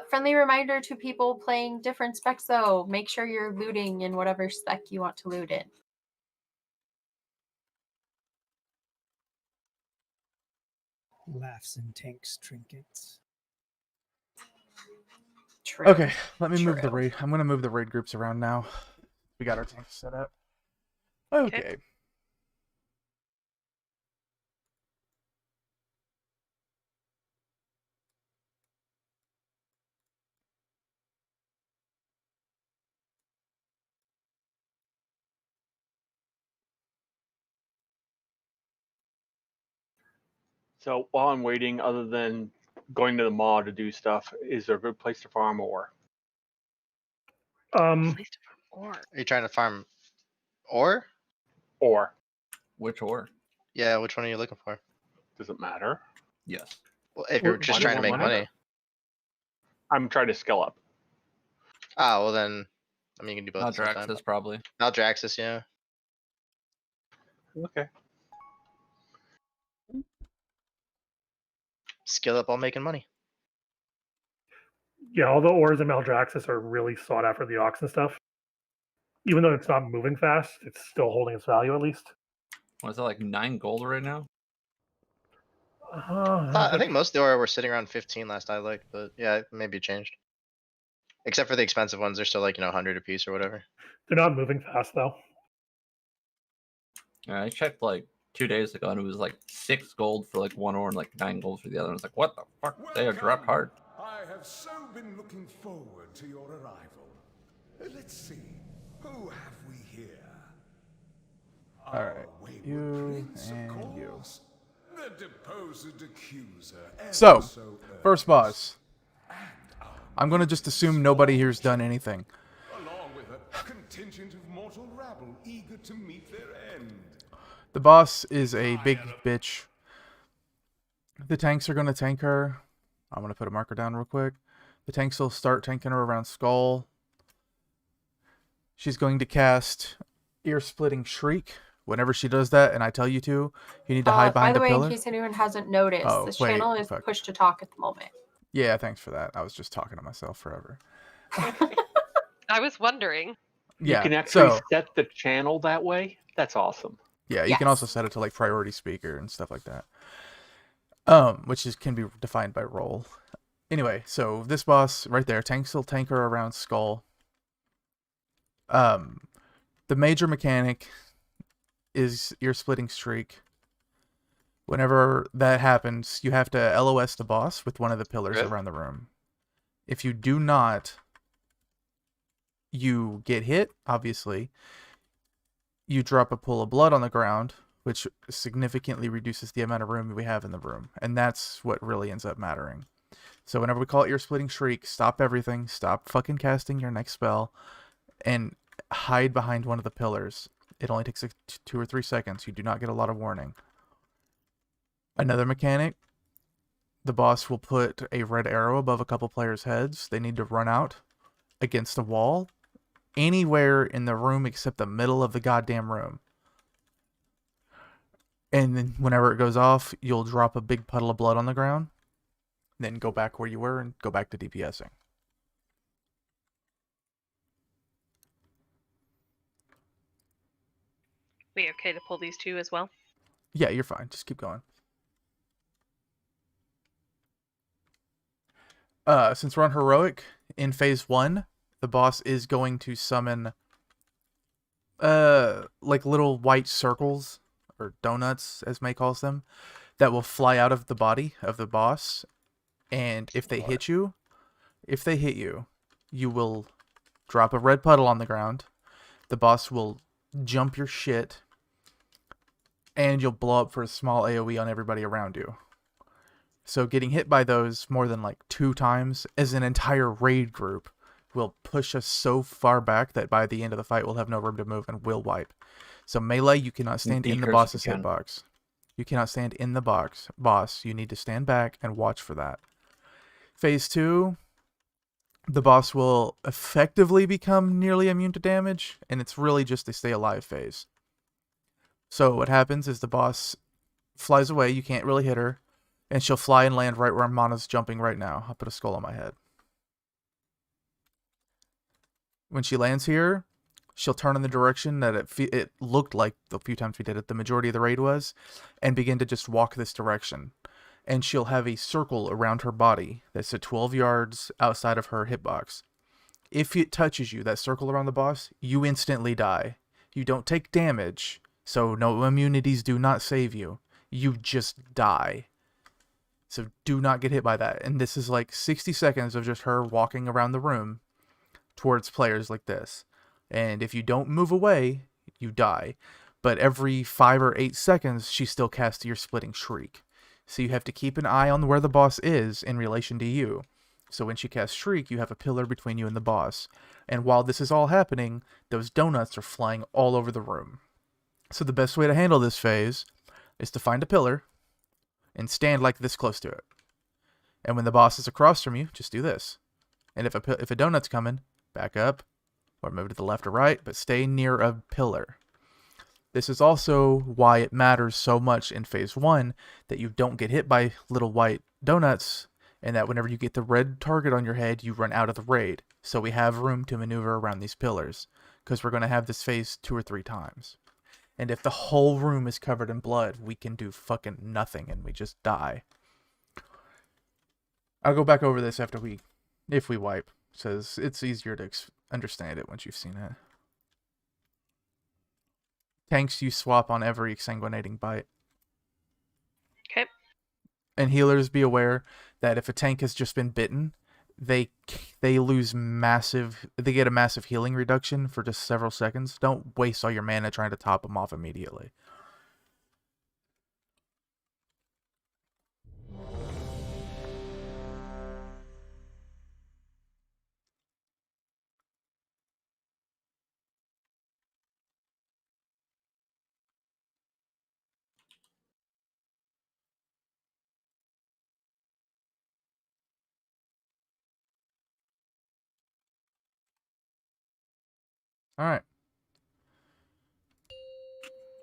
Friendly reminder to people playing different specs, though. Make sure you're looting in whatever spec you want to loot in. Laughs and tanks trinkets. True. Okay, let me move the True. raid. I'm gonna move the raid groups around now. We got our tanks set up. Okay. So while I'm waiting, other than going to the mall to do stuff, is there a good place to farm ore? Are you trying to farm ore? Ore. Which ore? Yeah, which one are you looking for? Does it matter? Yes. Well, if you're just trying to make money. I'm trying to scale up. Ah, well then, I mean, you can do both at the same time. Maldraxxus, probably. Maldraxxus, yeah. Okay. Skill up while making money. Yeah, all the ores in Maldraxxus are really sought after the oxen stuff. Even though it's not moving fast, it's still holding its value at least. What is that, like 9 gold right now? I think most of the ore were sitting around 15 last I looked, but yeah, maybe it changed. Except for the expensive ones, they're still like, 100 a piece or whatever. They're not moving fast though. Yeah, I checked like 2 days ago and it was like 6 gold for like one ore and like 9 gold for the other. I was like, what the fuck? They are dropped hard. I have so been looking forward to your arrival. Let's see, who have we here? Alright, you and you. The deposed accuser. So, first boss. I'm gonna just assume nobody here's done anything. Along with a contingent of mortal rabble eager to meet their end. The boss is a big bitch. The tanks are gonna tank her. I'm gonna put a marker down real quick. The tanks will start tanking her around Skull. She's going to cast Ear-Splitting Shriek. Whenever she does that, and I tell you to, you need to hide behind a pillar. By the way, in case anyone hasn't noticed, this channel is push to talk at the moment. Yeah, thanks for that. I was just talking to myself forever. I was wondering. Yeah, you can actually set the channel that way? That's awesome. Yeah, you can also set it to like priority speaker and stuff like that. Which can be defined by role. Anyway, so this boss right there, tanks will tank her around Skull. The major mechanic is Ear-Splitting Shriek. Whenever that happens, you have to LOS the boss with one of the pillars around the room. If you do not, you get hit, obviously. You drop a pool of blood on the ground, which significantly reduces the amount of room we have in the room. And that's what really ends up mattering. So whenever we call it Ear-Splitting Shriek, stop everything, stop fucking casting your next spell, and hide behind one of the pillars. It only takes 2 or 3 seconds. You do not get a lot of warning. Another mechanic, the boss will put a red arrow above a couple players' heads. They need to run out against a wall anywhere in the room except the middle of the goddamn room. And then whenever it goes off, you'll drop a big puddle of blood on the ground. Then go back where you were and go back to DPSing. We okay to pull these two as well? Yeah, you're fine. Just keep going. Since we're on Heroic, in Phase 1, the boss is going to summon like little white circles, or donuts, as May calls them, that will fly out of the body of the boss. And if they hit you, you will drop a red puddle on the ground. The boss will jump your shit. And you'll blow up for a small AoE on everybody around you. So getting hit by those more than like 2 times as an entire raid group will push us so far back that by the end of the fight we'll have no room to move and will wipe. So melee, you cannot stand in the boss's hitbox. You cannot stand in the boss. You need to stand back and watch for that. Phase 2, the boss will effectively become nearly immune to damage, and it's really just a stay alive phase. So what happens is the boss flies away, you can't really hit her, and she'll fly and land right where Mana's jumping right now. I'll put a skull on my head. When she lands here, she'll turn in the direction that it looked like the few times we did it, the majority of the raid was, and begin to just walk this direction. And she'll have a circle around her body that's at 12 yards outside of her hitbox. If it touches you, that circle around the boss, you instantly die. You don't take damage, so no immunities do not save you. You just die. So do not get hit by that. And this is like 60 seconds of just her walking around the room towards players like this. And if you don't move away, you die. But every 5 or 8 seconds, she still casts your Splitting Shriek. So you have to keep an eye on where the boss is in relation to you. So when she casts Shriek, you have a pillar between you and the boss. And while this is all happening, those donuts are flying all over the room. So the best way to handle this phase is to find a pillar and stand like this close to it. And when the boss is across from you, just do this. And if a donut's coming, back up or move to the left or right, but stay near a pillar. This is also why it matters so much in phase 1 that you don't get hit by little white donuts, and that whenever you get the red target on your head, you run out of the raid. So we have room to maneuver around these pillars, because we're going to have this phase 2 or 3 times. And if the whole room is covered in blood, we can do fucking nothing and we just die. I'll go back over this if we wipe. Says it's easier to understand it once you've seen it. Tanks you swap on every exsanguinating bite. Okay. And healers, be aware that if a tank has just been bitten, they get a massive healing reduction for just several seconds. Don't waste all your mana trying to top them off immediately. All right.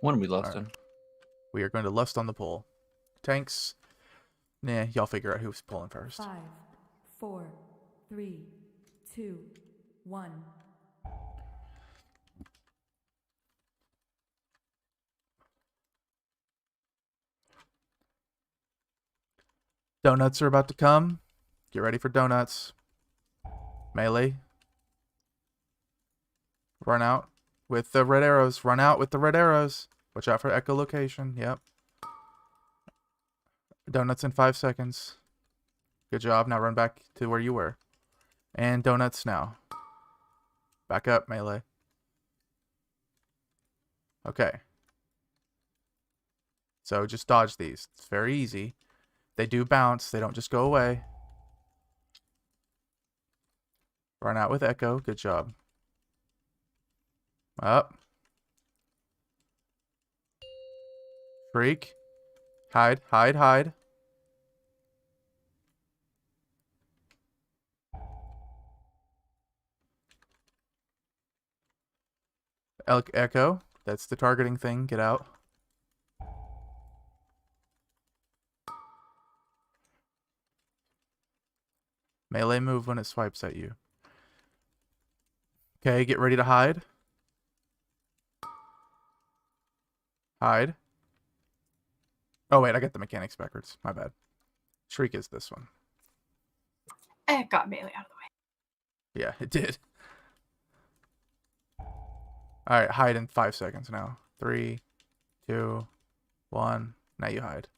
When we lost All right. him. We are going to lust on the pull. Tanks, nah, y'all figure out who's pulling first. 5, 4, 3, 2, 1. Donuts are about to come. Get ready for donuts. Melee. Run out with the red arrows. Run out with the red arrows. Watch out for echolocation. Yep. Donuts in 5 seconds. Good job. Now run back to where you were. And donuts now. Back up, melee. Okay. So just dodge these. It's very easy. They do bounce. They don't just go away. Run out with echo. Good job. Up. Freak. Hide, hide, hide. Echo. That's the targeting thing. Get out. Melee move when it swipes at you. Okay, get ready to hide. Hide. Oh, wait, I got the mechanics backwards. My bad. Shriek is this one. It got melee out of the way. Yeah, it did. Alright, hide in 5 seconds now. 3, 2, 1. Now you hide.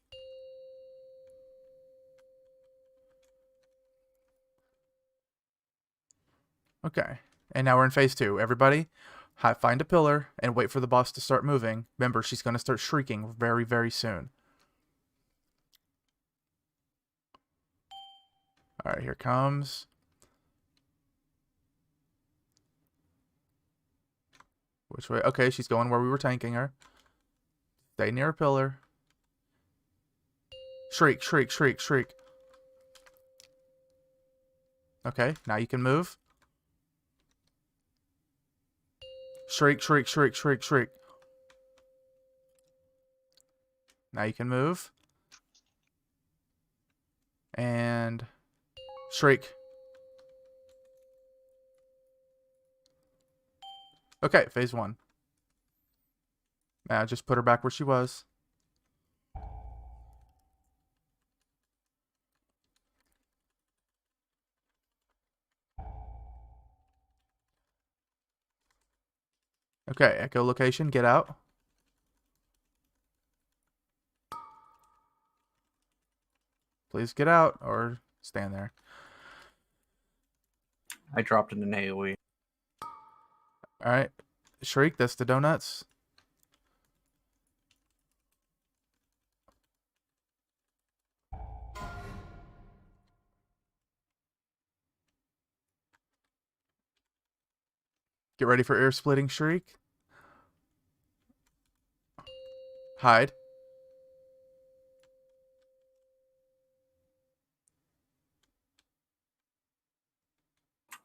Okay. And now we're in phase 2. Everybody, find a pillar and wait for the boss to start moving. Remember, she's going to start shrieking very, very soon. Alright, here comes. Which way? Okay, she's going where we were tanking her. Stay near a pillar. Shriek, shriek, shriek, shriek. Okay, now you can move. Shriek, shriek, shriek, shriek, shriek. Now you can move. And shriek. Okay, phase 1. Now just put her back where she was. Okay, echolocation, get out. Please get out or stand there. I dropped in an AoE. Alright. Shriek, that's the donuts. Get ready for ear splitting, Shriek. Hide.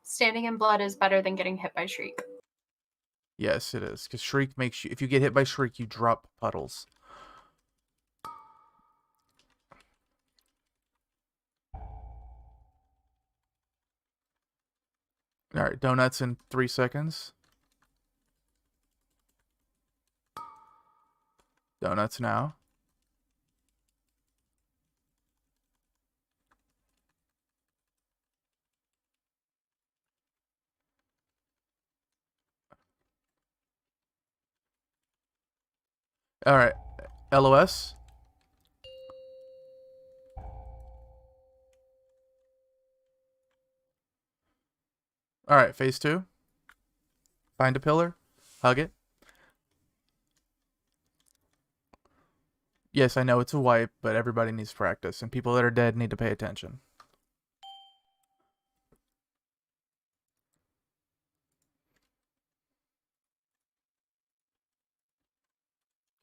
Standing in blood is better than getting hit by Shriek. Yes, it is. Because Shriek makes you... If you get hit by Shriek, you drop puddles. Alright, donuts in 3 seconds. Donuts now. Alright, LOS. Alright, phase 2. Find a pillar. Hug it. Yes, I know it's a wipe, but everybody needs practice, and people that are dead need to pay attention.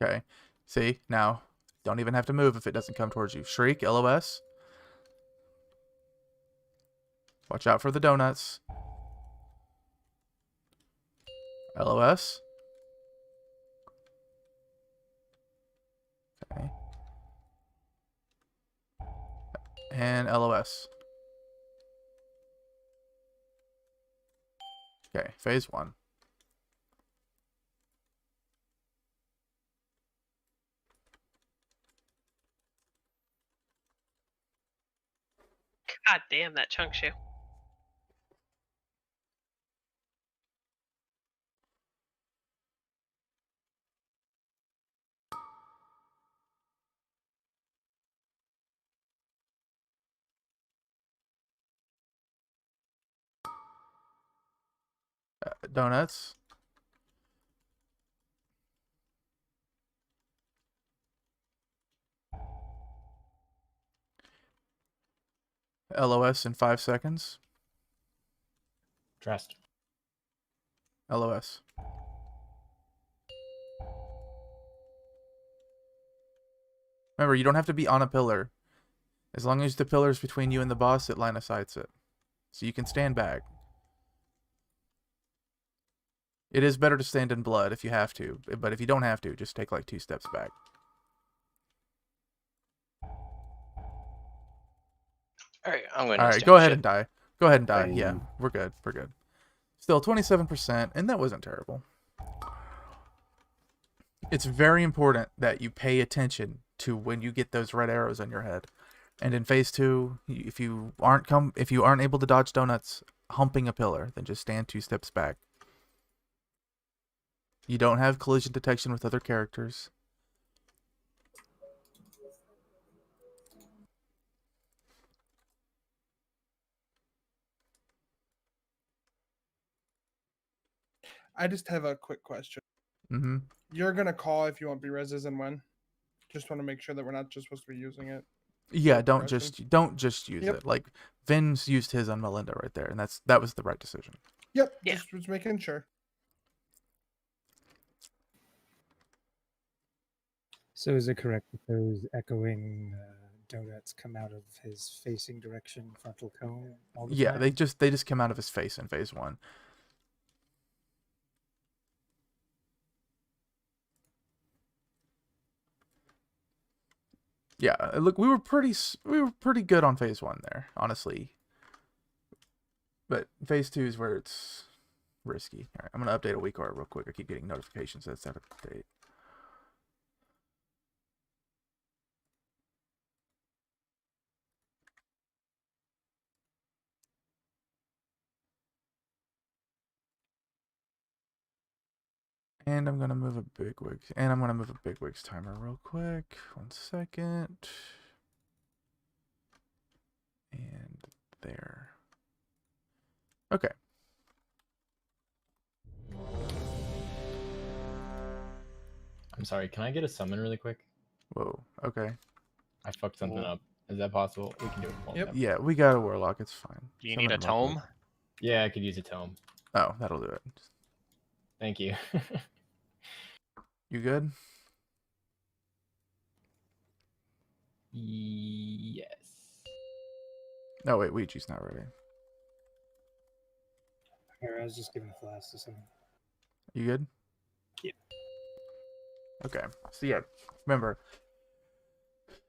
Okay. See, now, don't even have to move if it doesn't come towards you. Shriek, LOS. Watch out for the donuts. LOS. Okay. And LOS. Okay, phase 1. God damn, that chunks you. Donuts. LOS in 5 seconds. Dressed. LOS. Remember, you don't have to be on a pillar. As long as the pillar's between you and the boss, it line of sights it. So you can stand back. It is better to stand in blood if you have to, but if you don't have to, just take like 2 steps back. Alright, I'm going to Alright, stand go ahead shit. and die. Go ahead and die. Bang. Yeah, we're good. We're good. Still 27%, and that wasn't terrible. It's very important that you pay attention to when you get those red arrows on your head. And in phase 2, if you aren't able to dodge donuts humping a pillar, then just stand 2 steps back. You don't have collision detection with other characters. I just have a quick question. Mm-hmm. You're gonna call if you want B-reses and when? Just want to make sure that we're not just supposed to be using it. Yeah, for don't progression. just use Yep. it. Like Vin's used his on Melinda right there, and that was the right decision. Yep. Yeah. Just was making sure. So is it correct that those echoing donuts come out of his facing direction frontal cone all the Yeah, time? they just come out of his face in phase 1. Yeah, look, we were pretty good on phase 1 there, honestly. But phase 2 is where risky. All right, I'm gonna update a week art real quick. I keep getting notifications that's out of date. And I'm gonna move a bigwigs, and I'm gonna move a bigwigs timer real quick. 1 second. And there. Okay. I'm sorry, can I get a summon really quick? Whoa. Okay. I fucked something up. Is that possible? We can do it. Yep. Yeah, we got a warlock. It's fine. Do you need a Summon him real tome? quick. Yeah, I could use a tome. Oh, that'll do it. Thank you. You good? Yes. No, wait. Ouija's not ready. Here, I was just giving a flash to someone. You good? Yeah. Okay. So yeah, remember.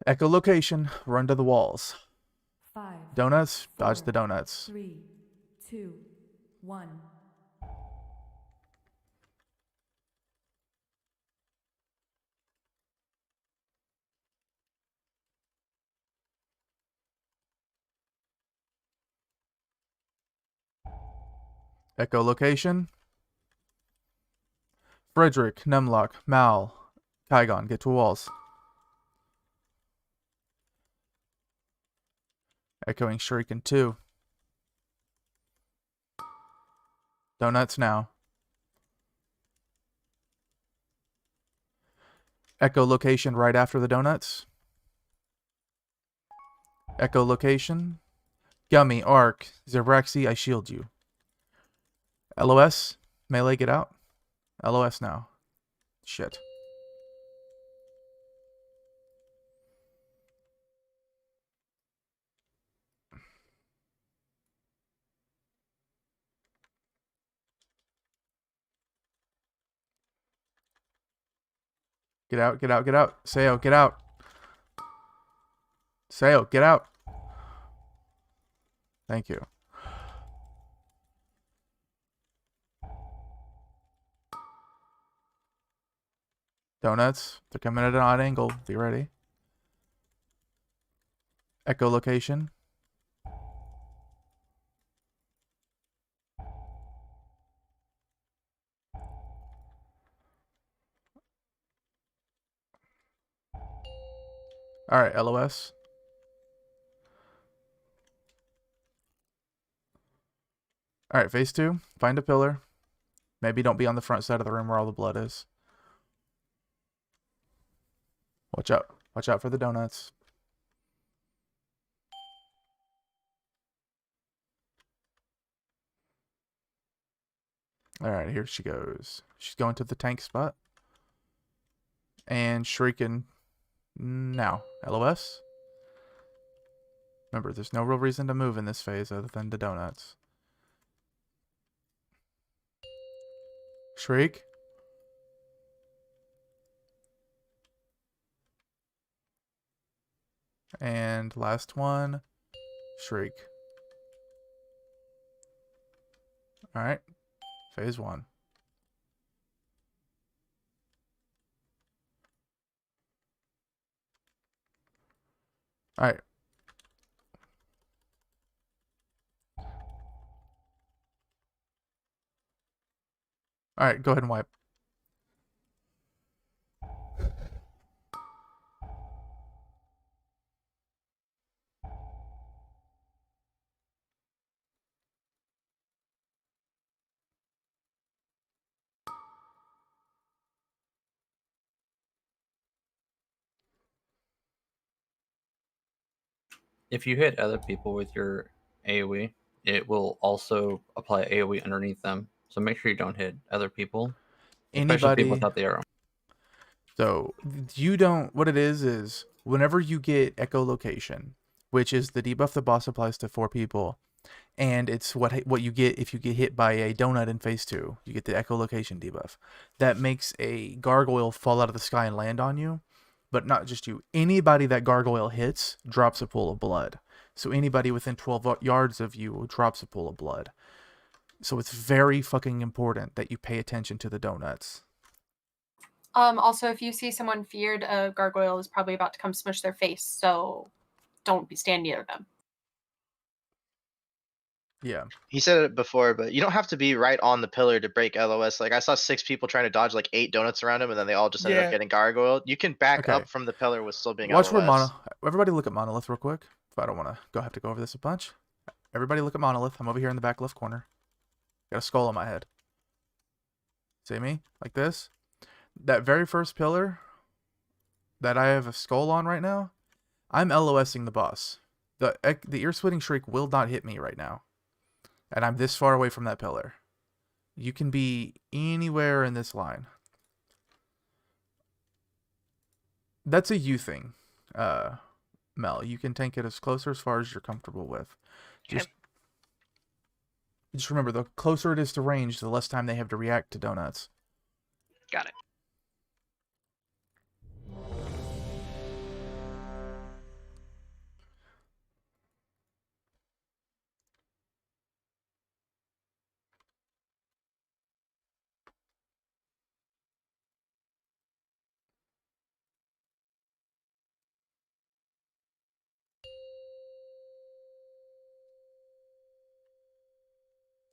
Echolocation. Run to the walls. 5, Donuts. Dodge 4, the donuts. 3, 2, 1. Echolocation. Frederick, Numlock, Mal, Kygon, get to walls. Echoing Shuriken 2. Donuts now. Echolocation right after the donuts. Echolocation. Gummy, Arc, Zeraxi, I shield you. LOS, melee, get out. LOS now. Shit. Get out, get out, get out. Sayo, get out. Sayo, get out. Thank you. Donuts, they're coming at an odd angle. Be ready. Echolocation. Alright, LOS. Alright, phase 2. Find a pillar. Maybe don't be on the front side of the room where all the blood is. Watch out. Watch out for the donuts. Alright, here she goes. She's going to the tank spot. And shrieking now. LOS. Remember, there's no real reason to move in this phase other than the donuts. Shriek. And last one. Shriek. Alright. Phase 1. Alright. Alright, go ahead and wipe. If you hit other people with your AoE, it will also apply AoE underneath them. So make sure you don't hit other people, especially people Anybody. without the arrow. So you don't. What it is whenever you get echolocation, which is the debuff the boss applies to 4 people, and it's what you get if you get hit by a donut in phase 2. You get the echolocation debuff. That makes a gargoyle fall out of the sky and land on you, but not just you. Anybody that gargoyle hits drops a pool of blood. So anybody within 12 yards of you drops a pool of blood. So it's very fucking important that you pay attention to the donuts. Also, if you see someone feared, a gargoyle is probably about to come smush their face, so don't stand near them. Yeah. He said it before, but you don't have to be right on the pillar to break LOS. Like I saw 6 people trying to dodge like 8 donuts around him, and then they all just ended Yeah. up getting gargoyled. You can back Okay. up from the pillar with still being Watch where LOS. Everybody look at Monolith real quick. If I don't want to have to go over this a bunch. Everybody look at Monolith. I'm over here in the back left corner. Got a skull on my head. See me? Like this? That very first pillar that I have a skull on right now, I'm LOSing the boss. The ear-splitting shriek will not hit me right now. And I'm this far away from that pillar. You can be anywhere in this line. That's a you thing, Mel. You can tank it as close or as far as you're comfortable with. Just remember, the closer it is to range, the less time they have to react to donuts. Got it.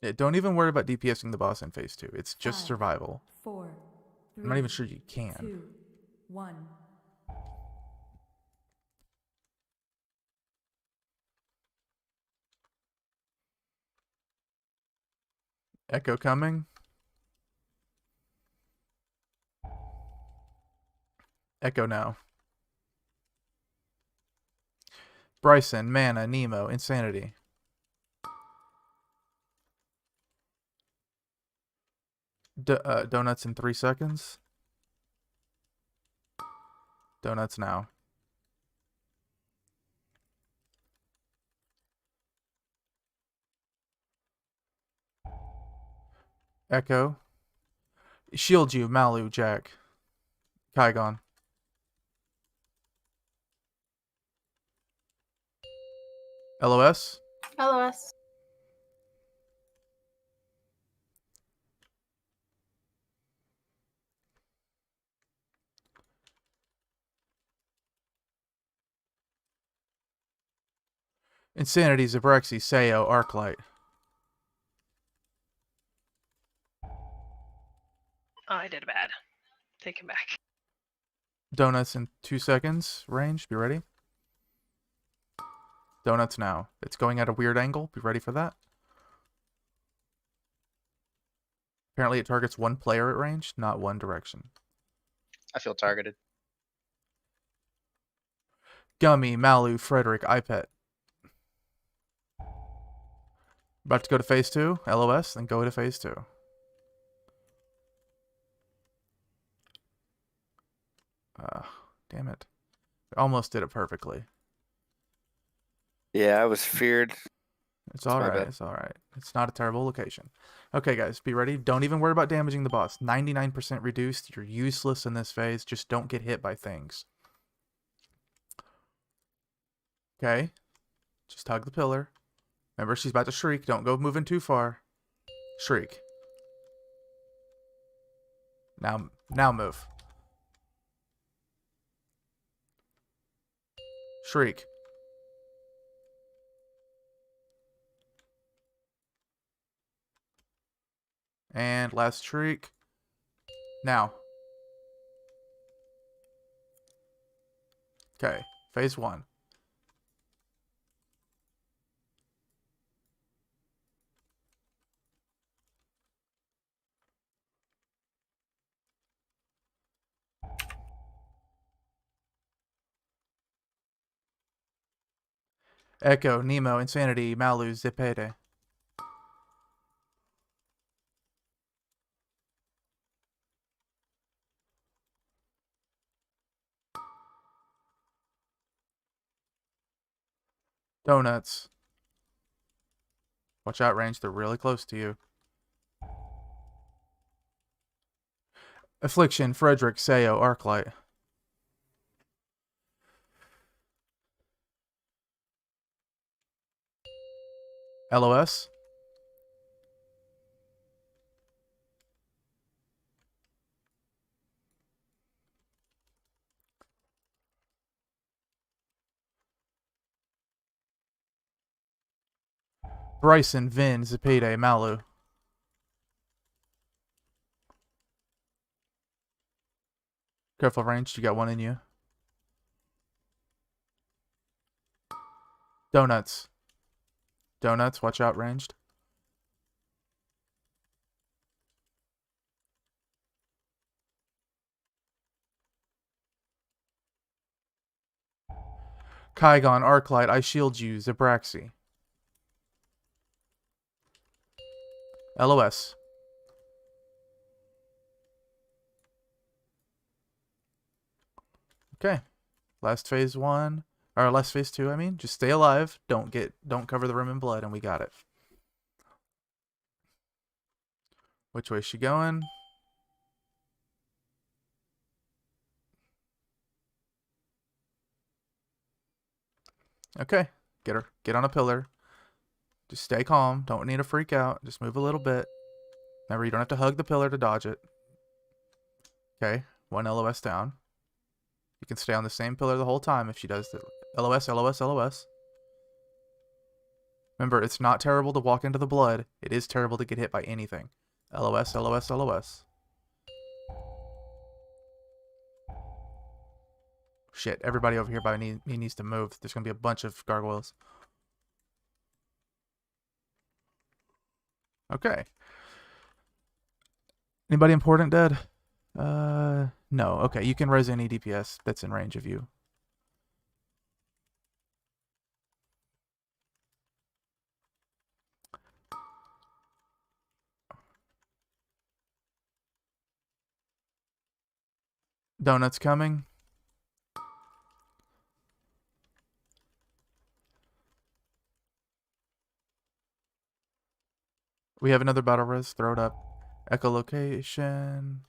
Yeah, don't even worry about DPSing the boss in phase 2. It's just 5, survival. 4, 3, I'm not even sure you can. 2, 1. Echo coming. Echo now. Bryson, Mana, Nemo, Insanity. Donuts in 3 seconds. Donuts now. Echo. Shield you, Malu, Jack. Kygon. LOS. LOS. Insanity, Zabrexy, Sayo, Arclight. Oh, I did bad. Take him back. Donuts in 2 seconds range. Be ready. Donuts now. It's going at a weird angle. Be ready for that. Apparently it targets one player at range, not one direction. I feel targeted. Gummy, Malu, Frederick, iPet. About to go to phase 2, LOS, then go to phase 2. Damn it. Almost did it perfectly. Yeah, I was feared. It's alright, it's alright. It's not a terrible location. Okay, guys, be ready. Don't even worry about damaging the boss. 99% reduced. You're useless in this phase. Just don't get hit by things. Okay. Just hug the pillar. Remember, she's about to shriek. Don't go moving too far. Shriek. Now move. Shriek. And last shriek. Now. Okay, phase 1. Echo, Nemo, Insanity, Malu, Zepede. Donuts. Watch out, range. They're really close to you. Affliction, Frederick, Sayo, Arclight. LOS. Bryson, Vin, Zepede, Malu. Careful, ranged. You got one in you. Donuts. Donuts, watch out, ranged. Kygon, Arclight, I shield you, Zabraxi. LOS. Okay. Last phase 1. Or last phase 2, I mean. Just stay alive. Don't cover the room in blood, and we got it. Which way is she going? Okay. Get her. Get on a pillar. Just stay calm. Don't need to freak out. Just move a little bit. Remember, you don't have to hug the pillar to dodge it. Okay. 1 LOS down. You can stay on the same pillar the whole time if she does the LOS, LOS, LOS. Remember, it's not terrible to walk into the blood. It is terrible to get hit by anything. LOS, LOS, LOS. Shit, everybody over here by me needs to move. There's going to be a bunch of gargoyles. Okay. Anybody important dead? No. Okay, you can res any DPS that's in range of you. Donuts coming. We have another battle res. Throw it up. Echolocation.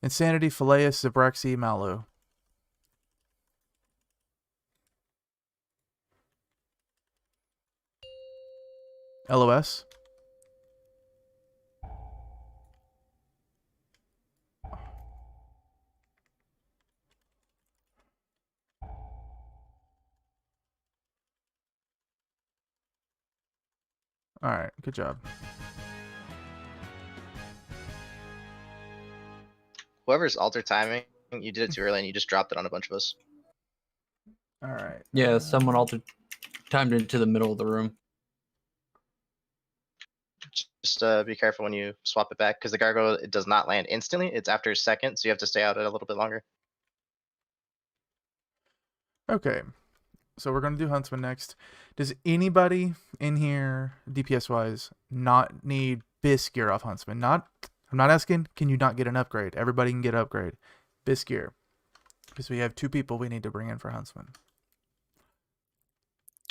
Insanity, Phileas, Zabraxi, Malu. LOS. Alright, good job. Whoever's alter timing, you did it too early and you just dropped it on a bunch of us. Alright. Yeah, someone altered timed into the middle of the room. Just be careful when you swap it back because the gargoyle, it does not land instantly. It's after a second, so you have to stay out a little bit longer. Okay. So we're going to do Huntsman next. Does anybody in here, DPS-wise, not need Bisque gear off Huntsman? I'm not asking, can you not get an upgrade? Everybody can get an upgrade. Bisque gear. Because we have 2 people we need to bring in for Huntsman.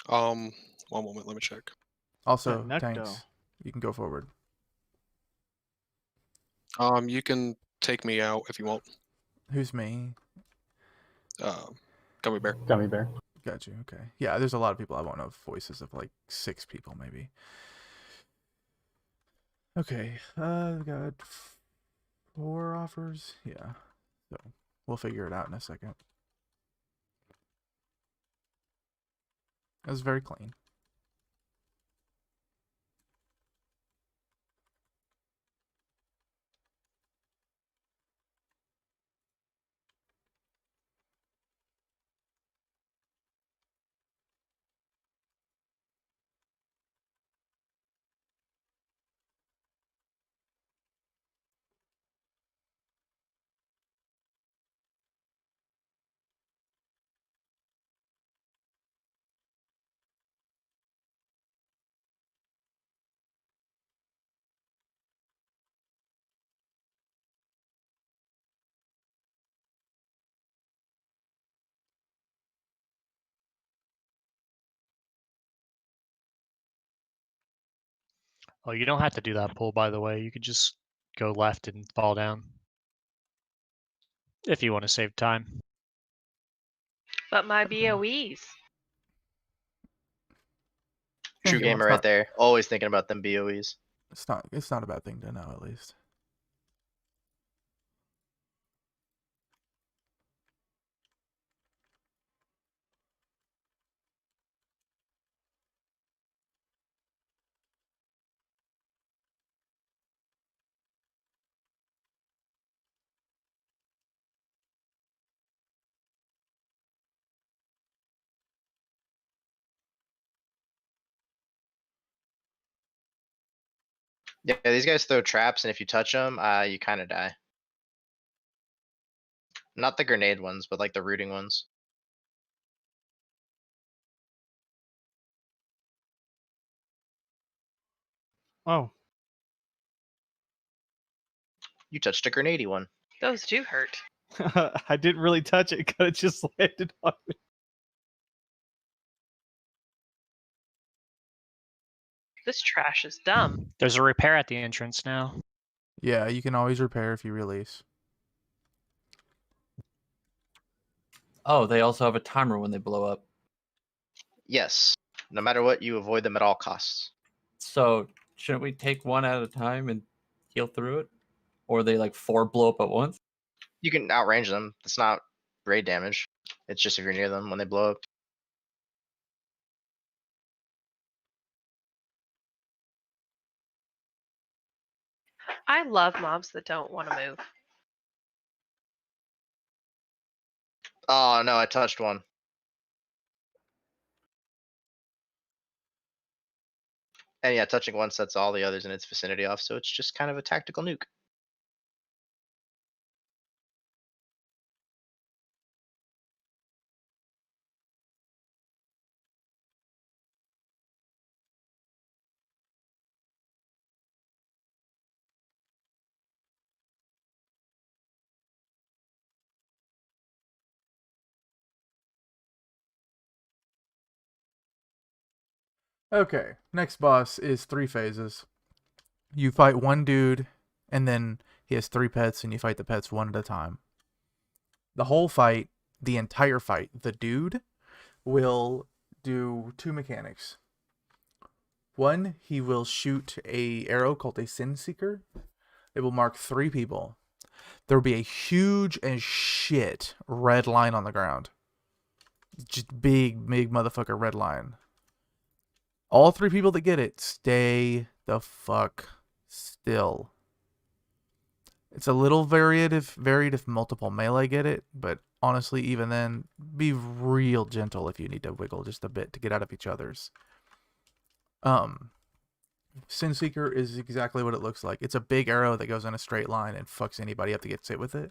1 moment, let me check. Also, tanks, you can go forward. You can take me out if you want. Who's me? Gummy bear. Gummy bear. Got you. Okay. Yeah, there's a lot of people. I won't know voices of like 6 people maybe. Okay. We've got 4 offers. Yeah. So we'll figure it out in a second. It was very clean. Oh, you don't have to do that pull, by the way. You could just go left and fall down. If you want to save time. But my BOEs. True Yeah, well, gamer right there. Always thinking about them BOEs. It's not a bad thing to know, at least. Yeah, these guys throw traps, and if you touch them, you kind of die. Not the grenade ones, but like the rooting ones. Oh. You touched a grenadey one. Those do hurt. I didn't really touch it because it just landed on me. This trash is dumb. There's a repair at the entrance now. Yeah, you can always repair if you release. Oh, they also have a timer when they blow up. Yes. No matter what, you avoid them at all costs. So shouldn't we take one at a time and heal through it? Or they like 4 blow up at once? You can outrange them. It's not raid damage. It's just if you're near them when they blow up. I love mobs that don't want to move. Oh no, I touched one. And yeah, touching one sets all the others in its vicinity off, so it's just kind of a tactical nuke. Okay, next boss is 3 phases. You fight one dude, and then he has 3 pets, and you fight the pets one at a time. The whole fight, the entire fight, the dude will do 2 mechanics. One, he will shoot a arrow called a Sin Seeker. It will mark 3 people. There will be a huge as shit red line on the ground. Just big motherfucker red line. All 3 people that get it, stay the fuck still. It's a little varied if multiple melee get it, but honestly, even then, be real gentle if you need to wiggle just a bit to get out of each other's. Sin Seeker is exactly what it looks like. It's a big arrow that goes in a straight line and fucks anybody up that gets hit with it.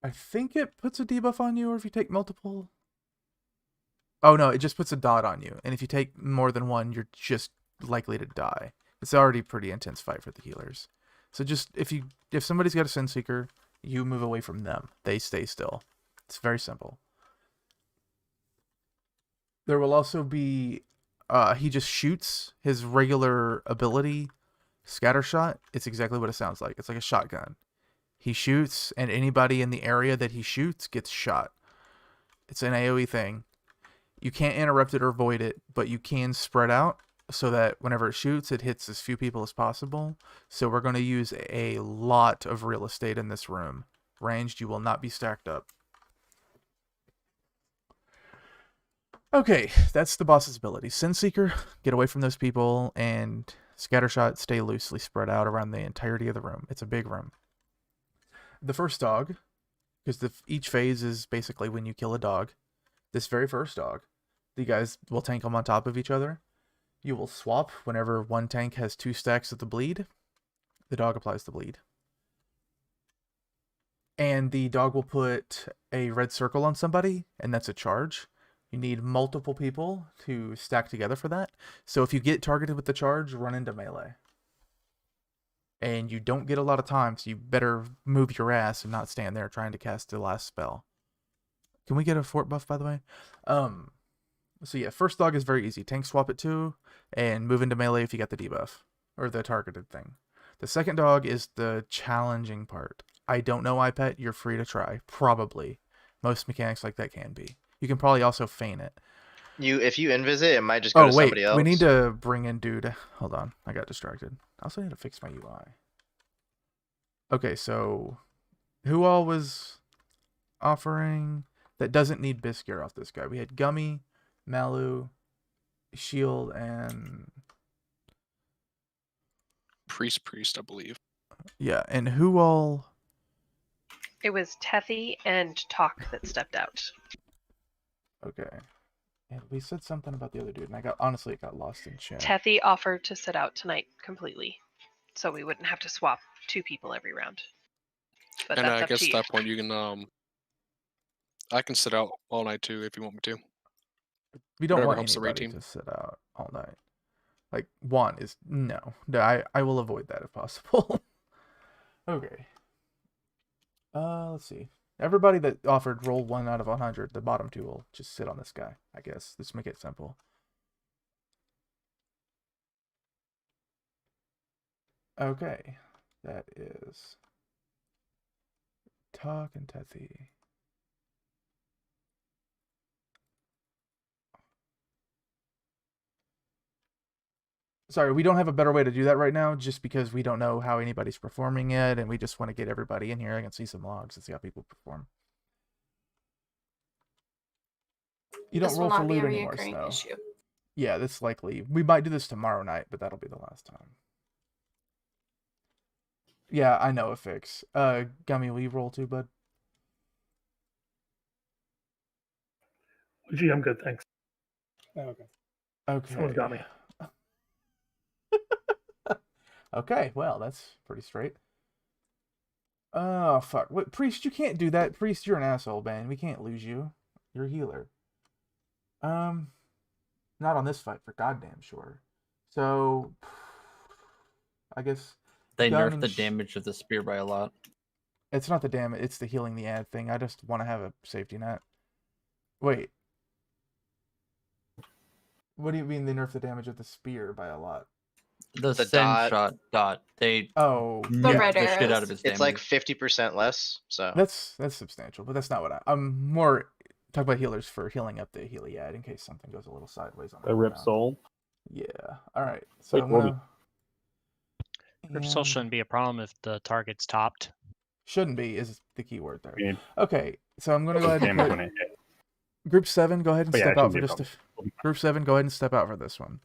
I think it puts a debuff on you, or if you take multiple. Oh no, it just puts a dot on you, and if you take more than one, you're just likely to die. It's already a pretty intense fight for the healers. So just if somebody's got a Sin Seeker, you move away from them. They stay still. It's very simple. There will also be he just shoots his regular ability, Scatter Shot. It's exactly what it sounds like. It's like a shotgun. He shoots, and anybody in the area that he shoots gets shot. It's an AoE thing. You can't interrupt it or avoid it, but you can spread out so that whenever it shoots, it hits as few people as possible. So we're going to use a lot of real estate in this room. Ranged, you will not be stacked up. Okay, that's the boss's ability. Sin Seeker, get away from those people, and Scattershot, stay loosely spread out around the entirety of the room. It's a big room. The first dog, because each phase is basically when you kill a dog. This very first dog, the guys will tank them on top of each other. You will swap whenever one tank has 2 stacks of the bleed. The dog applies the bleed. And the dog will put a red circle on somebody, and that's a charge. You need multiple people to stack together for that. So if you get targeted with the charge, run into melee. And you don't get a lot of time, so you better move your ass and not stand there trying to cast the last spell. Can we get a fort buff, by the way? So yeah, first dog is very easy. Tank swap it to, and move into melee if you got the debuff, or the targeted thing. The second dog is the challenging part. I don't know, iPet, you're free to try. Probably. Most mechanics like that can be. You can probably also feign it. If you invis it might just go to somebody else. We need to bring in dude. Hold on, I got distracted. I also need to fix my UI. Okay, so who all was offering that doesn't need Biscuit off this guy? We had Gummy, Malu, Shield, and Priest, I believe. Yeah, and who all? It was Teffy and Talk that stepped out. Okay. And we said something about the other dude, and honestly, it got lost in chat. Tethy offered to sit out tonight completely, so we wouldn't have to swap 2 people every round. But And that's I up guess to at you. that point you can I can sit out all night too if you want me to. We don't Whatever want helps the raid anybody team. to sit out all night. Like, want is no. I will avoid that if possible. Okay. Let's see. Everybody that offered roll 1 out of 100, the bottom 2 will just sit on this guy, I guess. Let's make it simple. Okay. That is Talk and Tethy. Sorry, we don't have a better way to do that right now, just because we don't know how anybody's performing yet, and we just want to get everybody in here. I can see some logs and see how people perform. You don't This roll will for not be a loot anymore, reoccurring Snow. issue. Yeah, that's likely. We might do this tomorrow night, but that'll be the last time. Yeah, I know a fix. Gummy, will you roll too, bud? Gee, I'm good, thanks. Oh, okay. Okay. Someone's got me. Okay, well, that's pretty straight. Oh, fuck. Wait, Priest, you can't do that. Priest, you're an asshole, man. We can't lose you. You're a healer. Not on this fight, for goddamn sure. So, I guess... They gun nerfed and the damage of the spear by a lot. It's not the damage, it's the healing the ad thing. I just want to have a safety net. Wait. What do you mean they nerfed the damage of the spear by a lot? The The send dot. shot dot. They Oh, The yeah. red the shit out arrows. of his It's damage. like 50% less. So That's substantial, but that's not what I'm more talking about healers for healing up the Heliad in case something goes a little sideways on A rip cooldown. soul. Yeah. All right. So Wait, I'm what gonna. Rip soul shouldn't be a problem if the target's topped. Shouldn't be is the key word there. Yeah. Okay, so I'm gonna go ahead and Damage put when it hit. Group 7. Go ahead and But yeah, step it out shouldn't for be a just problem. Group 7. Go ahead and step out for this one.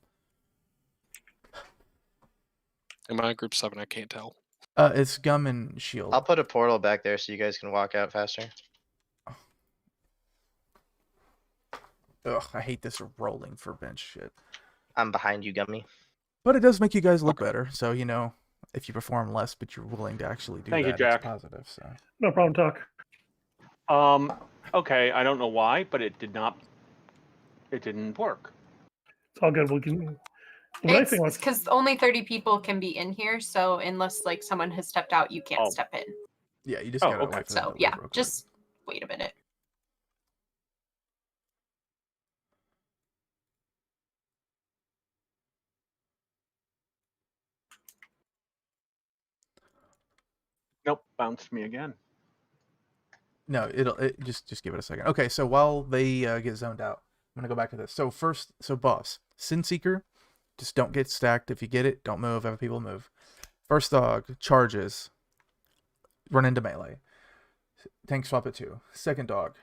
Am I in group 7? I can't tell. It's Gum and Shield. I'll put a portal back there so you guys can walk out faster. Ugh, I hate this rolling for bench shit. I'm behind you, Gummy. But it does make you guys look better. So you know, if you perform less, but you're willing to actually do Thank you, that, Jack. it's positive. So. No problem, Tuck. Okay, I don't know why, but it didn't work. It's all good. The nice It's thing was because only 30 people can be in here, so unless like someone has stepped out, you can't Oh. step in. Yeah, you just Oh, gotta okay. wait for them So to leave yeah, real quick. just wait a minute. Nope, bounced me again. No, it just give it a second. Okay, so while they get zoned out, I'm gonna go back to this. So first, boss, Sin Seeker, just don't get stacked. If you get it, don't move. Other people move. First dog charges, run into melee. Tank swap it 2. Second dog,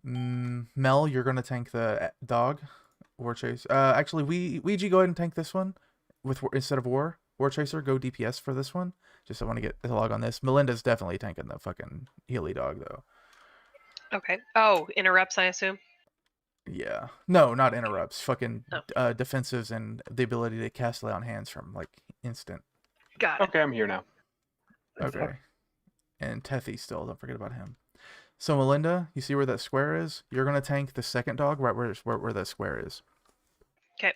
Mel, you're gonna tank the dog. War Chase. Actually, Ouija, go ahead and tank this one with instead of War Chaser. Go DPS for this one. Just I want to get a log on this. Melinda's definitely tanking the fucking Healy dog though. Okay. Oh, interrupts, I assume. Yeah. No, not interrupts. Fucking Oh. defensives and the ability to cast lay on hands from like instant. Got it. Okay, I'm here now. Okay. And Tethy still. Don't forget about him. So Melinda, you see where that square is? You're gonna tank the second dog right where that square is. Okay.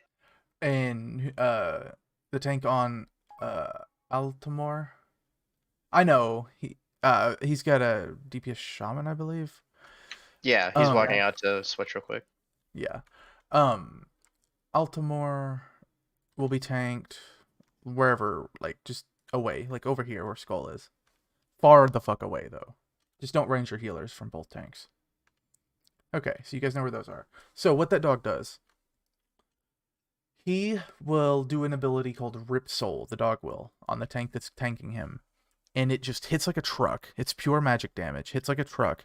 And the tank on Altamore. I know he's got a DPS shaman, I believe. Yeah, he's walking out to switch real quick. Yeah. Altamore will be tanked wherever, like just away, like over here where Skull is. Far the fuck away though. Just don't range your healers from both tanks. Okay, so you guys know where those are. So what that dog does, he will do an ability called Rip Soul, the dog will, on the tank that's tanking him. And it just hits like a truck. It's pure magic damage. Hits like a truck.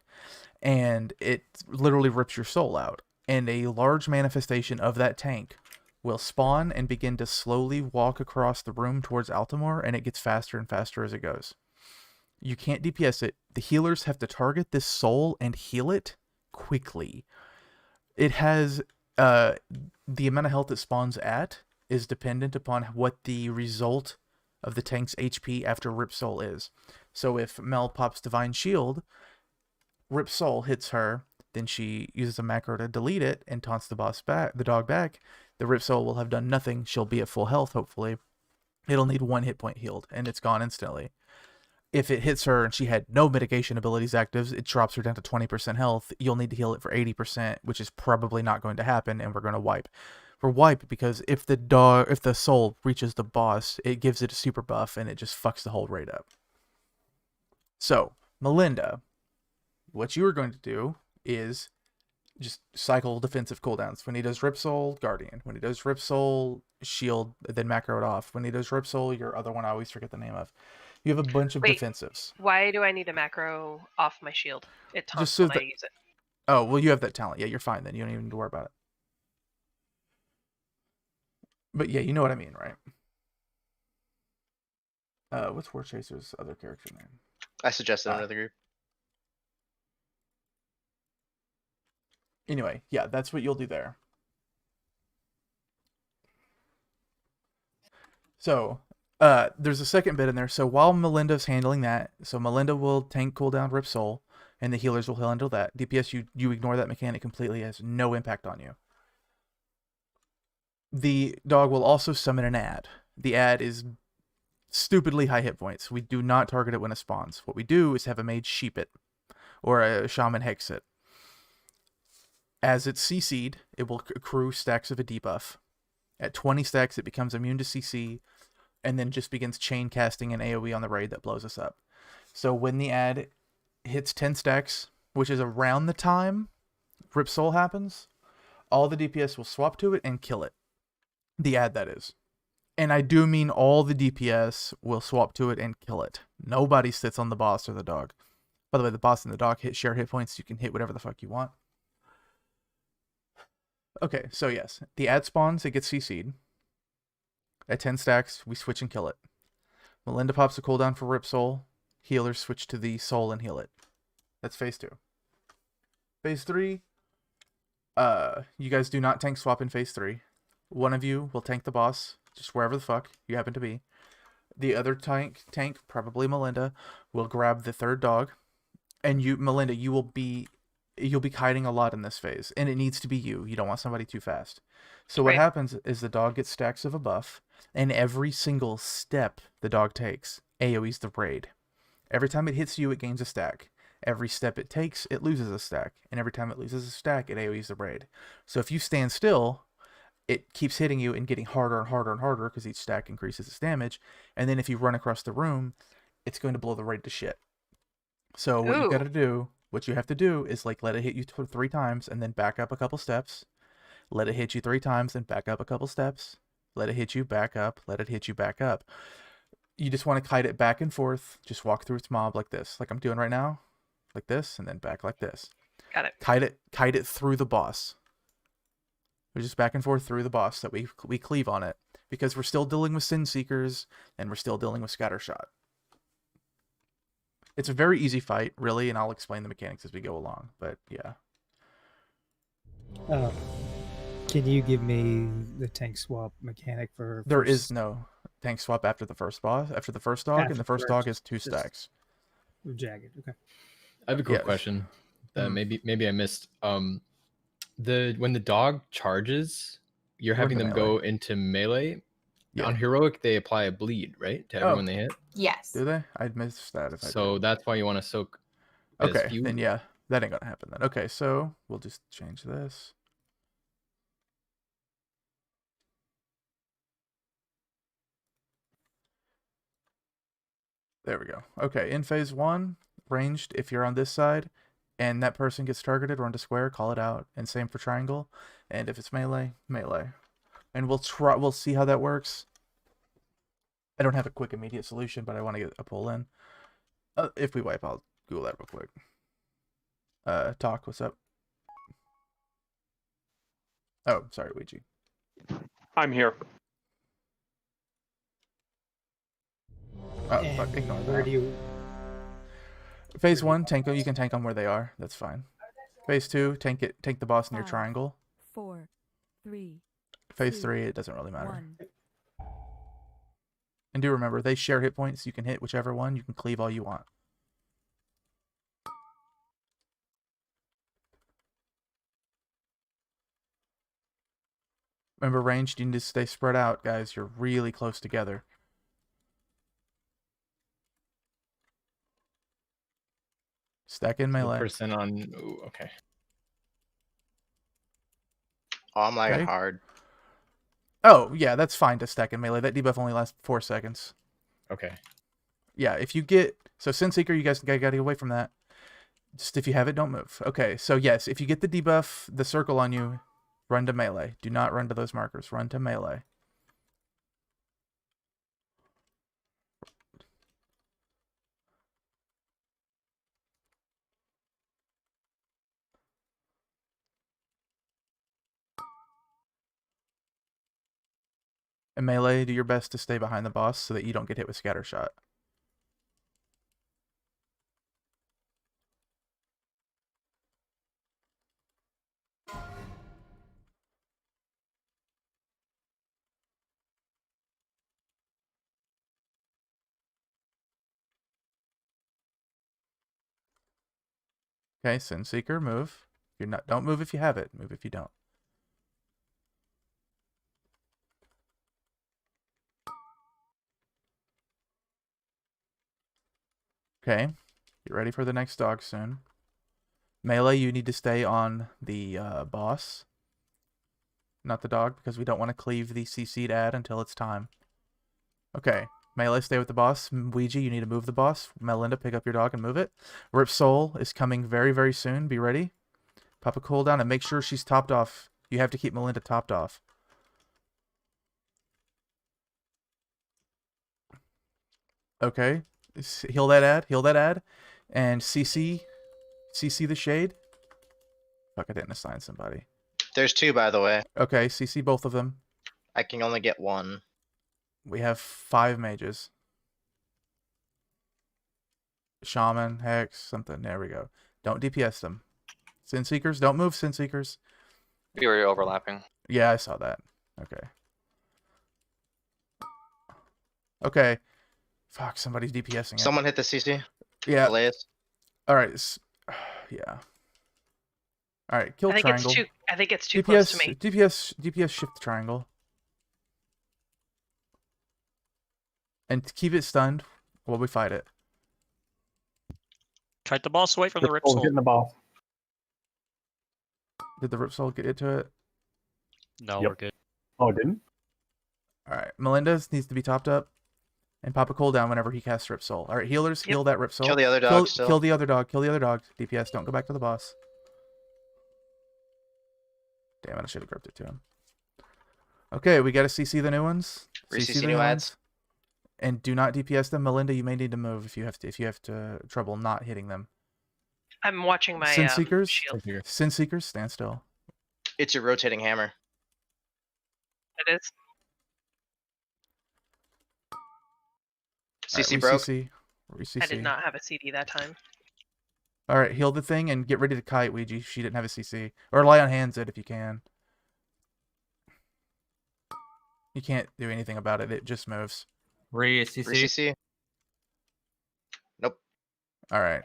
And it literally rips your soul out. And a large manifestation of that tank will spawn and begin to slowly walk across the room towards Altamore, and it gets faster and faster as it goes. You can't DPS it. The healers have to target this soul and heal it quickly. It has the amount of health it spawns at is dependent upon what the result of the tank's HP after Rip Soul is. So if Mel pops Divine Shield, Rip Soul hits her, then she uses a macro to delete it and taunts the dog back. The Rip Soul will have done nothing. She'll be at full health, hopefully. It'll need 1 hit point healed, and it's gone instantly. If it hits her and she had no mitigation abilities active, it drops her down to 20% health. You'll need to heal it for 80%, which is probably not going to happen, and we're going to wipe. We're wipe because if the soul reaches the boss, it gives it a super buff, and it just fucks the whole raid up. So, Melinda, what you are going to do is just cycle defensive cooldowns. When he does Rip Soul, Guardian. When he does Rip Soul, Shield, then macro it off. When he does Rip Soul, your other one I always forget the name of. You have a bunch of defensives. Why do I need a macro off my shield? It taunts Just so when I use it. Oh, well, you have that talent. Yeah, you're fine then. You don't even need to worry about it. But yeah, you know what I mean, right? What's War Chaser's other character name? I suggested another group. Anyway, yeah, that's what you'll do there. So, there's a second bit in there. So while Melinda's handling that, so Melinda will tank cooldown Rip Soul, and the healers will handle that. DPS, you ignore that mechanic completely. It has no impact on you. The dog will also summon an ad. The ad is stupidly high hit points. We do not target it when it spawns. What we do is have a mage sheep it, or a shaman hex it. As it's CC'd, it will accrue stacks of a debuff. At 20 stacks, it becomes immune to CC, and then just begins chain casting an AoE on the raid that blows us up. So when the ad hits 10 stacks, which is around the time Rip Soul happens, all the DPS will swap to it and kill it. The ad, that is. And I do mean all the DPS will swap to it and kill it. Nobody sits on the boss or the dog. By the way, the boss and the dog share hit points. You can hit whatever the fuck you want. Okay, so yes. The ad spawns, it gets CC'd. At 10 stacks, we switch and kill it. Melinda pops a cooldown for Rip Soul. Healers switch to the soul and heal it. That's phase 2. Phase 3, you guys do not tank swap in phase 3. One of you will tank the boss, just wherever the fuck you happen to be. The other tank, probably Melinda, will grab the third dog. And you, Melinda, you'll be kiting a lot in this phase. And it needs to be you. You don't want somebody too fast. So what happens is the dog gets stacks of a buff, and every single step the dog takes, AoE's the raid. Every time it hits you, it gains a stack. Every step it takes, it loses a stack. And every time it loses a stack, it AoE's the raid. So if you stand still, it keeps hitting you and getting harder and harder and harder because each stack increases its damage. And then if you run across the room, it's going to blow the raid to shit. So what you got to do, what you have to do is like let it hit you 3 times and then back up a couple steps. Let it hit you 3 times and back up a couple steps. Let it hit you, back up. Let it hit you, back up. You just want to kite it back and forth. Just walk through its mob like this, like I'm doing right now, like this, and then back like this. Got it. Kite it through the boss. We're just back and forth through the boss that we cleave on it because we're still dealing with Sin Seekers and we're still dealing with Scattershot. It's a very easy fight, really, and I'll explain the mechanics as we go along. But yeah. Can you give me the tank swap mechanic for? There is no tank swap after the first boss, after the first dog, and the first dog is 2 stacks. Jagged. Okay. I have a quick question that maybe I missed. When the dog charges, you're having them go into melee. Yeah. On heroic, they apply a bleed, right, to everyone they hit. Yes. Do they? I'd missed that. So that's why you want to soak. Okay, then yeah, that ain't gonna happen then. Okay, so we'll just change this. There we go. Okay, in phase 1, ranged, if you're on this side, and that person gets targeted, run to square, call it out, and same for triangle. And if it's melee, melee. And we'll see how that works. I don't have a quick immediate solution, but I want to get a pull in. If we wipe, I'll Google that real quick. Talk, what's up? Oh, sorry, Ouija. I'm here. Oh, fuck, ignore that. Where do you... Phase 1, tank. You can tank them where they are. That's fine. Phase 2, tank the boss in your 5, triangle. 4, 3, Phase 2, 3, it doesn't really matter. 1. And do remember, they share hit points. You can hit whichever one. You can cleave all you want. Remember, ranged, you need to stay spread out, guys. You're really close together. Stack in melee. Percent on. Ooh, okay. Oh, I'm lagging Okay. hard. Oh, yeah, that's fine to stack in melee. That debuff only lasts 4 seconds. Okay. Yeah, if you get... So, Sin Seeker, you guys gotta get away from that. Just if you have it, don't move. Okay, so yes, if you get the debuff, the circle on you, run to melee. Do not run to those markers. Run to melee. And melee, do your best to stay behind the boss so that you don't get hit with scatter shot. Okay, Sin Seeker, move. You're not. Don't move if you have it. Move if you don't. Okay, get ready for the next dog soon. Melee, you need to stay on the boss, not the dog, because we don't want to cleave the CC'd ad until it's time. Okay, melee, stay with the boss. Ouija, you need to move the boss. Melinda, pick up your dog and move it. Rip Soul is coming very, very soon. Be ready. Pop a cooldown and make sure she's topped off. You have to keep Melinda topped off. Okay, heal that ad, and CC the shade. Fuck, I didn't assign somebody. There's 2, by the way. Okay, CC both of them. I can only get 1. We have 5 mages. Shaman, Hex, something. There we go. Don't DPS them. Sin Seekers, don't move, Sin Seekers. We were overlapping. Yeah, I saw that. Okay. Okay. Fuck, somebody's DPSing it. Someone hit the CC. Yeah. Blaze. All right. Yeah. All right. Kill triangle. I think it's too close to me. DPS shift triangle. And keep it stunned while we fight it. Tried the boss away from the Rip Soul's Soul. getting the ball. Did the Rip Soul get into it? No, Yep. we're good. Oh, it didn't? All right. Melinda needs to be topped up. And pop a cooldown whenever he casts Rip Soul. All right, healers, heal that Rip Soul. Kill the other dog still. Kill the other dog. Kill the other dog. DPS, don't go back to the boss. Damn it, I should have gripped it to him. Okay, we got to CC the new ones. CC new ads. And do not DPS them. Melinda, you may need to move if you have to trouble not hitting them. I'm watching my Sin Seekers, shield. Sin Seekers, stand still. It's your rotating hammer. It is. CC Right, broke. CC. I did not have a CD that time. All right, heal the thing and get ready to kite, Ouija. She didn't have a CC. Or lay on hands it if you can. You can't do anything about it. It just moves. Re-CC? Re-CC? Nope. All right.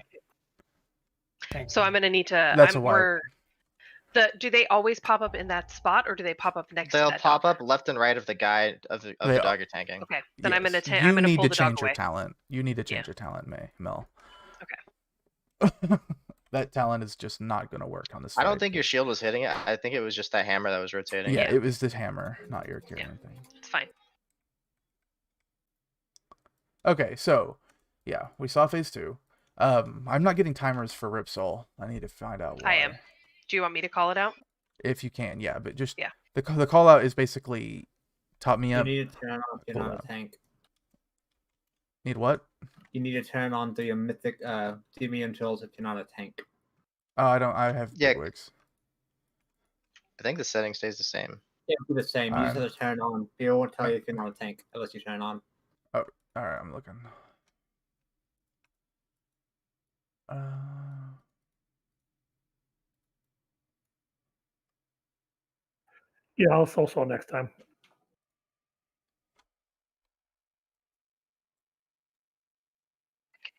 So I'm gonna need to. That's a wipe. Do they always pop up in that spot, or do they pop up next? They'll to that pop dog? up left and right of the guy of the dog you're tanking. Okay, then I'm gonna Yes. I'm gonna You pull need the to dog change your away. talent. You need to change your talent, Mel. Okay. That talent is just not going to work on this I don't fight. think your shield was hitting it. I think it was just that hammer that was rotating. Yeah, it was this hammer, not your carrying thing. It's fine. Okay, so yeah, we saw phase 2. I'm not getting timers for Rip Soul. I need to find out why. I am. Do you want me to call it out? If you can, yeah, but just Yeah. the call out is basically top me You up. need to turn on if you're Hold not on. a tank. Need what? You need to turn on the mythic Demian tools if you're not a tank. Oh, I don't. I have Yeah. bigwigs. I think the setting stays the same. It'll be the same. You just have to turn on. They won't tell you if you're not a tank unless you turn on. Oh, all right. I'm looking. Yeah, I'll soul soul next time.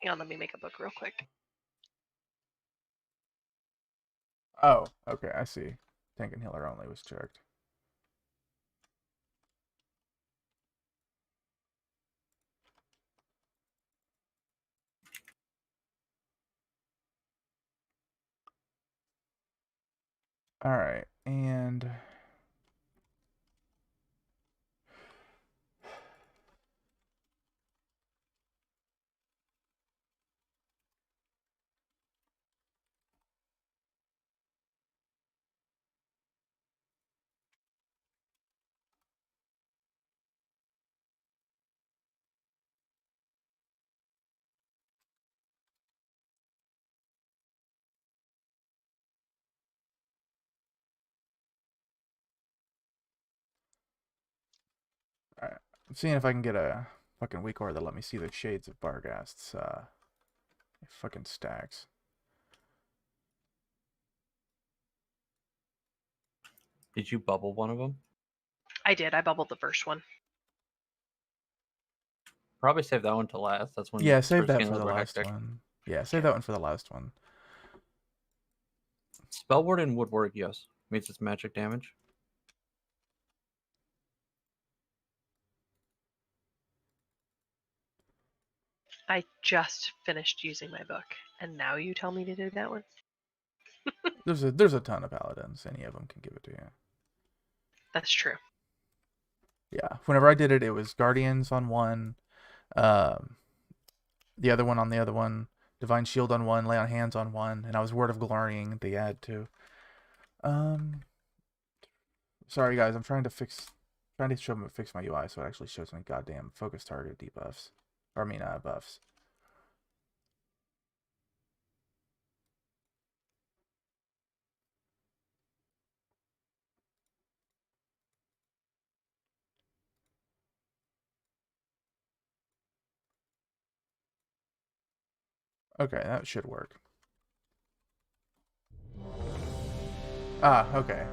Hang on, let me make a book real quick. Oh, okay, I see. Tank and healer only was checked. Alright, and... Alright, I'm seeing if I can get a fucking weak aura that let me see the shades of Barghast's, fucking stacks. Did you bubble one of them? I did. I bubbled the first one. Probably save that one to last. That's when Yeah, it save starts that getting for a the little last hectic. one. Yeah, save that one for the last one. Spell Warden would work, yes. Means it's magic damage. I just finished using my book, and now you tell me to do that one? There's a ton of paladins. Any of them can give it to you. That's true. Yeah, whenever I did it, it was Guardians on one, the other one on the other one, Divine Shield on one, Lay on Hands on one, and I was Word of Glorying at the add too. Sorry guys, I'm trying to fix my UI so it actually shows me goddamn focus target debuffs. Or I mean buffs. Okay, that should work. Ah, okay.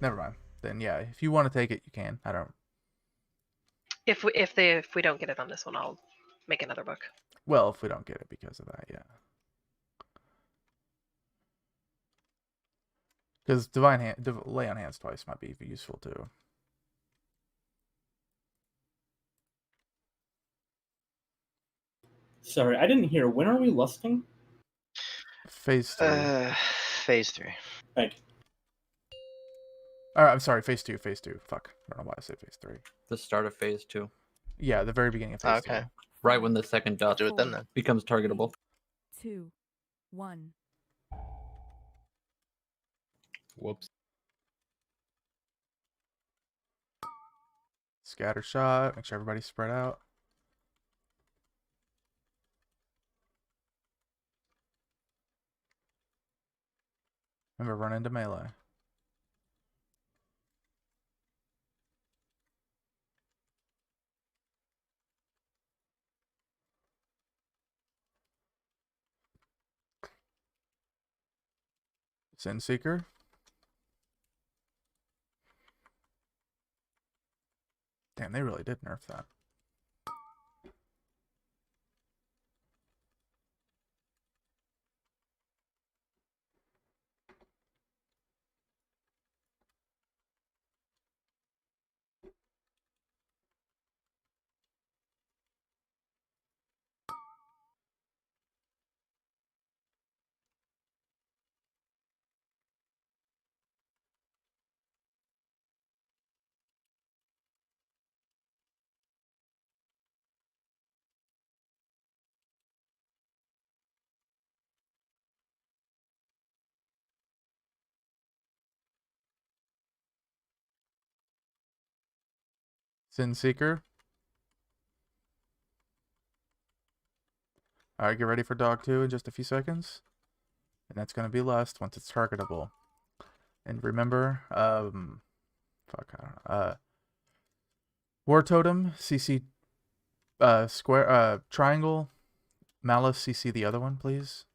Never mind. Then yeah, if you want to take it, you can. I don't. If we don't get it on this one, I'll make another book. Well, if we don't get it because of that, yeah. Because Lay on Hands twice might be useful too. Sorry, I didn't hear. When are we lusting? Phase 3. Phase 3. Thank you. I'm sorry, phase 2, phase 2. Fuck. I don't know why I said phase 3. The start of phase 2. Yeah, the very beginning of phase 2. Right when the second dot do it then. becomes targetable. 2, 1. Whoops. Scatter shot. Make sure everybody's spread out. Remember, run into melee. Sin Seeker. Damn, they really did nerf that. Sin Seeker. Alright, get ready for Dog 2 in just a few seconds. And that's going to be lust once it's targetable. And remember, fuck, I don't know. War Totem, CC square, triangle. Malice, CC the other one, please.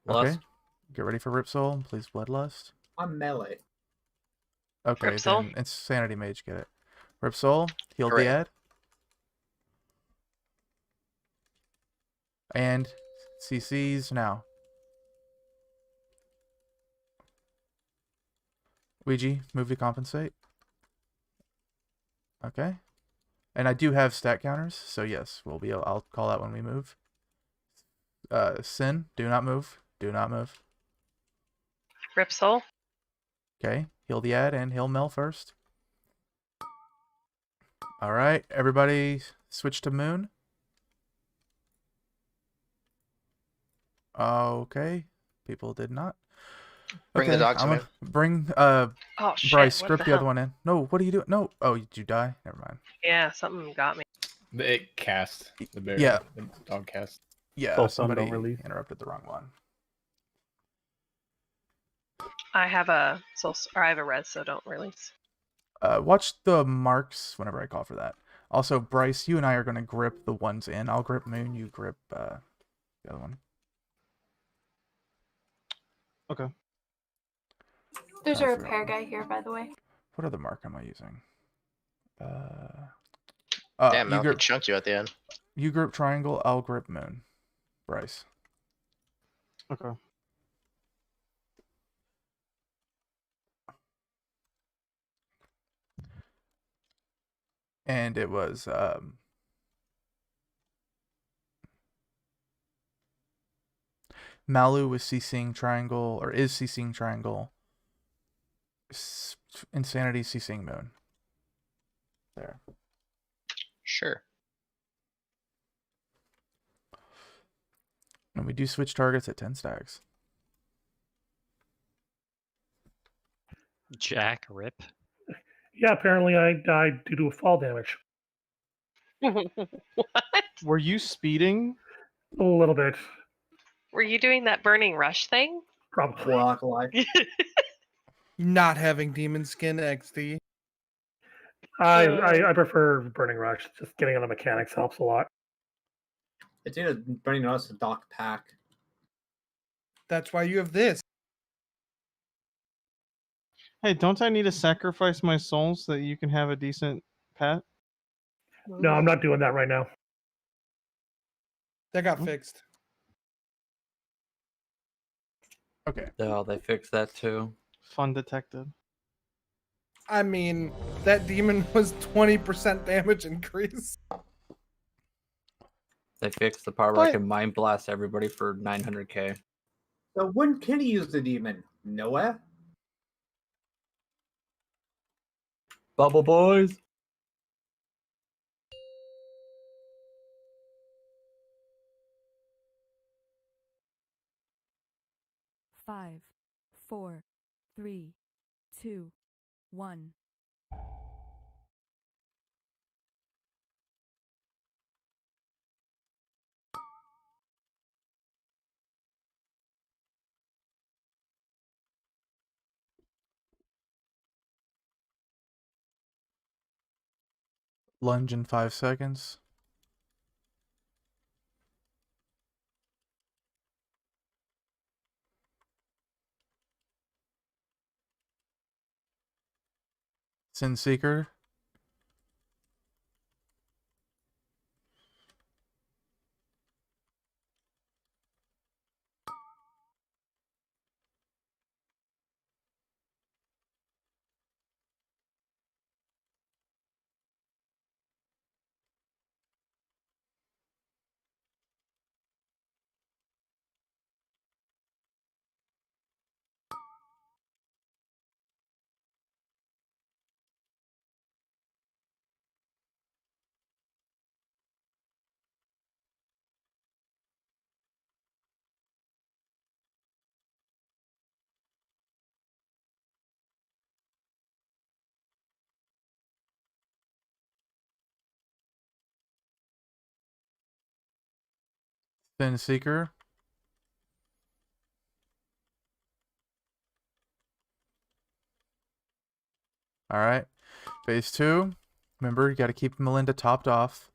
Lust. Okay. Get ready for Rip Soul. Please, Bloodlust. I'm melee. Okay, Ripsol. then Insanity Mage, get it. Ripsol, heal Hooray. Diad. And CCs now. Ouija, move to compensate. Okay. And I do have stat counters, so yes, I'll call that when we move. Sin, do not move. Do not move. Ripsol. Okay, heal the ad and heal Mel first. Alright, everybody switch to Moon. Okay, people did not. Bring the dog to I'm me. gonna bring Oh shit! Bryce, What script the the hell? other one in. No, what are you doing? No. Oh, did you die? Never mind. Yeah, something got me. It cast the bear. Yeah. The dog cast. Yeah, Soul Stone somebody don't release. interrupted the wrong one. I have a I have a res, so don't release. Watch the marks whenever I call for that. Also, Bryce, you and I are going to grip the ones in. I'll grip Moon, you grip the other one. Okay. There's I a forgot repair one. guy here, by the way. What other mark am I using? Damn, you Mel, he grip, chunked you at the end. you grip triangle, I'll grip Moon. Bryce. Okay. And it was Malu was CCing triangle, or is CCing triangle. Insanity CCing Moon. There. Sure. And we do switch targets at 10 stacks. Jack, rip. Yeah, apparently I died due to a fall damage. What? Were you speeding? A little bit, Were you doing that burning rush thing? probably. Warlock alive. Not having demon skin XD. I prefer Burning Rush. Just getting on the mechanics helps a lot. It's either Burning Rush or Doc Pack. That's why you have this. Hey, don't I need to sacrifice my soul so that you can have a decent pet? No, I'm not doing that right now. That got fixed. Okay. Oh, they fixed that too. Fun detected. I mean, that demon was 20% damage increase. They fixed the part where I But- can mind blast everybody for 900k. So when can he use the demon? Nowhere? Bubble boys. Five, 4, 3, 2, 1. Lunge in 5 seconds. Sin Seeker. Sin Seeker. Alright. Phase 2. Remember, you got to keep Melinda topped off.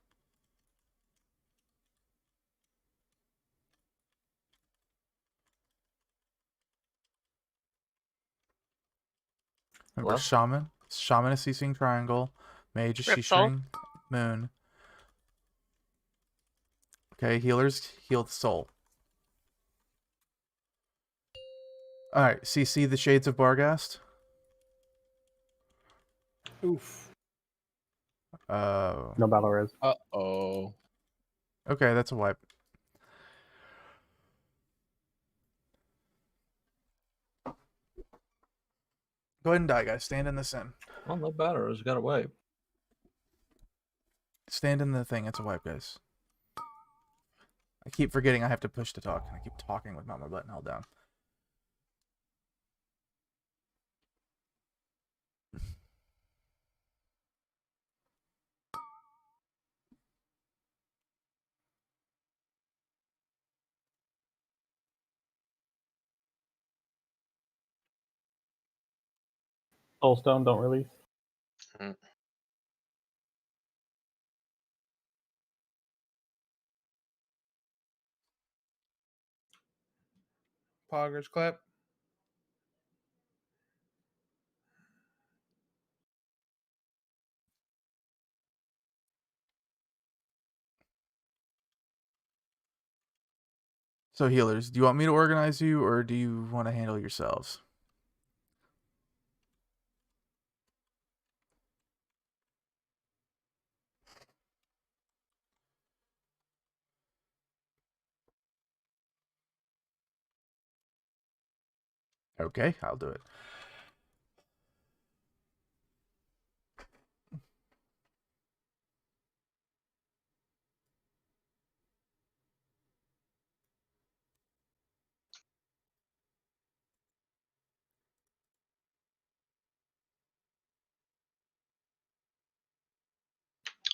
Remember, Left. shaman is ceasing triangle, mage is Rip soul. Shishring moon. Okay, healers heal the soul. All right, CC the shades of Barghast. Oof. No battle res. Uh-oh. Okay, that's a wipe. Go ahead and die, guys. Stand in the sin. Well, no battle res. Got away. Stand in the thing. It's a wipe, guys. I keep forgetting I have to push to talk. I keep talking with my button held down. Soulstone, don't release. Poggers clap. So healers, do you want me to organize you, or do you want to handle yourselves? Okay, I'll do it.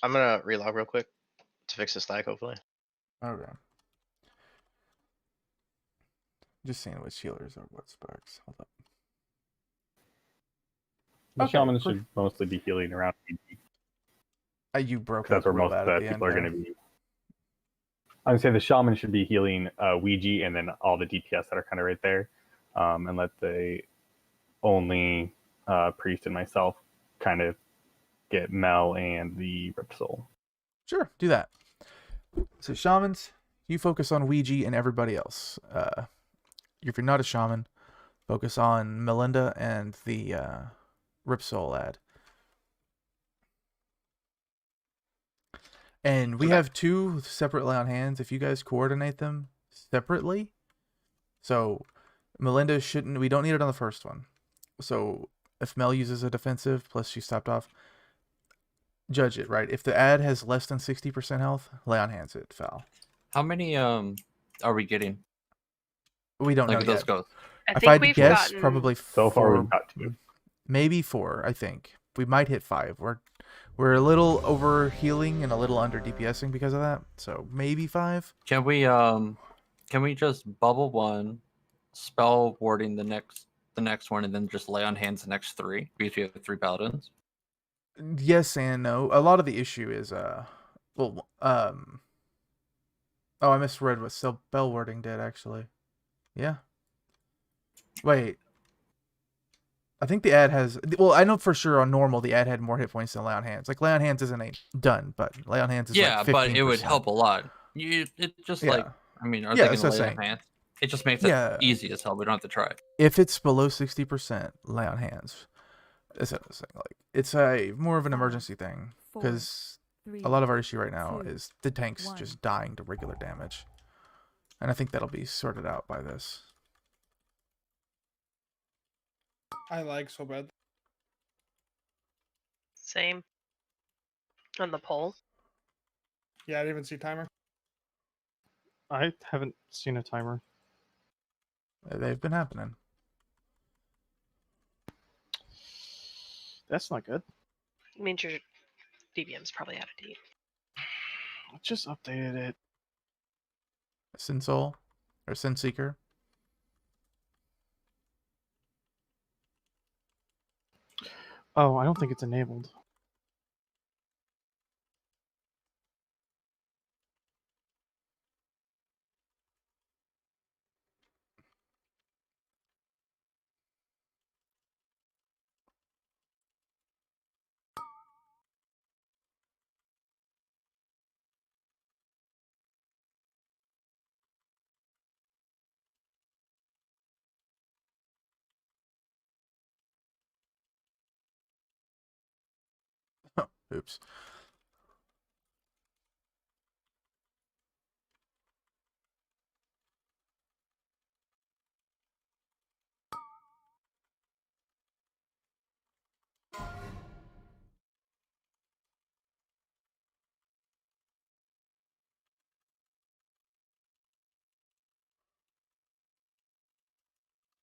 I'm gonna relog real quick to fix this lag, hopefully. Okay. Just seeing which healers are what specs. Hold up. The Okay, shaman should mostly be healing around EG. You broke That's up where real most bad at the people end are going there. to be. I would say the shaman should be healing Ouija and then all the DPS that are kind of right there, and let the only priest and myself kind of get Mel and the Rip Soul. Sure, do that. So shamans, you focus on Ouija and everybody else. If you're not a shaman, focus on Melinda and the Ripsoul lad. And we have two separate lay on hands. If you guys coordinate them separately, so Melinda shouldn't. We don't need it on the first one. So if Mel uses a defensive plus she stopped off, judge it, right? If the ad has less than 60% health, lay on hands it foul. How many are we getting? We don't know Like those yet. goes. If I had to guess, probably so far four, we've got 2. maybe 4. I think we might hit 5. We're a little over healing and a little under DPSing because of that. So maybe 5. Can we just bubble one, spell warding the next one, and then just lay on hands the next 3 because we have 3 paladins? Yes and no. A lot of the issue is oh, I misread what spell wording did actually. Yeah. Wait. I think the ad has. Well, I know for sure on normal the ad had more hit points than lay on hands. Like lay on hands isn't a done, but lay on hands is Yeah, like 15%. but it would help a lot. It just like, I mean, are Yeah, they that's gonna what lay I'm on saying. hands? It just makes it easy as hell. We don't have to try it. If it's below 60%, lay on hands. That's what I was saying. Like it's a more of an emergency thing because a lot of our issue right now is the tanks just dying to regular damage, and I think that'll be sorted out by this. I like so bad. Same. On the poll. Yeah, I didn't even see timer. I haven't seen a timer. They've been happening. That's not good. It means your DBM's probably out of date. I just updated it. Sin Soul or Sin Seeker. Oh, I don't think it's enabled. Oops.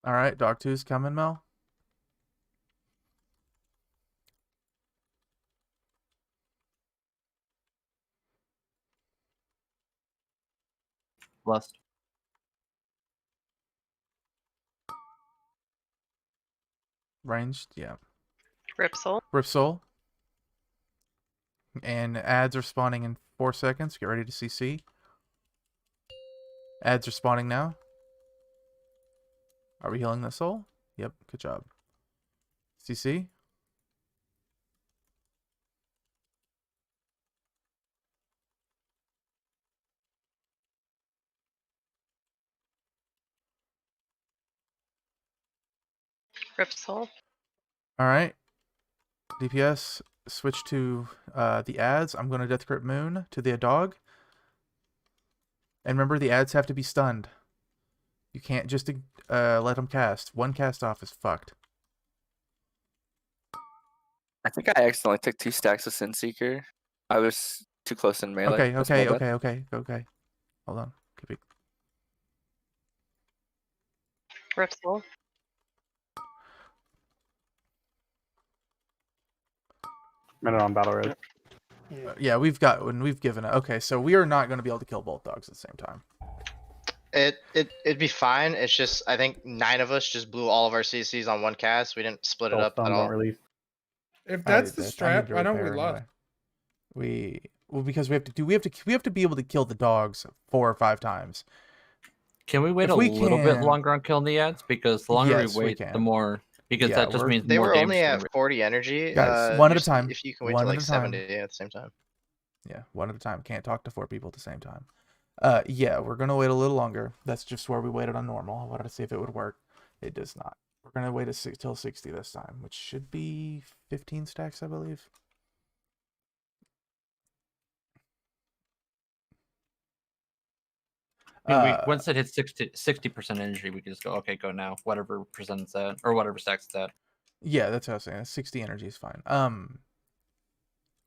All right, dog 2's coming, Mel. Lust. Ranged, yeah. Ripsol. Ripsol. And ads are spawning in 4 seconds. Get ready to CC. Ads are spawning now. Are we healing the soul? Yep, good job. CC. Ripsol. All right. DPS, switch to the ads. I'm going to Death Grip Moon to the dog. And remember, the ads have to be stunned. You can't just let them cast. One cast off is fucked. I think I accidentally took 2 stacks of Sin Seeker. I was too close in melee. That's my bad. Okay. Hold on. Keep it. Ripsol. Minute on battle road. Yeah, we've given it. Okay, so we are not going to be able to kill both dogs at the same time. It'd be fine. It's just I think 9 of us just blew all of our CCs on one cast. We didn't split it up at all. Release. If that's the strat, why don't we anyway. lost? Because we have to be able to kill the dogs 4 or 5 times. Can we wait a little bit longer on killing the ads? Because the longer we wait, the more. Because that just means they more were only damage. at 40 energy. Guys, one at a time. If you can wait One till at like a time. 70 at the same time. Yeah, one at a time. Can't talk to 4 people at the same time. Yeah, we're gonna wait a little longer. That's just where we waited on normal. I wanted to see if it would work. It does not. We're gonna wait till 60 this time, which should be 15 stacks, I believe. I mean, once it hits 60% energy, we can just go, okay, go now. Whatever percent's that, or whatever stacks it's at. Yeah, that's what I was saying. 60 energy is fine.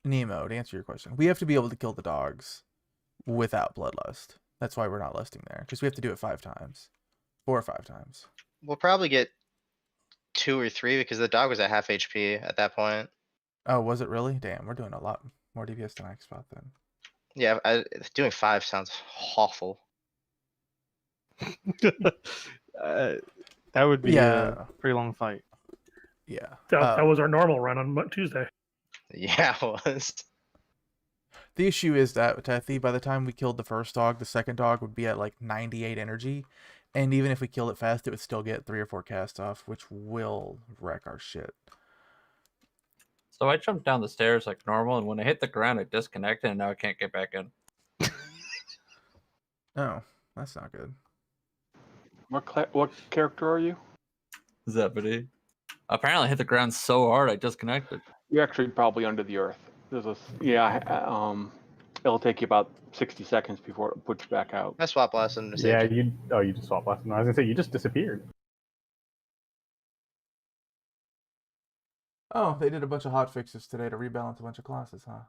Nemo, to answer your question, we have to be able to kill the dogs without bloodlust. That's why we're not lusting there, because we have to do it 5 times, 4 or 5 times. We'll probably get 2 or 3 because the dog was at half HP at that point. Oh, was it really? Damn, we're doing a lot more DPS than I expected then. Yeah, doing 5 sounds awful. That would be a pretty long fight. Yeah. That was our normal run on Tuesday. Yeah, it was. The issue is that, Tethy, by the time we killed the first dog, the second dog would be at like 98 energy. And even if we killed it fast, it would still get 3 or 4 casts off, which will wreck our shit. So I jumped down the stairs like normal, and when I hit the ground, it disconnected, and now I can't get back in. Oh, that's not good. What character are you? Zebedee. Apparently, I hit the ground so hard I disconnected. You're actually probably under the earth. It'll take you about 60 seconds before it puts you back out. I swap blasted him to Yeah, safety. you just swap blasted. I was gonna say you just disappeared. Oh, they did a bunch of hot fixes today to rebalance a bunch of classes, huh?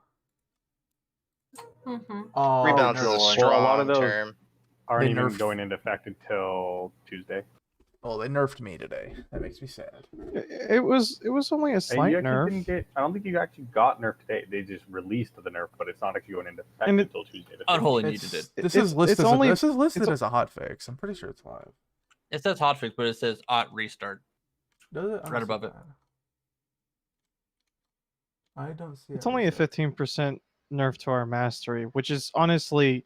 Mm-hmm. Oh, Rebalance is a strong a lot of those term. aren't even going into effect until Tuesday. Oh, they nerfed me today. That makes me sad. It was only a slight You nerf. actually didn't I don't think you actually got nerfed today. They just released the nerf, but it's not actually going into effect And until Tuesday. Unholy needed it. This is listed as a hot fix. I'm pretty sure it's live. It says hotfix, but it says restart. Does it? Right above it. I don't see it. It's only a 15% nerf to our mastery, which is honestly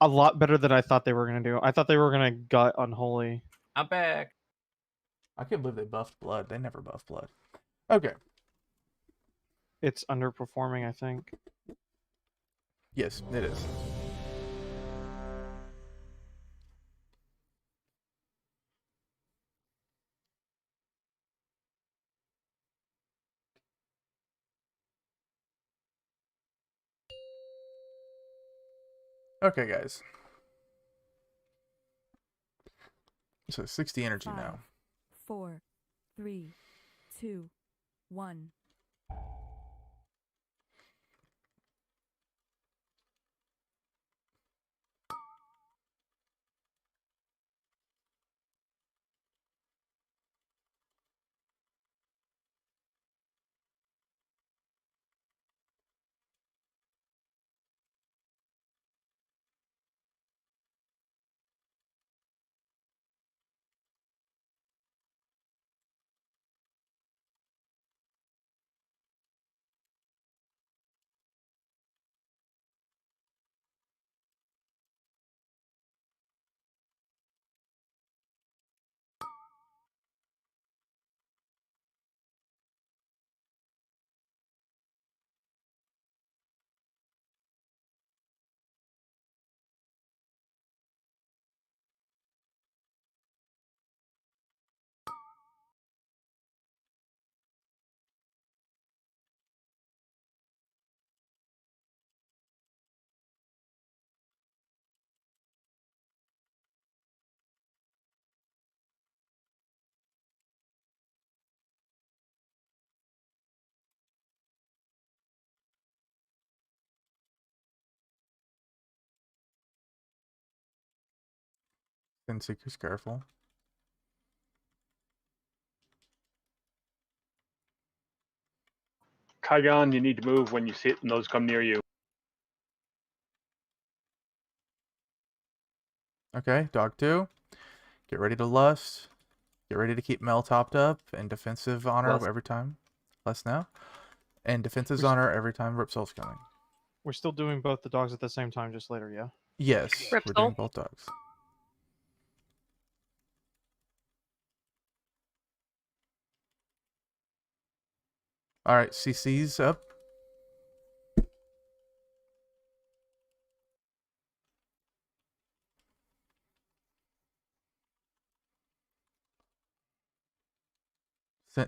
a lot better than I thought they were going to do. I thought they were going to gut Unholy. I'm back. I can't believe they buffed blood. They never buffed blood. Okay. It's underperforming, I think. Yes, it is. Okay, guys. So 60 energy 5, now. 4, 3, 2, 1. Sin Seeker's careful. Kaigon, you need to move when you sit and those come near you. Okay, dog 2. Get ready to lust. Get ready to keep Mel topped up and defensive honor Lust. every time. Lust now. And defensive honor every time Ripsol's coming. We're still doing both the dogs at the same time, just later, yeah? Yes, we're doing Ripsol. both dogs. Alright, CC's up.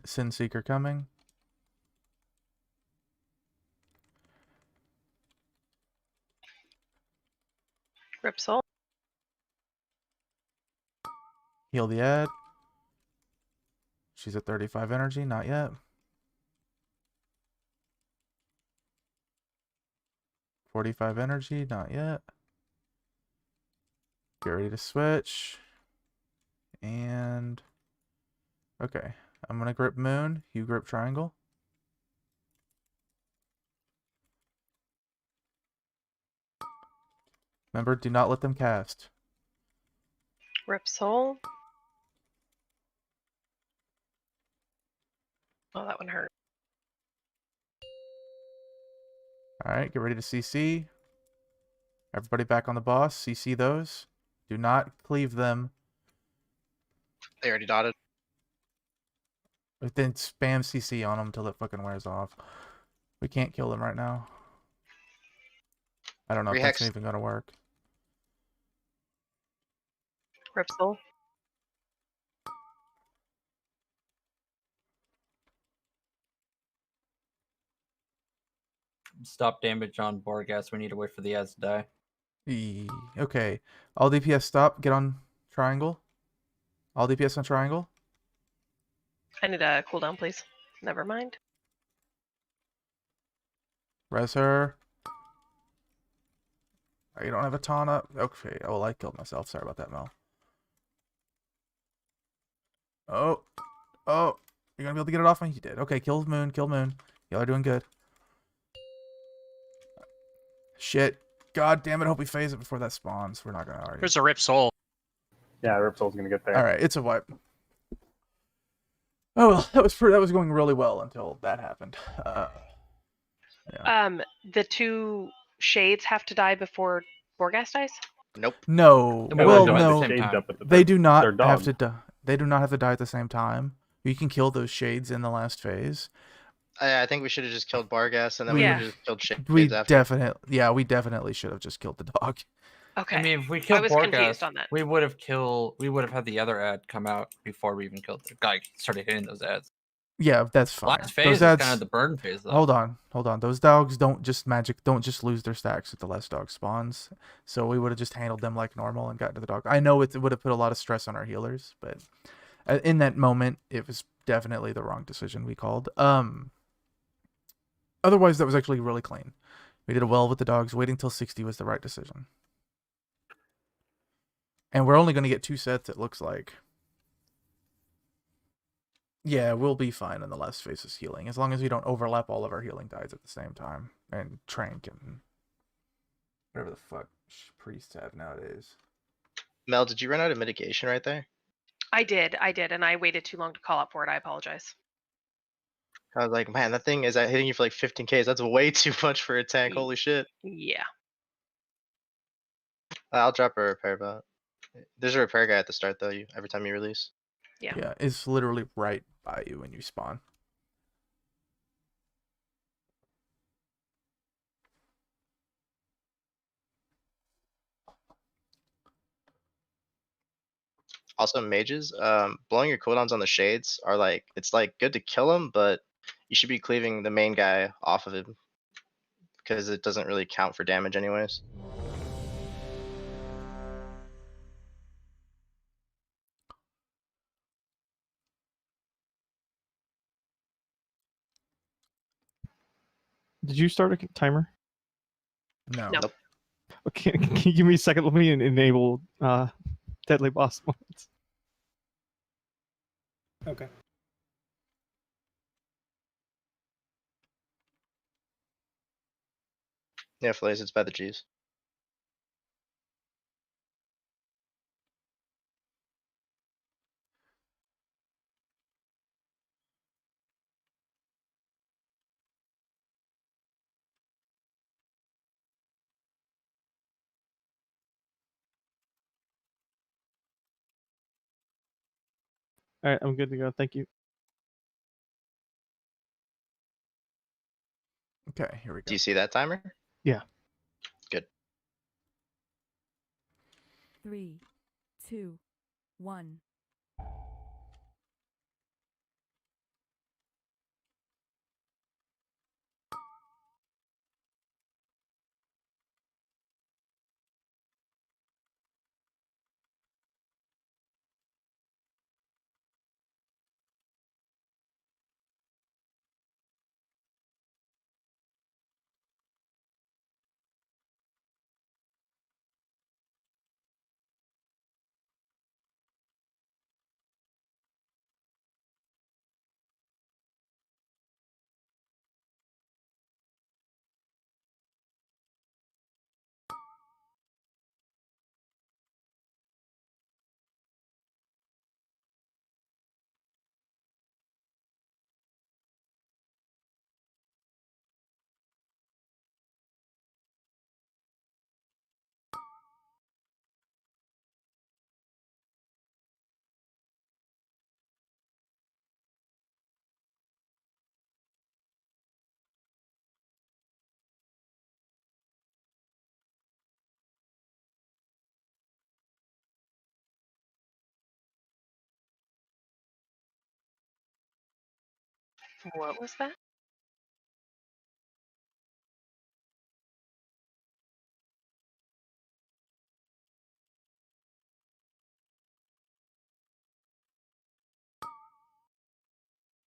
Sin Seeker coming. Ripsol. Heal the ad. She's at 35 energy, not yet. 45 energy, not yet. Get ready to switch. And okay, I'm gonna grip Moon, you grip Triangle. Remember, do not let them cast. Ripsol. Oh, that one hurt. Alright, get ready to CC. Everybody back on the boss. CC those. Do not cleave them. They already dotted. But then spam CC on them until it fucking wears off. We can't kill them right now. I don't know if that's Rehex. even gonna work. Ripsol. Stop damage on Borgas. We need to wait for the ads to die. Okay. All DPS stop. Get on Triangle. All DPS on Triangle. I need a cooldown, please. Never mind. Res her. Oh, you don't have a taunt up? Okay. Oh, well, I killed myself. Sorry about that, Mel. Oh. Oh. You're gonna be able to get it off me? You did. Okay, kill Moon. Kill Moon. Y'all are doing good. Shit. God damn it. Hope we phase it before that spawns. We're not gonna argue. There's a Ripsol. Yeah, Ripsol's gonna get there. Alright, it's a wipe. Oh, well, that was going really well until that happened. Yeah. The two shades have to die before Borgas dies? Nope. No. We Well, don't no. at the same time. They do not they're have to dogs. die. They do not have to die at the same time. You can kill those shades in the last phase. I think we should have just killed Bargas and then We- we would have just killed Shades We after. we definitely should have just killed the dog. Okay. I mean, if we killed I was Borgas, confused on that. we would have had the other ad come out before we even killed the guy. Started hitting those ads. Yeah, that's fine. Last phase is kind of the burn phase, though. Hold on. Those dogs don't just lose their stacks if the last dog spawns. So we would have just handled them like normal and gotten to the dog. I know it would have put a lot of stress on our healers, but in that moment, it was definitely the wrong decision we called. Otherwise, that was actually really clean. We did well with the dogs. Waiting till 60 was the right decision. And we're only going to get 2 sets, it looks like. Yeah, we'll be fine in the last phase of healing, as long as we don't overlap all of our healing dies at the same time. And Trank and whatever the fuck priests have nowadays. Mel, did you run out of mitigation right there? I did, and I waited too long to call up for it. I apologize. I was like, man, that thing is hitting you for like 15Ks. That's way too much for a tank. Holy shit. Yeah. I'll drop a repair bot. There's a repair guy at the start, though, every time you release. Yeah. Yeah, it's literally right by you when you spawn. Also, mages, blowing your cooldowns on the shades are like, it's like good to kill them, but you should be cleaving the main guy off of him because it doesn't really count for damage anyways. Did you start a timer? No. Nope. Okay, can you give me a second? Let me enable deadly boss moments. Okay. Yeah, Flaze, it's by the G's. All right, I'm good to go. Thank you. Okay, here we go. Do you see that timer? Yeah. Good. 3, 2, 1. What was that?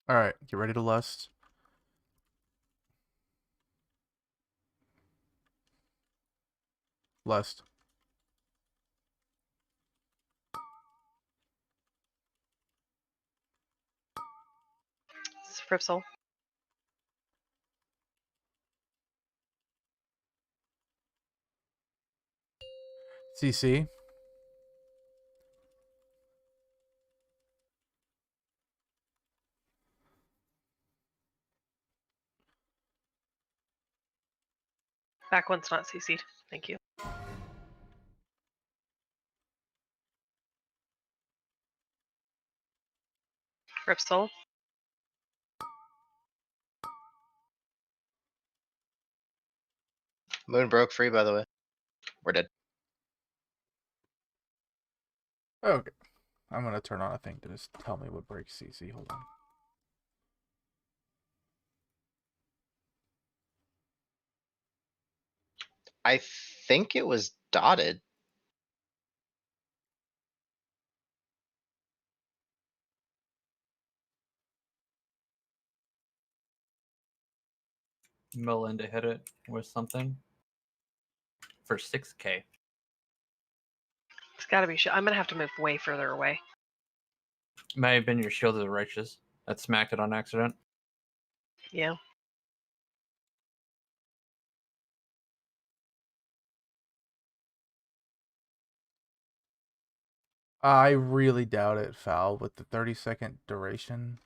All right, get ready to lust. Lust. Fripsel. CC. Back one's not CC'd. Thank you. Fripsel. Moon broke free, by the way. We're dead. Okay. I'm going to turn on a thing to just tell me what breaks CC. Hold on. I think it was dotted. Melinda hit it with something for 6K. It's got to be. I'm gonna have to move way further away. May have been your Shield of the Righteous that smacked it on accident. Yeah. I really doubt it, Foul, with the 30-second duration.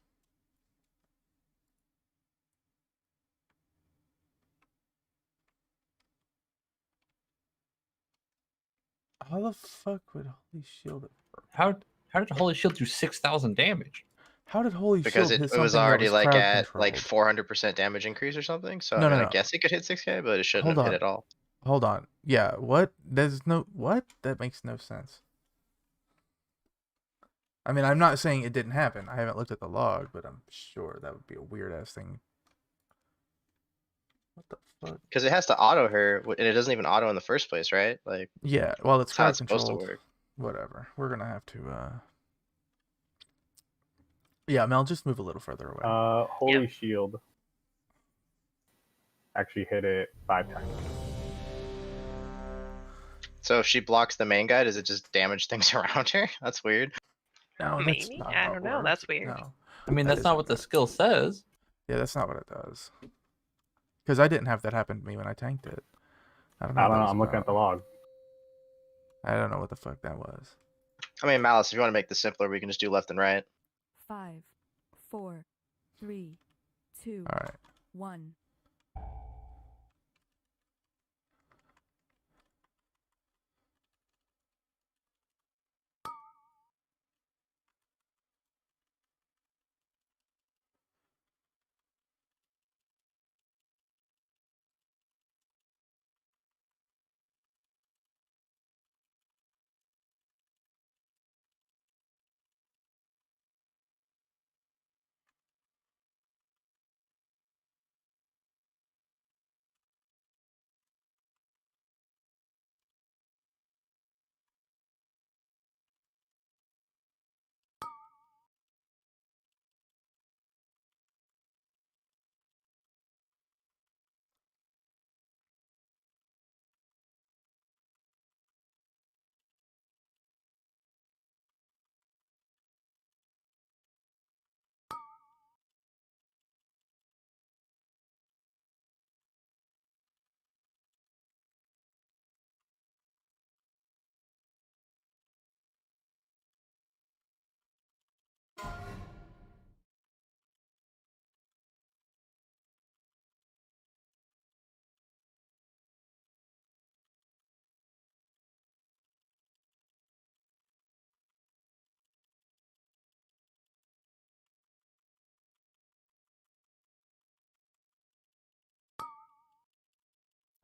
How the fuck would Holy Shield it work? How did Holy Shield do 6,000 damage? How did Holy Because Shield it hit was something that already was like crowd at controlled? like 400% damage increase or something. So No, I mean, no, I no. guess it could hit 6K, but it shouldn't Hold have on. hit at all. Hold on. Yeah, what? There's no... What? That makes no sense. I mean, I'm not saying it didn't happen. I haven't looked at the log, but I'm sure that would be a weird-ass thing. What the fuck? Because it has to auto her, and it doesn't even auto in the first place, right? Like, Yeah, well, it's that's how crowd it's supposed to controlled. work. Whatever. We're gonna have to, Yeah, Mel, just move a little further away. Holy Shield actually hit it 5 times. So if she blocks the main guy, does it just damage things around her? That's weird. No, that's Maybe. not I how it don't know. works. That's weird. No. I mean, That that's not isn't what the it. skill says. Yeah, that's not what it does. Because I didn't have that happen to me when I tanked it. I don't know. I What don't that know. was I'm looking about. at the log. I don't know what the fuck that was. I mean, Malice, if you want to make this simpler, we can just do left and right. 5, 4, 3, 2, All right. 1.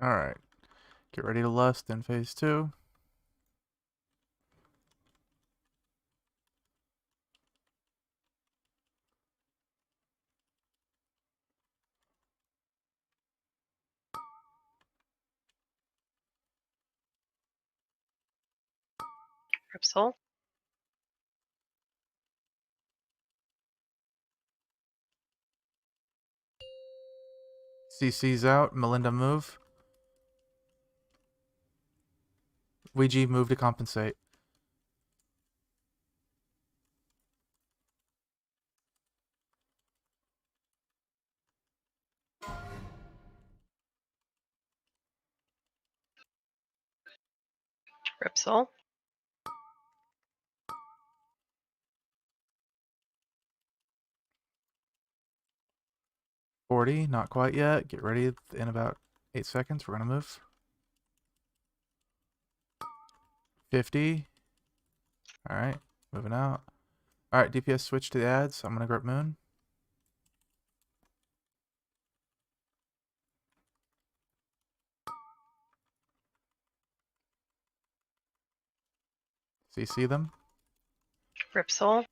All right. Get ready to lust in phase 2. Ripsol. CC's out. Melinda, move. Ouija, move to compensate. Ripsol. $40, not quite yet. Get ready in about 8 seconds. We're gonna move. $50. All right, moving out. All right, DPS switch to the ads. I'm gonna grab Moon. CC them. Ripsol.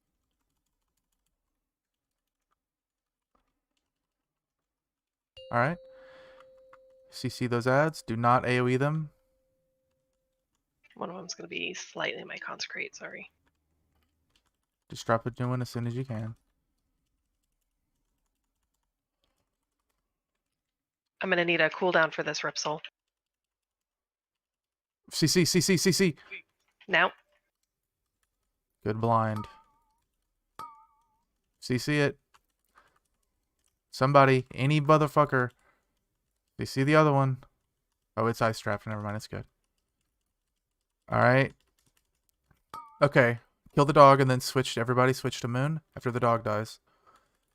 All right. CC those ads. Do not AoE them. One of them's going to be slightly my consecrate, sorry. Just drop a new one as soon as you can. I'm going to need a cooldown for this Ripsol. CC. Now. Good blind. CC it. Somebody, any motherfucker. CC the other one. Oh, it's ice trapped. Never mind, it's good. Alright. Okay. Kill the dog and then everybody switch to Moon after the dog dies.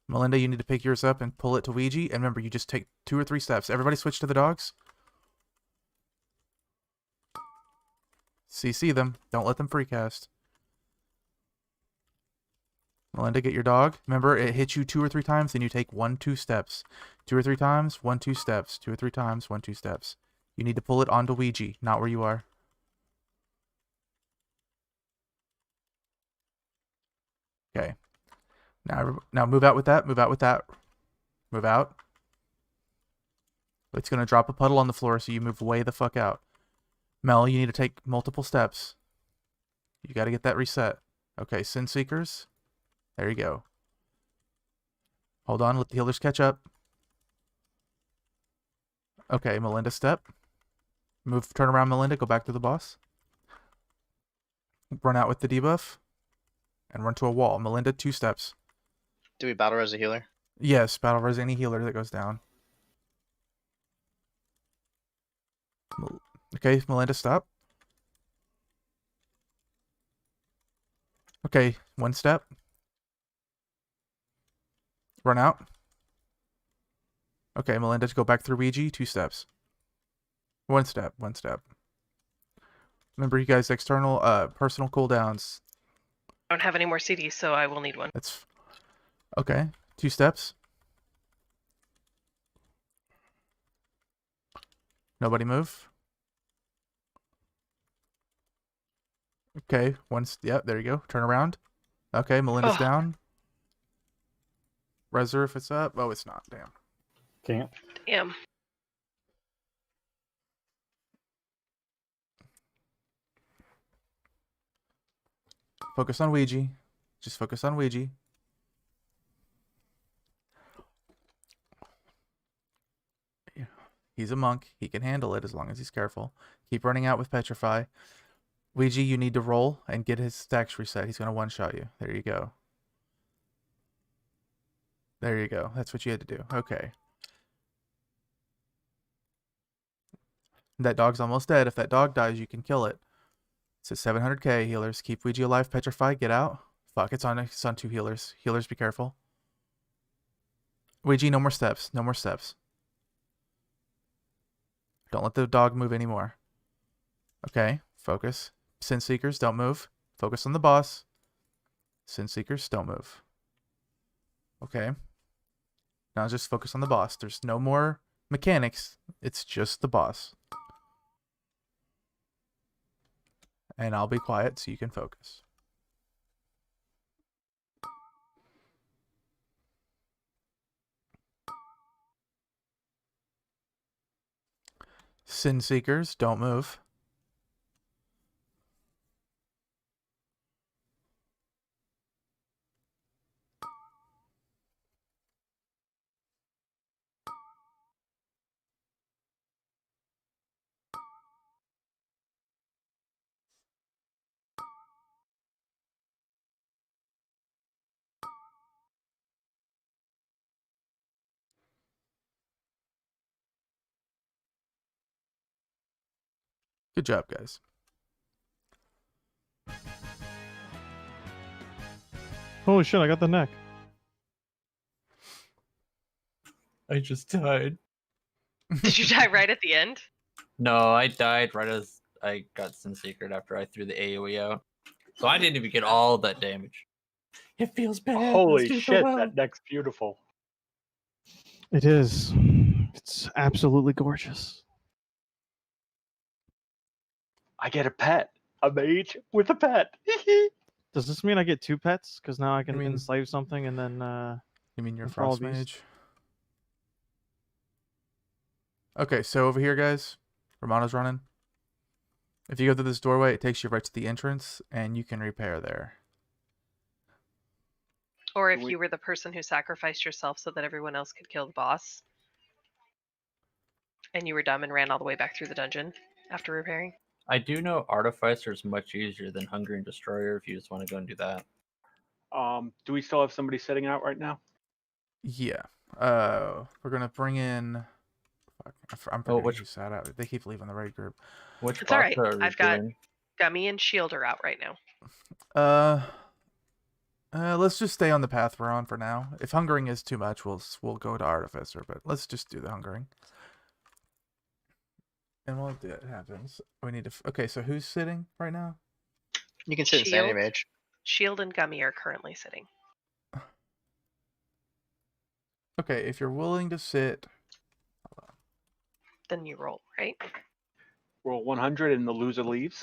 Melinda, you need to pick yours up and pull it to Ouija. And remember, you just take 2 or 3 steps. Everybody switch to the dogs. CC them. Don't let them free cast. Melinda, get your dog. Remember, it hits you 2 or 3 times, then you take 1-2 steps. 2 or 3 times, 1-2 steps. 2 or 3 times, 1-2 steps. You need to pull it onto Ouija, not where you are. Okay. Now move out with that. Move out with that. Move out. It's going to drop a puddle on the floor, so you move way the fuck out. Mel, you need to take multiple steps. You got to get that reset. Okay, Sin Seekers. There you go. Hold on, let the healers catch up. Okay, Melinda, step. Move, turn around, Melinda. Go back to the boss. Run out with the debuff. And run to a wall. Melinda, 2 steps. Do we battle res a healer? Yes, battle res any healer that goes down. Okay, Melinda, stop. Okay, 1 step. Run out. Okay, Melinda, go back through Ouija, 2 steps. 1 step, 1 step. Remember, you guys, external, personal cooldowns. I don't have any more CDs, so I will need one. That's okay. 2 steps. Nobody move. Okay, yep, there you go. Turn around. Okay, Melinda's down. Reser if it's up. Oh, it's not. Damn. Can't. Damn. Focus on Ouija. Just focus on Ouija. He's a monk. He can handle it as long as he's careful. Keep running out with Petrify. Ouija, you need to roll and get his stacks reset. He's going to one-shot you. There you go. There you go. That's what you had to do. Okay. That dog's almost dead. If that dog dies, you can kill it. It's at 700k. Healers, keep Ouija alive. Petrify, get out. Fuck, it's on 2 healers. Healers, be careful. Ouija, no more steps. No more steps. Don't let the dog move anymore. Okay, focus. Sin Seekers, don't move. Focus on the boss. Sin Seekers, don't move. Okay. Now just focus on the boss. There's no more mechanics. It's just the boss. And I'll be quiet so you can focus. Sin Seekers, don't move. Good job, guys. Holy shit, I got the neck. I just died. Did you die right at the end? No, I died right as I got Sin Secret after I threw the AoE out. So I didn't even get all that damage. It feels bad. Holy Let's do shit, so well. that neck's beautiful. It is. It's absolutely gorgeous. I get a pet. A mage with a pet. Does this mean I get 2 pets? Because now I can enslave something and then You mean your control Frost beast. Mage? Okay, so over here, guys, Romano's running. If you go through this doorway, it takes you right to the entrance, and you can repair there. Or if you were the person who sacrificed yourself so that everyone else could kill the boss, and you were dumb and ran all the way back through the dungeon after repairing. I do know Artificer is much easier than Hungering Destroyer if you just want to go and do that. Do we still have somebody sitting out right now? Yeah. We're gonna bring in. Fuck, I'm forgetting who sat out. They keep leaving the raid group. Which It's all right. I've got Gummy and Shielder out right now. Let's just stay on the path we're on for now. If hungering is too much, we'll go to Artificer, but let's just do the hungering. And while that happens, we need to. Okay, so who's sitting right now? You can sit in Sanity Mage. Shield and Gummy are currently sitting. Okay, if you're willing to sit. Then you roll, right? Roll 100 and the loser leaves.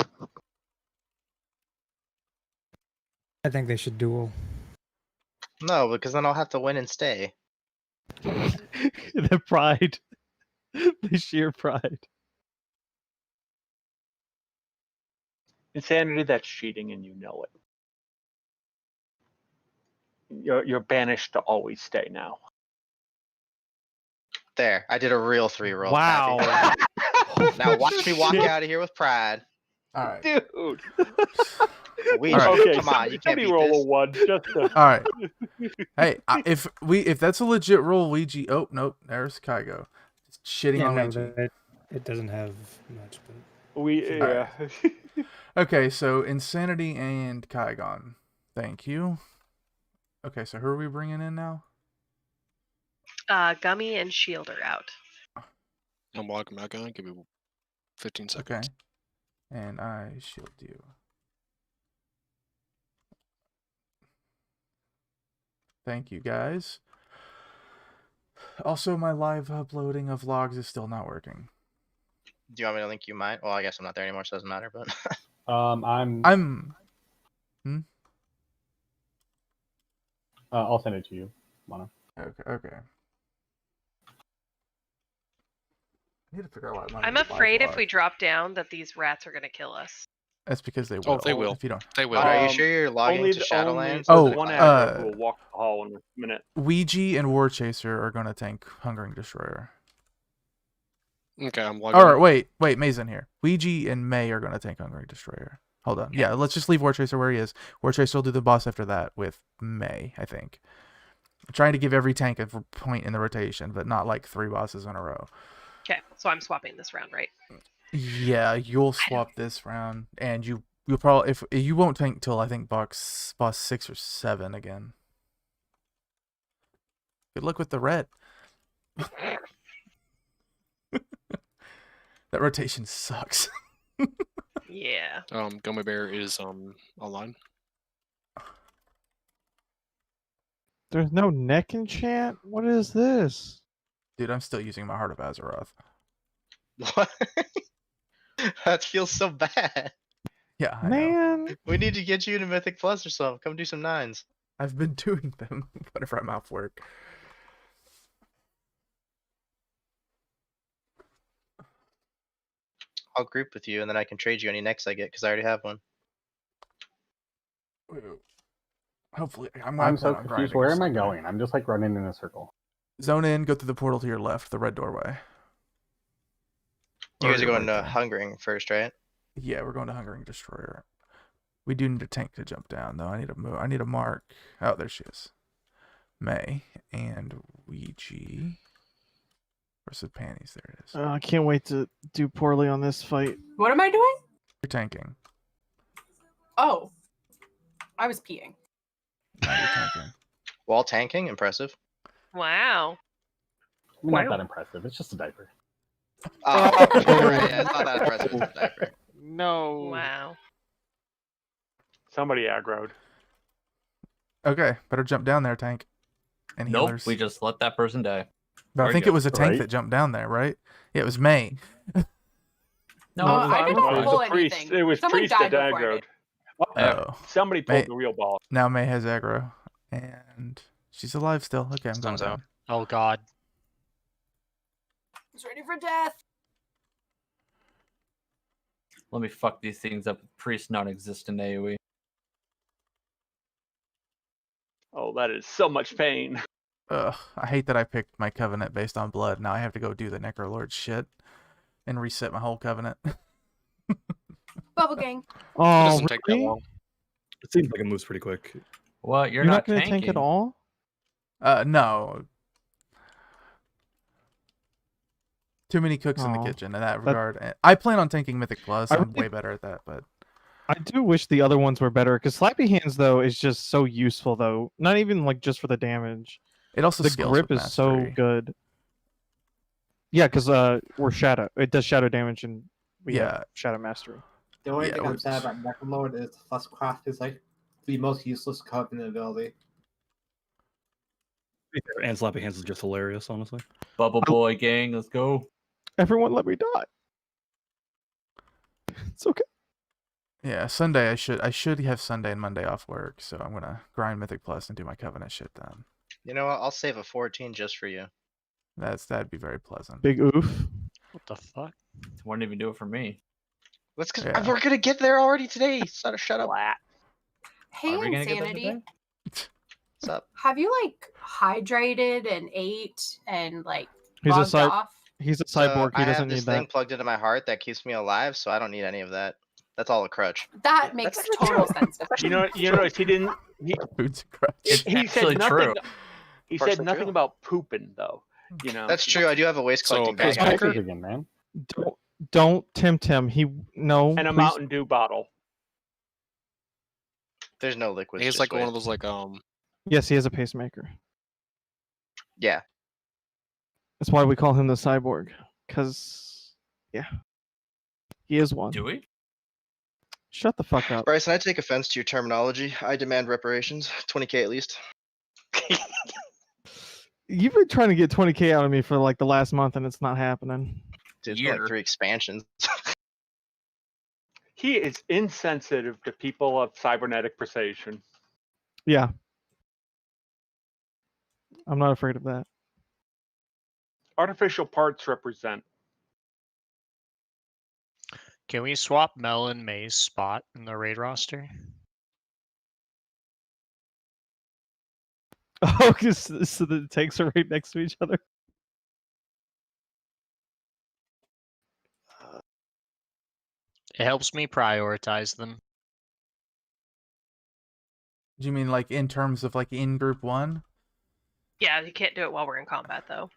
I think they should duel. No, because then I'll have to win and stay. The pride. The sheer pride. Insanity, that's cheating and you know it. You're banished to always stay now. There, I did a real 3 roll. Wow. Now watch me walk out of here with pride. All right. Dude. Okay, come on, you can't beat roll this. a 1 just to... All right. Hey, if that's a legit roll, Ouija. Oh nope, there's Kygo. Just shitting on Ouija. It doesn't have much, but yeah. Okay, so Insanity and Kygon. Thank you. Okay, so who are we bringing in now? Gummy and Shield are out. I'm walking back on. Give me 15 seconds. Okay. And I shield you. Thank you, guys. Also, my live uploading of logs is still not working. Do you want me to link you mine? Well, I guess I'm not there anymore, so it doesn't matter. But I'll send it to you, Mono. Okay. I need to figure out why I'm afraid if we drop down that these rats are going to kill us. That's because they will. Oh, they will. If you don't. They will. Are you sure you're logging to Shadowlands? One aggro will walk the hall in a minute. Ouija and War Chaser are going to tank Hungering Destroyer. Okay, I'm logging. Or wait, May's in here. Ouija and May are going to tank Hungering Destroyer. Hold on. Yeah, let's just leave War Chaser where he is. War Chaser will do the boss after that with May, I think. I'm trying to give every tank a point in the rotation, but not like 3 bosses in a row. Okay, so I'm swapping this round, right? Yeah, you'll swap this round, and you'll probably if you won't tank till I think boss 6 or 7 again. Good luck with the red. That rotation sucks. Yeah. Gummy Bear is online. There's no neck enchant? What is this? Dude, I'm still using my Heart of Azeroth. What? That feels so bad. Yeah, I know. Man. We need to get you to Mythic Plus or something. Come do some 9s. I've been doing them whenever I'm off work. I'll group with you, and then I can trade you any necks I get, because I already have one. Hopefully, I'm so confused. Where am I going? I'm just like running in a circle. Zone in, go through the portal to your left, the red doorway. You guys are going to Hungering first, right? Yeah, we're going to Hungering Destroyer. We do need a tank to jump down, though. I need to move. I need a mark. Oh, there she is. May and Ouija. Where's the panties? There it is. I can't wait to do poorly on this fight. What am I doing? You're tanking. Oh. I was peeing. No, you're tanking. While tanking? Impressive. Wow. Not that impressive. It's just a diaper. Oh, right. Yeah, it's not that impressive. It's a diaper. No. Wow. Somebody aggroed. Okay, better jump down there, tank. And Nope, healers. we just let that person die. But I think it was a tank Right? that jumped down there, right? Yeah, it was May. No, I didn't it pull was a priest. anything. It was Someone priest that died before I aggroed. did. Oh. Somebody pulled May- the real ball. Now May has aggro. And she's alive still. Okay, I'm going down. Oh god. He's ready for death. Let me fuck these things up with priest non-existent AoE. Oh, that is so much pain. Ugh, I hate that I picked my covenant based on blood. Now I have to go do the Necrolord shit and reset my whole covenant. Bubble gang. Oh, doesn't take that really? long. It seems like it moves pretty quick. What? You're not going to tank at all? No. Too many cooks in the Oh, kitchen in that regard. I plan on tanking Mythic Plus. I'm way better at that, but I do wish the other ones were better because Slappy Hands though is just so useful though. Not even like just for the damage. It also the scales grip with is so mastery. good. Yeah, because we're shadow. It does shadow damage and we have shadow mastery. The only thing I'm sad about Necrolord is Fuzzcraft is like the most useless covenant ability. And Slappy Hands is just hilarious, honestly. Bubble Boy gang, let's go. Everyone let me die. It's okay. Yeah, Sunday I should have Sunday and Monday off work, so I'm gonna grind Mythic Plus and do my covenant shit then. You know what? I'll save a 14 just for you. That'd be very pleasant. Big oof. What the fuck? Wouldn't even do it for me. Let's go. Yeah. We're gonna get there already today. Shut up. Hey, Are we gonna get that Insanity. What's up? Have you like hydrated and ate and like He's a logged off? He's a So cyborg. He I have doesn't this need thing that. plugged into my heart that keeps me alive, so I don't need any of that. That's all a crutch. That makes total sense. You know, he didn't. Food's a crutch. He actually said nothing. true. He Partially said nothing true. about pooping though. You know. That's true. I do have a waste collecting bag. Pacemaker again, man. Don't tempt him. And a please. Mountain Dew bottle. There's no liquids. He's just like one waste. of those like Yes, he has a pacemaker. Yeah. That's why we call him the cyborg. Cause yeah, he is one. Do we? Shut the fuck up. Bryson, I take offense to your terminology. I demand reparations. 20K at least. You've been trying to get 20K out of me for like the last month, and it's not happening. Dude, it's been like 3 expansions. He is insensitive to people of cybernetic precision. Yeah, I'm not afraid of that. Artificial parts represent. Can we swap Mel and May's spot in the raid roster? Oh, so the tanks are right next to each other. It helps me prioritize them. Do you mean like in terms of like in group 1? Yeah, you can't do it while we're in combat though.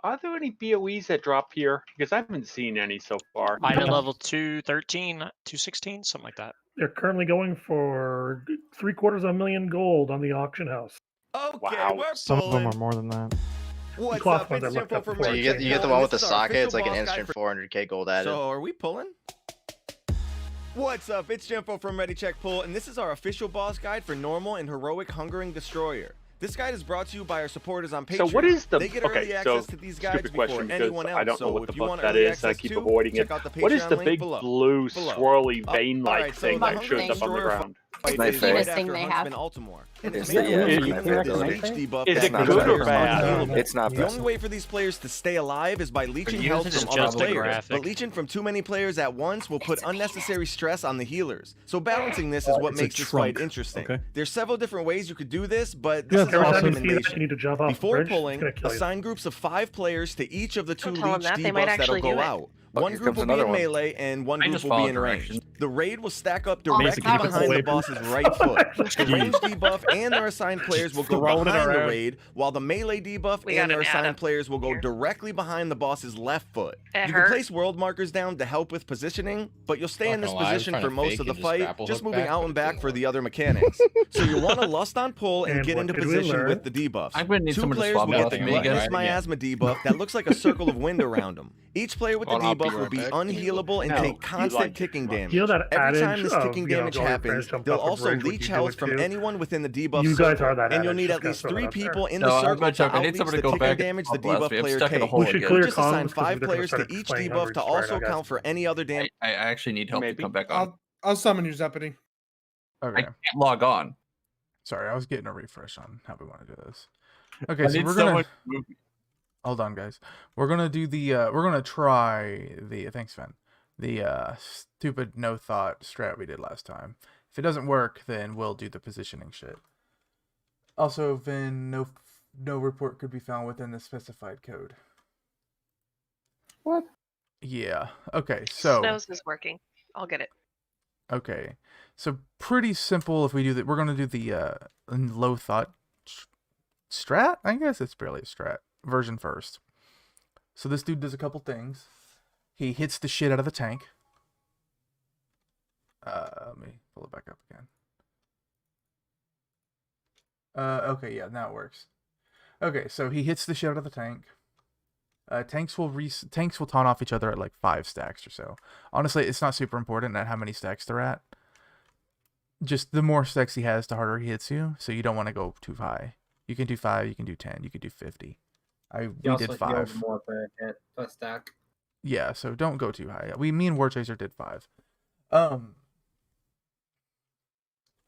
Are there any BOEs that drop here? Because I haven't seen any so far. Item level 213, 216, something like that. They're currently going for $750,000 gold on the auction house. Okay, Wow. we're Some of them pulling. are more than that. What's Class up? ones I It's looked Jimpo up from before. So Red you Check get the Hill, one and with the this is our socket. It's official like an boss guide instant for- 400K gold added. So are we pulling? What's up? It's Jimpo from Ready Check Pull, and this is our official boss guide for normal and heroic Hungering Destroyer. This guide is brought to you by our supporters on Patreon. So what is the They get okay? early So access to these guides stupid before question anyone because else. I don't know so what if the you fuck want that early is. I access keep too, avoiding check it. out the What is Patreon the link big below. blue swirly vein-like Alright, so thing the that Hungering shows up on the Destroyer ground? fight My is favorite. right Thing after they Huntsman have. Altamore. And It's it's made the, with my an favorite effective ability. mage debuff Is that it makes good or players bad? unavailable. It's not The bad. only way for these players to stay alive is by leeching you, health this is from other just a players. graphic. But leeching from too many players at once will put unnecessary stress on the healers. So balancing this is what It's a makes this fight trunk, interesting. okay? There's several different ways you could do this, but Yeah, this is our Every time you see that, recommendation. you need to jump off the Before bridge. It's pulling, gonna kill you. assign groups of 5 players to each of the 2 Don't tell them leech that, they might debuffs that'll actually go do it. out. Oh, One here group comes will be another in one. melee, and one I group just will be follow in range. directions. The raid will stack up Oh, directly that was behind the stupid. boss's right foot. The range debuff and their assigned players will go Throw it behind the around. raid, while the melee debuff We and got their an assigned Adam players will go here. directly behind the boss's left foot. It You hurt. can place world markers down to help with positioning, but you'll stay in Not this gonna lie, I was position trying for to most fake of the and just fight, grapple just hook moving back, out but and it back didn't for work. the other mechanics. So you want to lust on pull and And get what into did we position learn? with the debuffs. I'm gonna need 2 someone to players swap will out get with the me gluttonous again. miasma debuff that looks like a circle of wind around them. Each player with the I'll be debuff will right be back. unhealable and No, take you constant like- ticking damage. You know that Every adage time this of, ticking damage all your happens, friends jumped they'll off a also bridge, would leech you do health it from too? anyone within the debuff You guys circle, are that and you'll adage, need just at gotta least throw that 3 out there. people in No, the I'm circle gonna to jump in. I need outreach somebody the to go ticking back and damage the help last debuff me. I'm player stuck in a takes. hole We should again. clear We just assign comms, 'cause 5 we definitely players to started each playing debuff Hungry to Destroyer also now, count guys. for any other damage. I actually need help to come back on. I'll summon you, Zeppity. I Okay. can't log on. Sorry, I was getting a refresh on how we want to do this. Okay, I so need we're gonna someone to move me. hold on, guys. We're gonna do the we're gonna try the thanks, Fen. The stupid no thought strat we did last time. If it doesn't work, then we'll do the positioning shit. Also, Vin, no report could be found within the specified code. What? Yeah. Okay. So. Snows is working. I'll get it. Okay. So pretty simple. If we do that, we're gonna do the low thought strat. I guess it's barely a strat version first. So this dude does a couple things. He hits the shit out of the tank. Let me pull it back up again. Okay, yeah, now it works. Okay, so he hits the shit out of the tank. Tanks will taunt off each other at like 5 stacks or so. Honestly, it's not super important at how many stacks they're at. Just the more stacks he has, the harder he hits you. So you don't want to go too high. You can do 5, you can do 10, you can do 50. We did 5. More per hit per stack. Yeah, so don't go too high. Me and Warchaser did 5.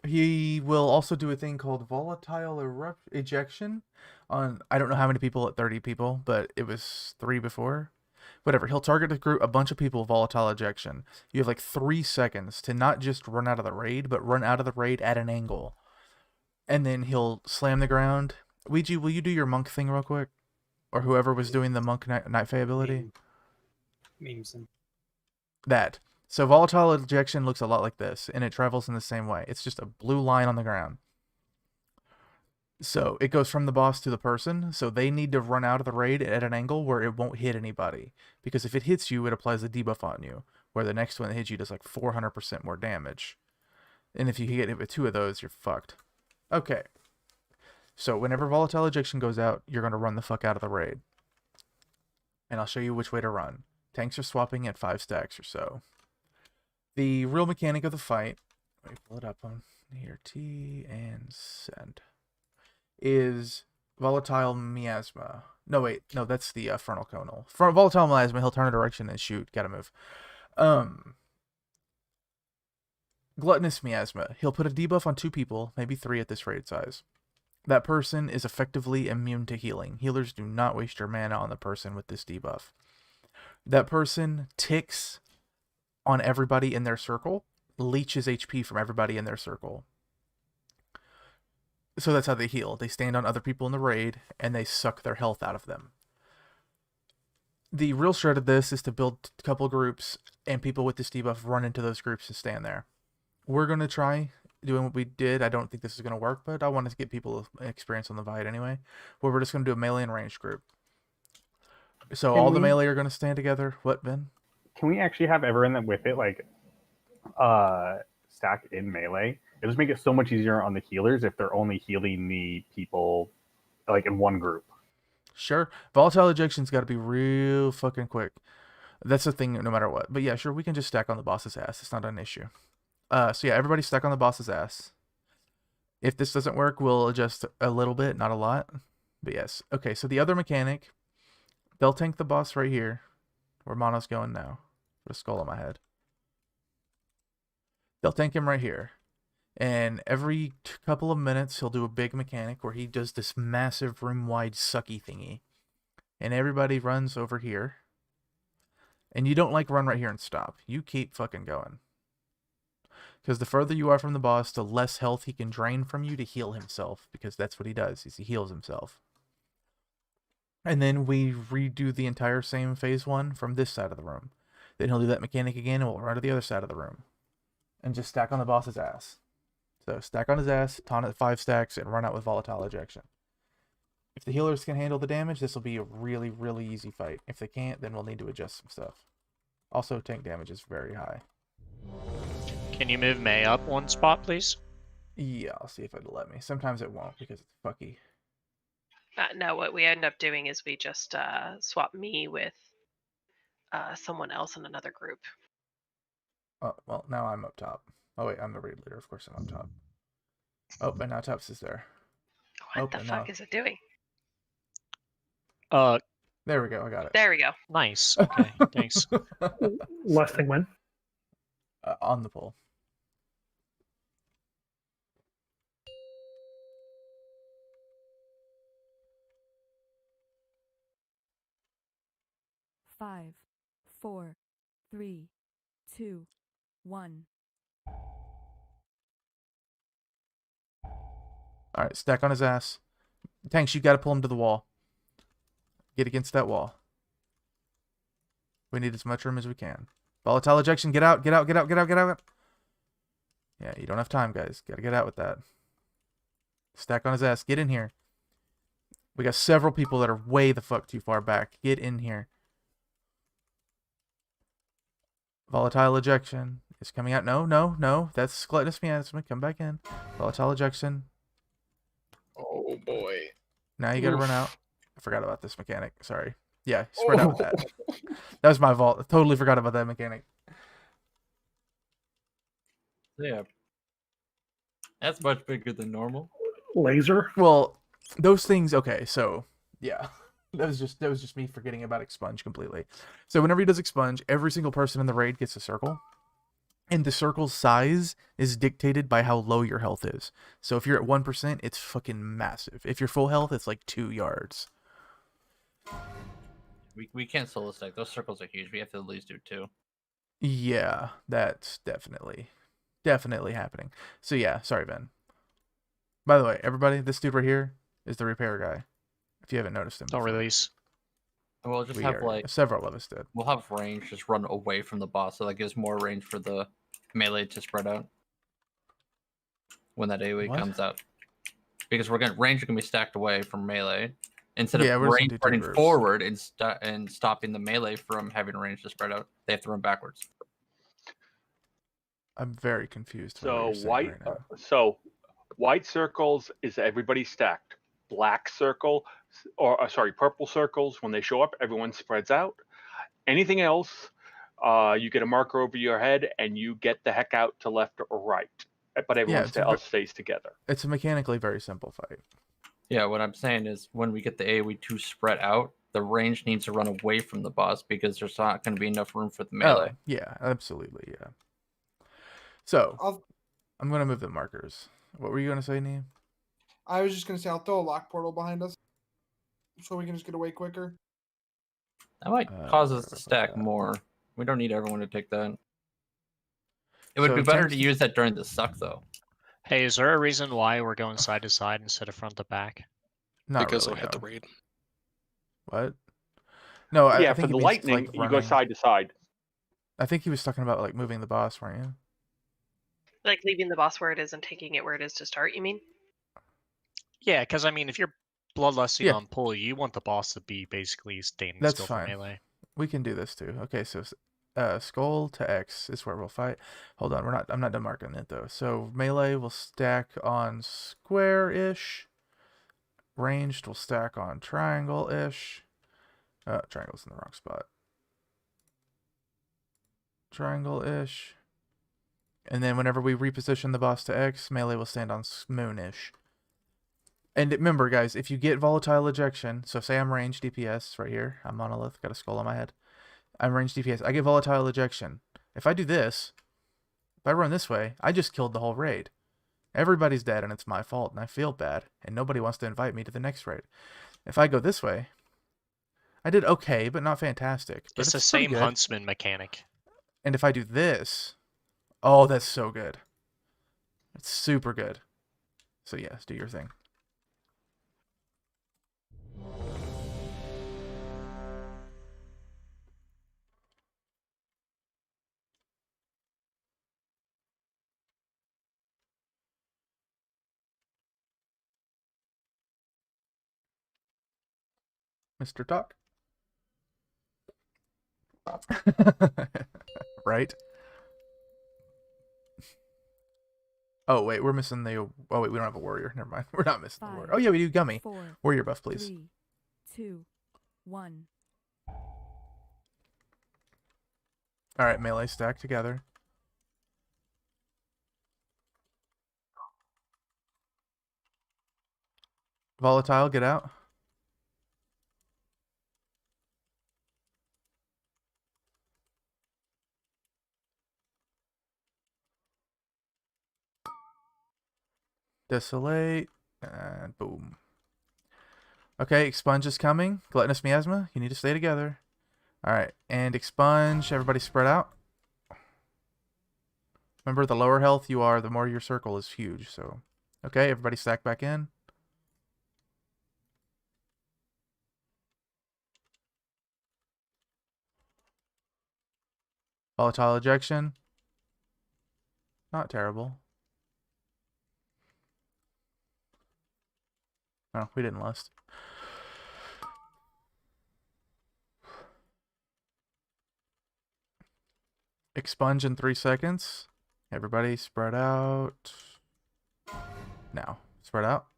He will also do a thing called volatile ejection on, I don't know how many people at 30 people, but it was 3 before. Whatever, he'll target a bunch of people with volatile ejection. You have like 3 seconds to not just run out of the raid, but run out of the raid at an angle. And then he'll slam the ground. Ouija, will you do your monk thing real quick? Or whoever was doing the monk night fae ability? Memes. That. So volatile ejection looks a lot like this, and it travels in the same way. It's just a blue line on the ground. So it goes from the boss to the person, so they need to run out of the raid at an angle where it won't hit anybody. Because if it hits you, it applies a debuff on you, where the next one that hits you does like 400% more damage. And if you get hit with 2 of those, you're fucked. Okay. So whenever volatile ejection goes out, you're going to run the fuck out of the raid. And I'll show you which way to run. Tanks are swapping at 5 stacks or so. The real mechanic of the fight, let me pull it up on here, T and send, is volatile miasma. No, wait, no, that's the frontal conal. For volatile miasma, he'll turn a direction and shoot. Gotta move. Gluttonous miasma. He'll put a debuff on 2 people, maybe 3 at this raid size. That person is effectively immune to healing. Healers do not waste your mana on the person with this debuff. That person ticks on everybody in their circle, leeches HP from everybody in their circle. So that's how they heal. They stand on other people in the raid, and they suck their health out of them. The real strat of this is to build a couple groups, and people with this debuff run into those groups and stand there. We're going to try doing what we did. I don't think this is going to work, but I want to get people experience on the Vide anyway. Where we're just going to do a melee and ranged group. So all the melee are going to stand together. What, Ben? Can we actually have everyone with it like stack in melee? It'll just make it so much easier on the healers if they're only healing the people like in one group. Sure. Volatile ejection's got to be real fucking quick. That's the thing no matter what. But yeah, sure, we can just stack on the boss's ass. It's not an issue. So yeah, everybody stack on the boss's ass. If this doesn't work, we'll adjust a little bit, not a lot. But yes. Okay, so the other mechanic, they'll tank the boss right here, where Mono's going now. Put a skull on my head. They'll tank him right here. And every couple of minutes, he'll do a big mechanic where he does this massive room-wide sucky thingy. And everybody runs over here. And you don't like run right here and stop. You keep fucking going. Because the further you are from the boss, the less health he can drain from you to heal himself. Because that's what he does, is he heals himself. And then we redo the entire same phase 1 from this side of the room. Then he'll do that mechanic again, and we'll run to the other side of the room. And just stack on the boss's ass. So stack on his ass, taunt at 5 stacks, and run out with volatile ejection. If the healers can handle the damage, this will be a really, really easy fight. If they can't, then we'll need to adjust some stuff. Also, tank damage is very high. Can you move May up 1 spot, please? Yeah, I'll see if it'll let me. Sometimes it won't because it's fucky. No, what we end up doing is we just swap me with someone else in another group. Oh, well, now I'm up top. Oh, wait, I'm the raid leader. Of course I'm up top. Oh, and now Tubbs is there. What the fuck is it doing? There we go. I got it. There we go. Nice. Okay, thanks. Last thing when? On the pole. Five, 4, 3, 2, 1. All right, stack on his ass. Tanks, you got to pull him to the wall. Get against that wall. We need as much room as we can. Volatile ejection, get out, get out, get out, get out, get out. Yeah, you don't have time, guys. Got to get out with that. Stack on his ass. Get in here. We got several people that are way the fuck too far back. Get in here. Volatile ejection is coming out. No, no, no. That's gluttonous miasma. Come back in. Volatile ejection. Oh boy. Now you got to run out. I forgot about this mechanic. Sorry. Yeah, spread out with that. That was my fault. I totally forgot about that mechanic. Yeah. That's much bigger than normal. Laser? Well, those things, okay, so yeah. That was just me forgetting about expunge completely. So whenever he does expunge, every single person in the raid gets a circle. And the circle's size is dictated by how low your health is. So if you're at 1%, it's fucking massive. If you're full health, it's like 2 yards. We can't solo stack. Those circles are huge. We have to at least do 2. Yeah, that's definitely happening. So yeah, sorry, Ben. By the way, everybody, this dude right here is the repair guy. If you haven't noticed him. Don't release. We'll just have like several of us did. We'll have range just run away from the boss, so that gives more range for the melee to spread out when that AoE What? comes out. Because range is gonna be stacked away from melee instead Yeah, of we're just range gonna do 2 running groups. forward and stopping the melee from having range to spread out. They have to run backwards. I'm very confused. by what So you're saying white, right now. white circles is everybody stacked. Black circle, or sorry, purple circles. When they show up, everyone spreads out. Anything else, you get a marker over your head, and you get the heck out to left or right. But everyone else stays together. It's a mechanically very simple fight. Yeah, what I'm saying is when we get the AoE to spread out, the range needs to run away from the boss because there's not going to be enough room for the melee. Oh, yeah, absolutely, yeah. So, I'm going to move the markers. What were you going to say, Neem? I was just going to say I'll throw a lock portal behind us so we can just get away quicker. That might cause us to stack more. We don't need everyone to take that. It would be better to use that during the suck, though. Hey, is there a reason why we're going side to side instead of front to back? Not because really, I had no. the raid. What? No, Yeah, I think for the he means, lightning, like, you go running. side to side. I think he was talking about like moving the boss, weren't you? Like leaving the boss where it is and taking it where it is to start, you mean? Yeah, because I mean, if you're bloodlusting Yeah. on pull, you want the boss to be basically standing That's still fine. for melee. We can do this too. Okay, so skull to X is where we'll fight. Hold on, I'm not done marking it though. So melee will stack on square-ish. Ranged will stack on triangle-ish. Triangle's in the wrong spot. Triangle-ish. And then whenever we reposition the boss to X, melee will stand on moon-ish. And remember, guys, if you get volatile ejection, so say I'm ranged DPS right here. I'm monolith, got a skull on my head. I'm ranged DPS. I get volatile ejection. If I do this, if I run this way, I just killed the whole raid. Everybody's dead and it's my fault and I feel bad and nobody wants to invite me to the next raid. If I go this way, I did okay, but not fantastic. But It's the pretty same good. huntsman mechanic. And if I do this, oh, that's so good. It's super good. So yes, do your thing. Mr. Talk. Right? Oh, wait, we're missing the... Oh, wait, we don't have a warrior. Never mind. We're not missing the warrior. Oh, yeah, we do Gummy. 4, Warrior buff, please. 3, 2, 1. All right, melee stack together. Volatile, get out. Desolate, and boom. Okay, expunge is coming. Gluttonous miasma, you need to stay together. All right, and expunge. Everybody spread out. Remember, the lower health you are, the more your circle is huge. So, okay, everybody stack back in. Volatile ejection. Not terrible. No, we didn't lust. Expunge in 3 seconds. Everybody spread out. Now, spread out.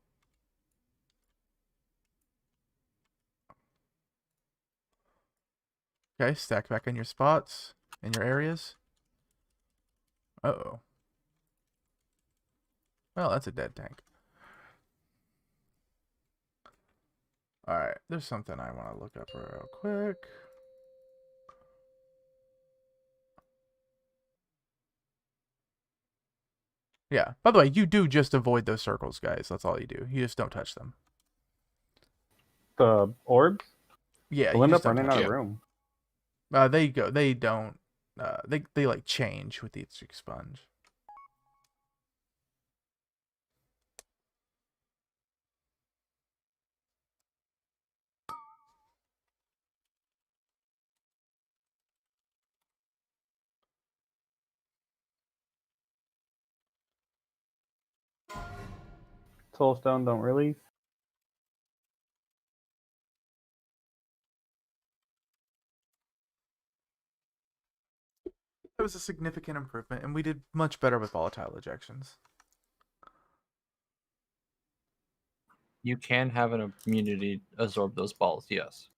Okay, stack back in your spots, in your areas. Uh-oh. Well, that's a dead tank. Alright, there's something I want to look up real quick. Yeah, by the way, you do just avoid those circles, guys. That's all you do. You just don't touch them. The orbs? Yeah, We'll you end just up don't running touch out of them. room. They don't, they like change with each expunge. Soulstone, don't release. It was a significant improvement, and we did much better with volatile ejections. You can have an immunity absorb those balls, yes.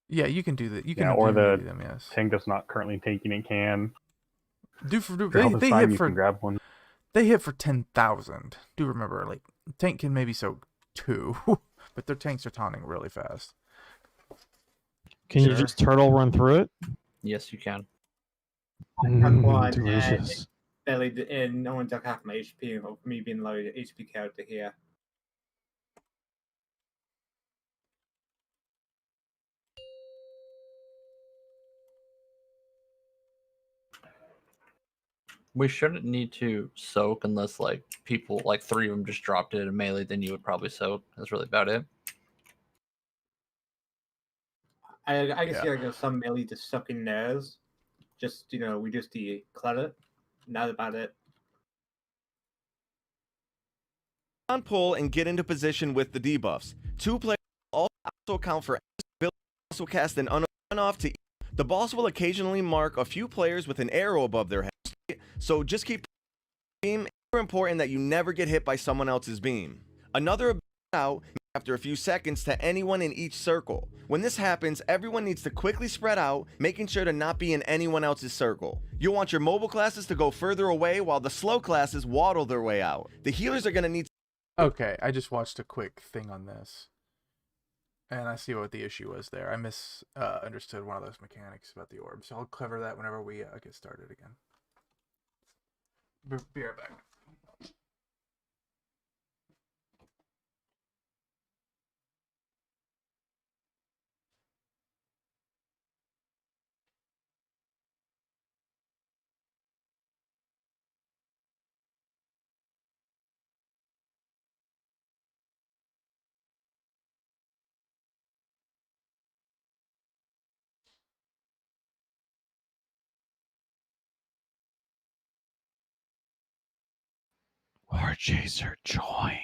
Yeah, you can do that. You can Yeah, or do the them, yes. tank that's not currently taking it can. If your Your health is they fine, hit you for can grab one. They hit for 10,000. Do remember, like, tank can maybe soak 2, but their tanks are taunting really fast. Can you just turtle run through it? Yes, you can. Delicious. Barely, no one took half my HP of me being low HP character here. We shouldn't need to soak unless like people like 3 of them just dropped it in melee, then you would probably soak. That's really about it. I guess you got some melee to suck in theirs. Just reduce the clutter. Not about it. On pull and get into position with the debuffs. 2 players also account for ability to also cast an on-off to. The boss will occasionally mark a few players with an arrow above their head, so just keep beam. It's super important that you never get hit by someone else's beam. Another ability out after a few seconds to anyone in each circle. When this happens, everyone needs to quickly spread out, making sure to not be in anyone else's circle. You'll want your mobile classes to go further away while the slow classes waddle their way out. The healers are going to need. Okay, I just watched a quick thing on this, and I see what the issue was there. I misunderstood one of those mechanics about the orb, so I'll cover that whenever we get started again. Be right back. War Chaser, join.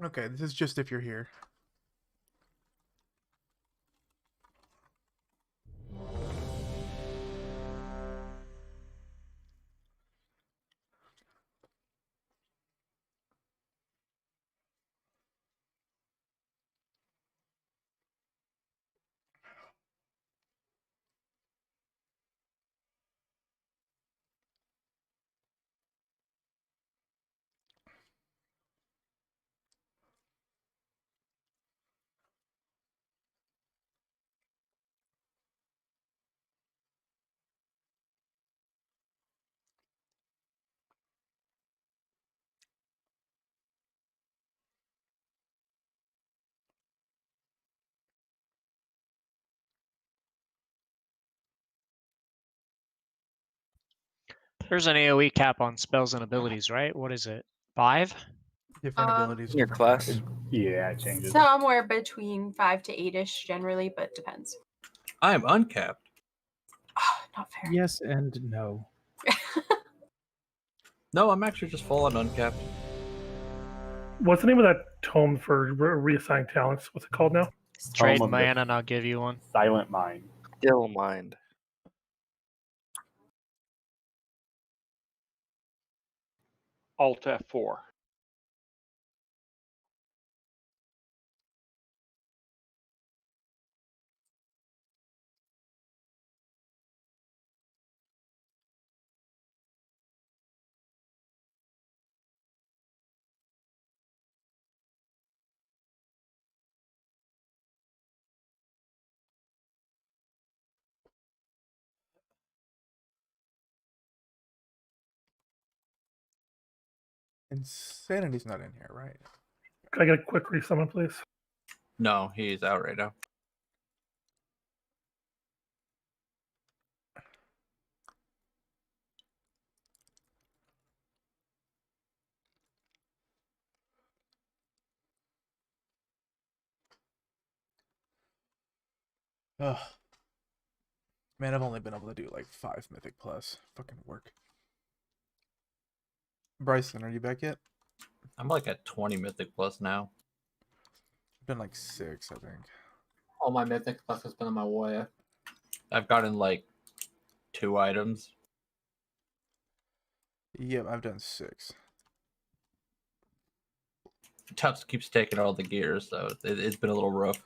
Okay, this is just if you're here. There's an AoE cap on spells and abilities, right? What is it? 5? Different abilities. Your class. Yeah, it changes. Somewhere between 5 to 8-ish generally, but depends. I am uncapped. Not fair. Yes and no. No, I'm actually just full on uncapped. What's the name of that tome for reassigning talents? What's it called now? Trade Tome of the mana and I'll give you one. Silent Mind. Still mind. Alt F4. Insanity's not in here, right? Can I get a quick resummon, please? No, he's out right now. Ugh. Man, I've only been able to do like 5 Mythic plus. Fucking work. Bryson, are you back yet? I'm like at 20 Mythic plus now. I've been like 6, I think. All my Mythic plus has been on my warrior. I've gotten like 2 items. Yep, I've done 6. Tubbs keeps taking all the gears, so it's been a little rough.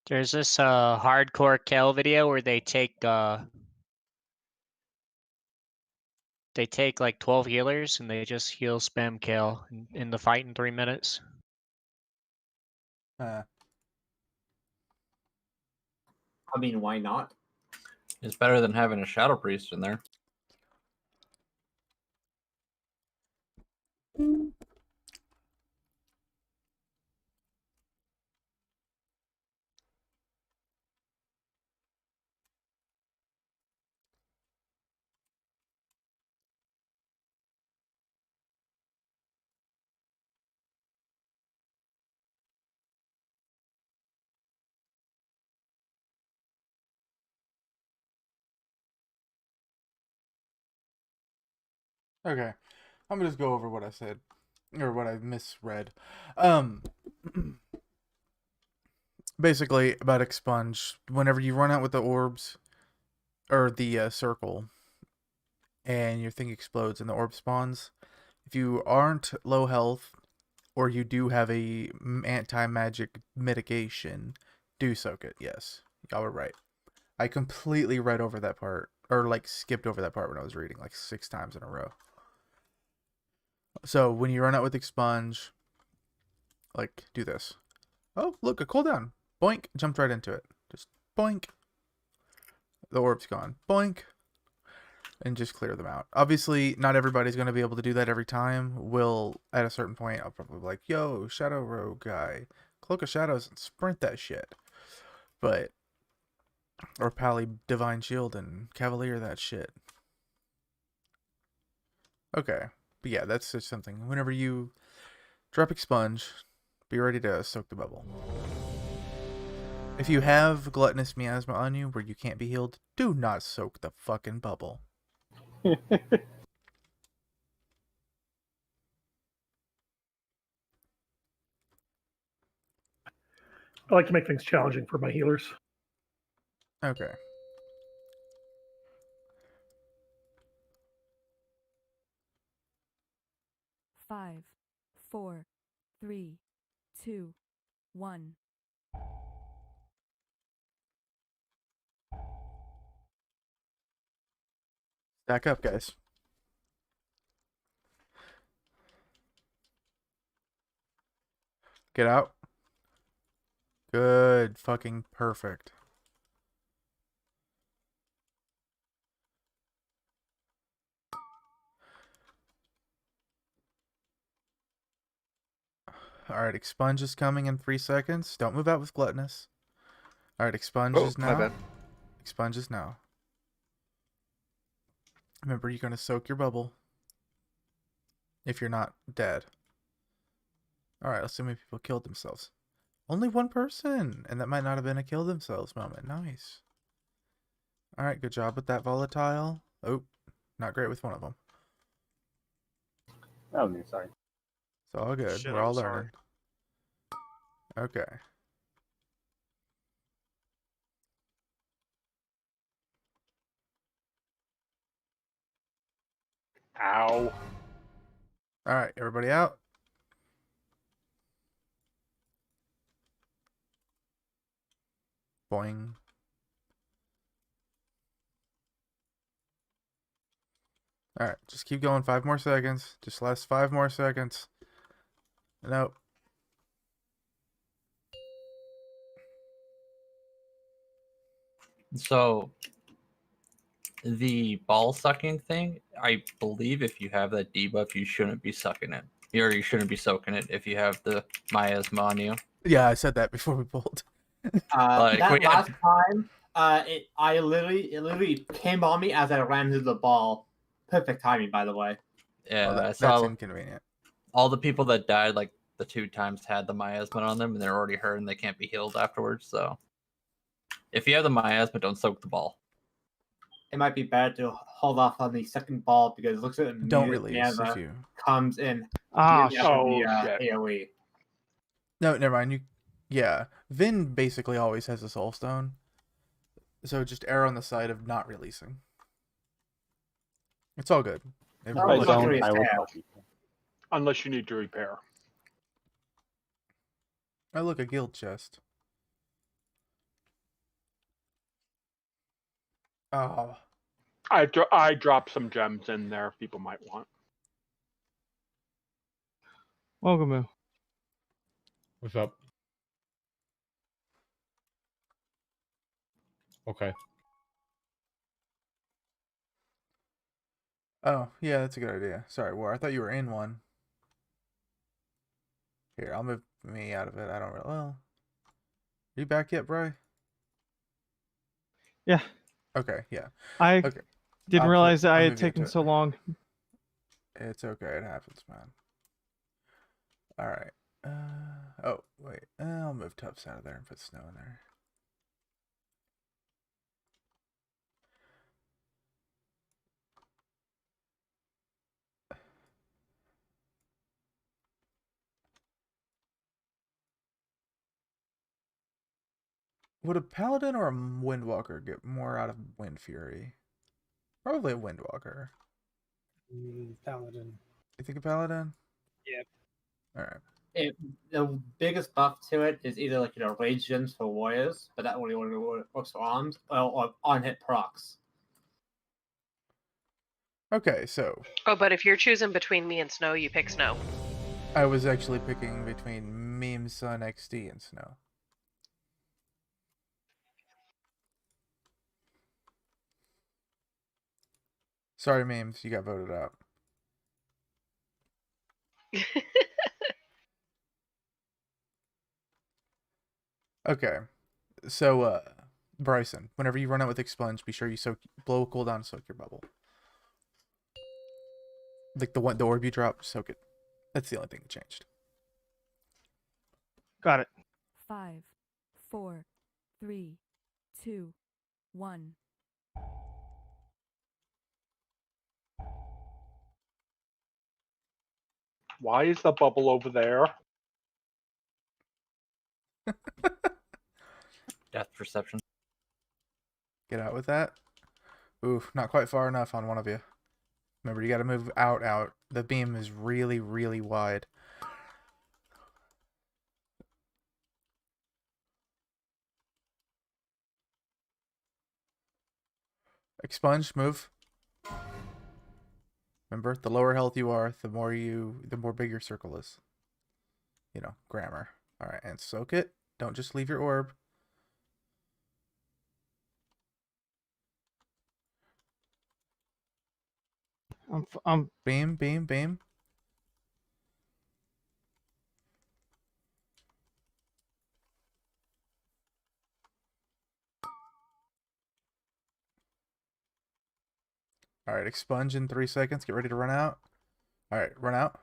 There's this hardcore Kel video where they take like 12 healers and they just heal spam Kale in the fight in 3 minutes. I mean, why not? It's better than having a Shadow Priest in there. Okay. I'm gonna just go over what I said. Or what I misread. Basically, about Expunge, whenever you run out with the orbs, or the circle, and your thing explodes and the orb spawns, if you aren't low health, or you do have a anti-magic mitigation, do soak it, yes. Y'all were right. I completely read over that part or like skipped over that part when I was reading like 6 times in a row. So when you run out with expunge, like do this. Oh, look, a cooldown. Boink, jumped right into it. Just boink. The orb's gone. Boink. And just clear them out. Obviously, not everybody's going to be able to do that every time. At a certain point, I'll probably be like, yo, Shadow Rogue guy, Cloak of Shadows and sprint that shit. But, or Pally Divine Shield and Cavalier that shit. Okay. But yeah, that's just something. Whenever you drop expunge, be ready to soak the bubble. If you have gluttonous miasma on you where you can't be healed, do not soak the fucking bubble. I like to make things challenging for my healers. Okay. Five, 4, 3, 2, 1. Stack up, guys. Get out. Good. Fucking perfect. Alright, expunge is coming in 3 seconds. Don't move out with gluttonous. Alright, expunge is now. My bad. Expunge is now. Remember, you're going to soak your bubble. If you're not dead. Alright, let's see how many people killed themselves. Only 1 person! And that might not have been a kill themselves moment. Nice. Alright, good job with that volatile. Oh, not great with one of them. Oh, no, sorry. It's all good. Shit, We're all I'm sorry. learning. Okay. Ow. Alright, everybody out. Boing. Alright, just keep going. 5 more seconds. Just last 5 more seconds. Nope. So the ball sucking thing, I believe if you have that debuff, you shouldn't be sucking it. Or you shouldn't be soaking it if you have the miasma on you. Yeah, I said that before we pulled. That last time, it literally came on me as I ran into the ball. Perfect timing, by the way. Yeah, I that's saw inconvenient. all the people that died like the 2 times had the miasma on them, and they're already hurt and they can't be healed afterwards. So if you have the miasma, don't soak the ball. It might be better to hold off on the second ball because it looks like the Don't release if you. comes in. Ah, immediately after Oh, the shit. AoE. No, never mind. Yeah. Vin basically always has a soul stone. So just err on the side of not releasing. It's all good. If I don't, I will tell people. Unless you need to repair. Oh, look, a guild chest. Oh. I dropped some gems in there people might want. Welcome. What's up? Okay. Oh, yeah, that's a good idea. Sorry, War. I thought you were in one. Here, I'll move me out of it. I don't really. Well. Are you back yet, Bri? Yeah. Okay, yeah. I didn't realize that I I'll had move you into taken it. so long. It's okay. It happens, man. Alright. Oh, wait. I'll move Tufts out of there and put Snow in there. Would a Paladin or a Windwalker get more out of Wind Fury? Probably a Windwalker. Paladin. You think a Paladin? Yep. Alright. The biggest buff to it is either rage gems for warriors, but that only works for arms, or on hit procs. Okay, so Oh, but if you're choosing between me and Snow, you pick Snow. I was actually picking between Meme Sun XD and Snow. Sorry, Memes, you got voted out. Okay, so Bryson, whenever you run out with Expunge, be sure you blow a cooldown and soak your bubble. Like the orb you drop, soak it. That's the only thing that changed. Got it. 5, 4, 3, 2, 1. Why is the bubble over there? Death perception. Get out with that. Oof, not quite far enough on one of you. Remember, you got to move out. The beam is really, really wide. Expunge, move. Remember, the lower health you are, the more big your circle is. You know, grammar. All right, and soak it. Don't just leave your orb. Beam. All right, expunge in 3 seconds. Get ready to run out. All right, run out.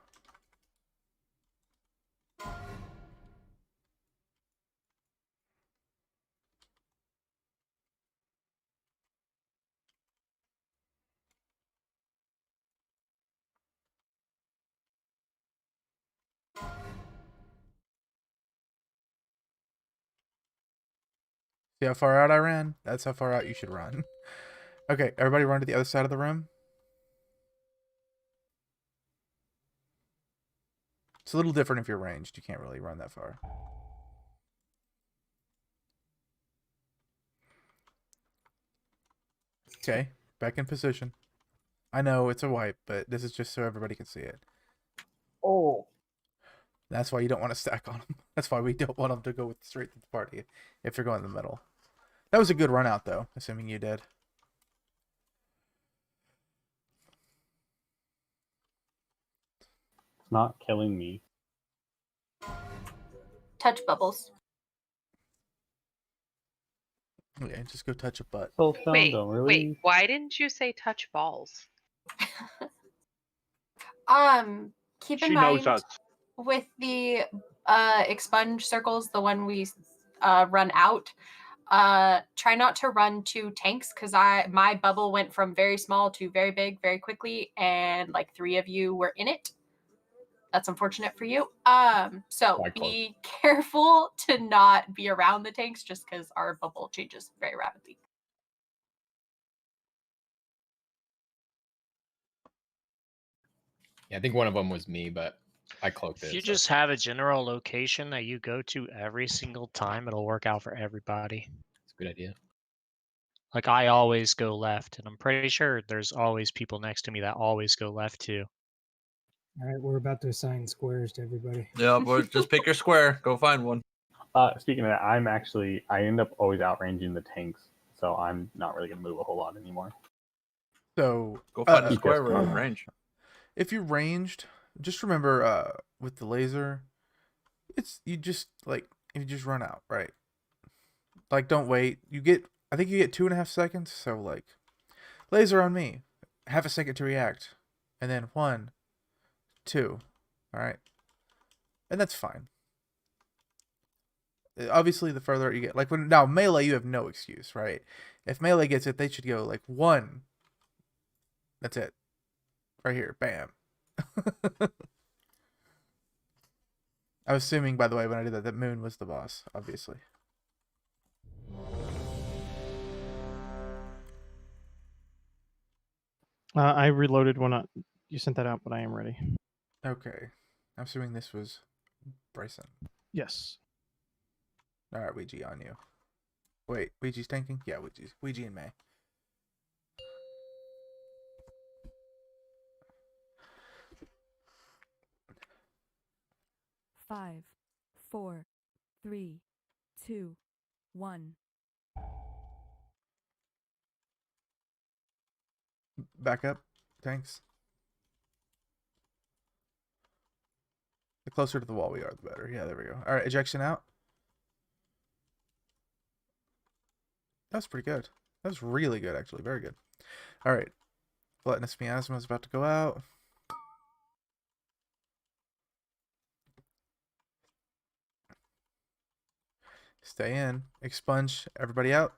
See how far out I ran? That's how far out you should run. Okay, everybody run to the other side of the room. It's a little different if you're ranged. You can't really run that far. Okay, back in position. I know it's a wipe, but this is just so everybody can see it. Oh. That's why you don't want to stack on them. That's why we don't want them to go straight to the party if you're going in the middle. That was a good run out, though, assuming you did. It's not killing me. Touch bubbles. Okay, just go touch a butt. Wait, why didn't you say touch balls? Keep in She knows mind us. with the expunge circles, the one we run out. Try not to run two tanks because my bubble went from very small to very big very quickly, and like 3 of you were in it. That's unfortunate for you. So be careful to not be around the tanks just because our bubble changes very rapidly. Yeah, I think one of them was me, but I cloaked If it. you so- just have a general location that you go to every single time, it'll work out for everybody. It's a good idea. Like I always go left, and I'm pretty sure there's always people next to me that always go left too. All right, we're about to assign squares to everybody. Yeah, but just pick your square. Go find one. Speaking of that, I end up always outranging the tanks, so I'm not really gonna move a whole lot anymore. So go find a square where you're range. If you're ranged, just remember with the laser, you just run out, right? Like don't wait. I think you get 2.5 seconds, so like laser on me. Half a second to react. And then 1, 2. Alright. And that's fine. Obviously the further you get, like now melee you have no excuse, right? If melee gets it, they should go like 1. That's it. Right here. Bam. I was assuming, by the way, when I did that Moon was the boss, obviously. I reloaded when you sent that out, but I am ready. Okay. I'm assuming this was Bryson. Yes. Alright, Ouija on you. Wait, Ouija's tanking? Yeah, Ouija and May. 5, 4, 3, 2, 1. Back up. Thanks. The closer to the wall we are, the better. Yeah, there we go. All right, ejection out. That was pretty good. That was really good, actually. Very good. All right. Gluttonous miasma is about to go out. Stay in. Expunge. Everybody out.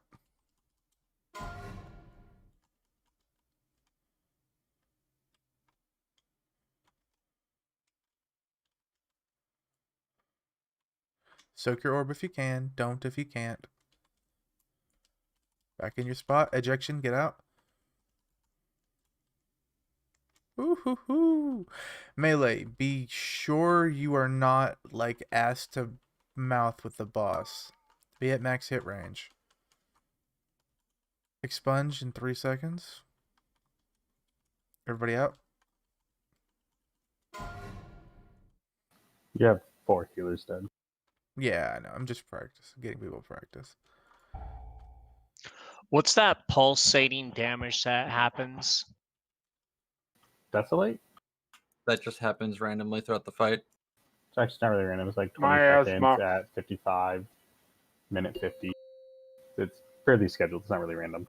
Soak your orb if you can. Don't if you can't. Back in your spot. Ejection. Get out. Ooh-hoo-hoo. Melee. Be sure you are not like ass to mouth with the boss. Be at max hit range. Expunge in 3 seconds. Everybody out. You have 4 healers dead. Yeah, I know. I'm just getting people practice. What's that pulsating damage that happens? Desolate? That just happens randomly throughout the fight. It's actually not really random. It's like 20 seconds at 55, minute 50. It's fairly scheduled. It's not really random.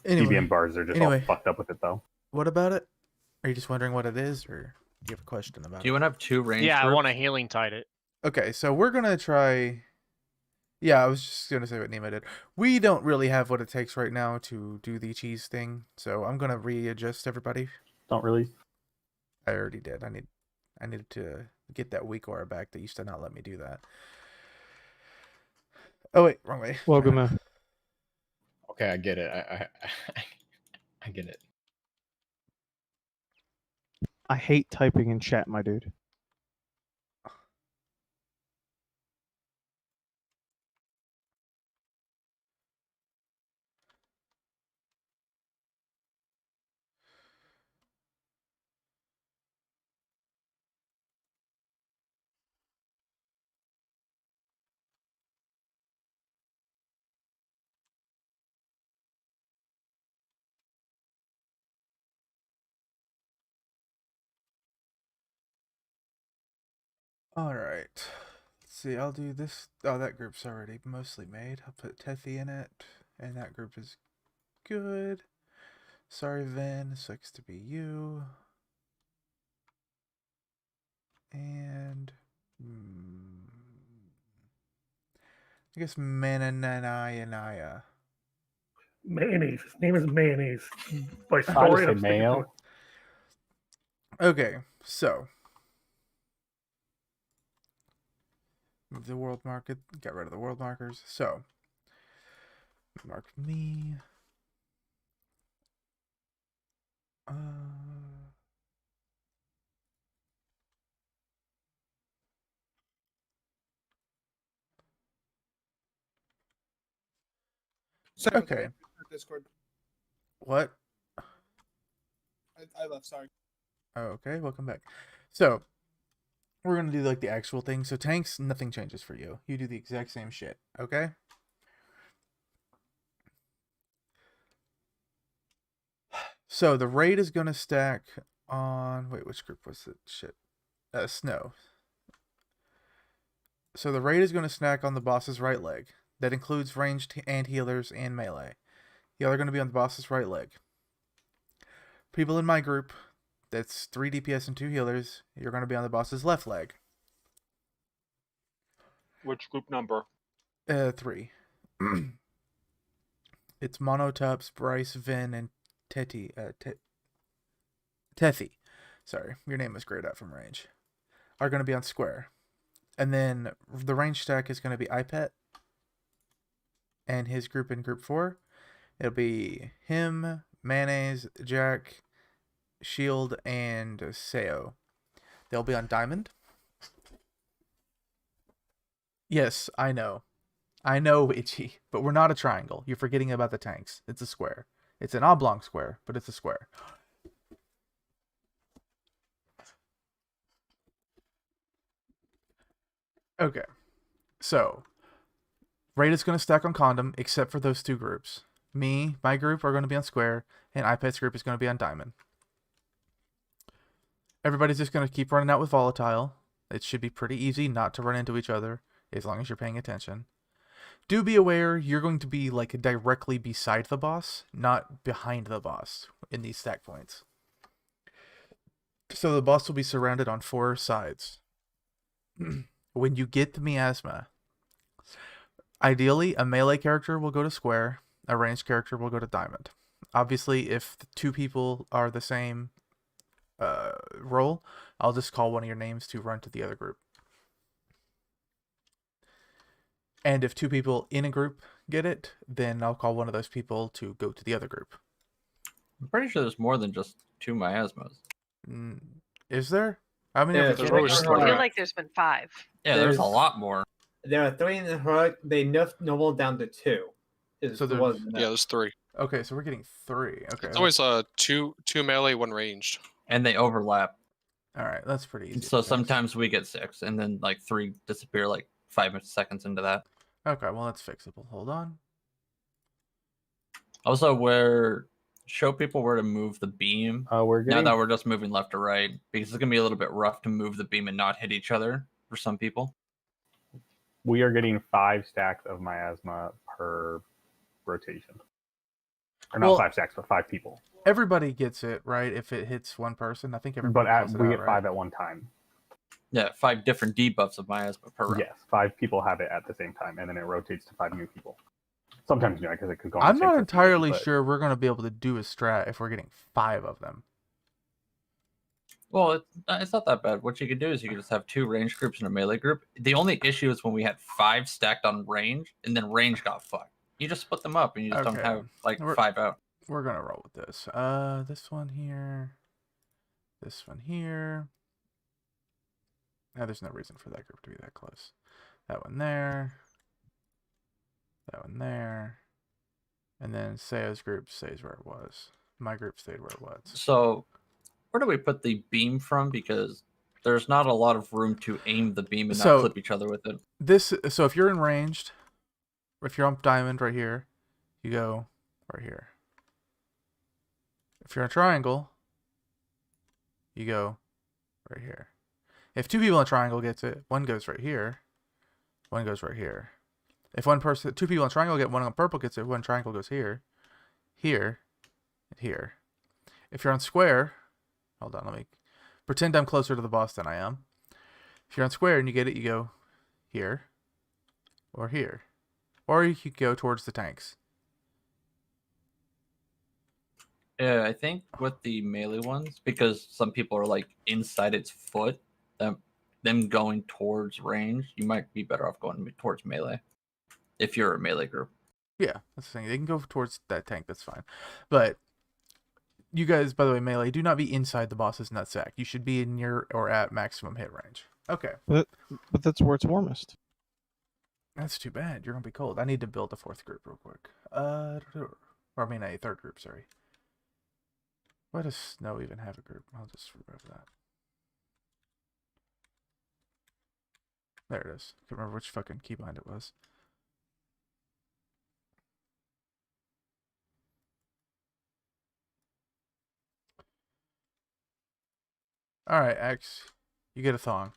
Anyway, DBM bars are just all fucked up with it, though. What about it? Are you just wondering what it is, or do you have a question about it? Do you want to have 2 range Yeah, groups? I want to healing tide it. Okay, so we're going to try... Yeah, I was just going to say what Nima did. We don't really have what it takes right now to do the cheese thing, so I'm going to readjust everybody. Don't really. I already did. I needed to get that weak aura back. They used to not let me do that. Oh, wait, wrong way. Welcome. Okay, I get it. I get it. I hate typing in chat, my dude. All right. Let's see. I'll do this. Oh, that group's already mostly made. I'll put Tethy in it, and that group is good. Sorry, Vin. Sucks to be you. And I guess Mananaya. Mayonnaise. His name is Mayonnaise. By I story, just I'm say sticking to mayo. it. Okay, so move the world market. Get rid of the world markers. So mark me. Sorry, Okay. Discord. What? I left. Sorry. Okay, welcome back. So we're gonna do like the actual thing. So tanks, nothing changes for you. You do the exact same shit. Okay. So the raid is gonna stack on. Wait, which group was it? Shit. Snow. So the raid is gonna stack on the boss's right leg. That includes ranged and healers and melee. Y'all are gonna be on the boss's right leg. People in my group, that's 3 DPS and 2 healers. You're gonna be on the boss's left leg. Which group number? 3. It's Monotups, Bryce, Vin, and Tethy. Tethy. Sorry, your name was grayed out from range. Are going to be on square. And then the range stack is going to be iPet and his group in group 4. It'll be him, Mayonnaise, Jack, Shield, and Seo. They'll be on diamond. Yes, I know. I know, Itchy, but we're not a triangle. You're forgetting about the tanks. It's a square. It's an oblong square, but it's a square. Okay. So, Raid is going to stack on Condom, except for those two groups. My group are going to be on Square, and iPad's group is going to be on Diamond. Everybody's just going to keep running out with Volatile. It should be pretty easy not to run into each other, as long as you're paying attention. Do be aware you're going to be like directly beside the boss, not behind the boss in these stack points. So the boss will be surrounded on 4 sides. When you get the miasma, ideally a melee character will go to Square, a ranged character will go to Diamond. Obviously, if the 2 people are the same role, I'll just call one of your names to run to the other group. And if 2 people in a group get it, then I'll call one of those people to go to the other group. I'm pretty sure there's more than just 2 miasmas. Is there? I mean, There's I feel like there's been 5. Yeah, there's a lot more. There are 3 in the heroic. They nerfed normal down to 2. So there's 3. Okay, so we're getting 3. Okay. It's always two melee, 1 ranged. And they overlap. All right, that's pretty easy. So sometimes we get 6, and then like 3 disappear like 5 seconds into that. Okay, well that's fixable. Hold on. Also, show people where to move the beam. We're now that we're just moving left to right, because it's gonna be a little bit rough to move the beam and not hit each other for some people. We are getting 5 stacks of miasma per rotation. Or not Well, 5 stacks, but 5 people. Everybody gets it, right? If it hits one person, I think everybody. But we get 5 at one time. Yeah, 5 different debuffs of miasma per round. Yes, 5 people have it at the same time, and then it rotates to 5 new people. Sometimes, because it could go. On I'm the same not person, entirely but- sure we're going to be able to do a strat if we're getting 5 of them. Well, it's not that bad. What you could do is you could just have 2 range groups and a melee group. The only issue is when we had 5 stacked on range, and then range got fucked. You just split them up, and you just don't have like 5 out. We're gonna roll with this. This one here, this one here. Now there's no reason for that group to be that close. That one there, that one there, and then Seo's group stays where it was. My group stayed where it was. So, where do we put the beam from? Because there's not a lot of room to aim the beam and not clip each other with it. So if you're in ranged, if you're on Diamond right here, you go right here. If you're in a triangle, you go right here. If 2 people in a triangle gets it, one goes right here, one goes right here. If 2 people in a triangle get one on purple gets it, one triangle goes here, here, and here. If you're on Square, hold on, let me pretend I'm closer to the boss than I am. If you're on Square and you get it, you go here, or here. Or you could go towards the tanks. Yeah, I think with the melee ones, because some people are like inside its foot, them going towards range, you might be better off going towards melee if you're a melee group. Yeah, that's the thing. They can go towards that tank, that's fine. But you guys, by the way, melee, do not be inside the boss's nutsack. You should be near or at maximum hit range. Okay. But that's where it's warmest. That's too bad. You're going to be cold. I need to build a 4th group real quick. Or I mean a 3rd group, sorry. Why does Snow even have a group? I'll just remove that. There it is. Can't remember which fucking keybind it was. Alright, X. You get a thong.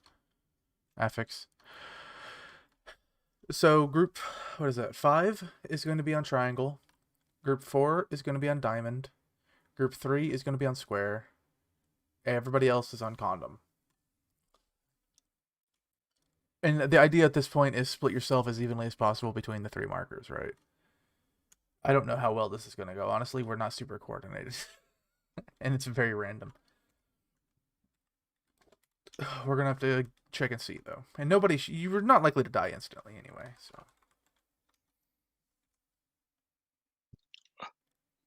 Affix. So group, what is that? 5 is going to be on triangle. Group 4 is going to be on diamond. Group 3 is going to be on square. Everybody else is on condom. And the idea at this point is split yourself as evenly as possible between the 3 markers, right? I don't know how well this is going to go. Honestly, we're not super coordinated. And it's very random. We're going to have to check and see, though. And you're not likely to die instantly anyway, so.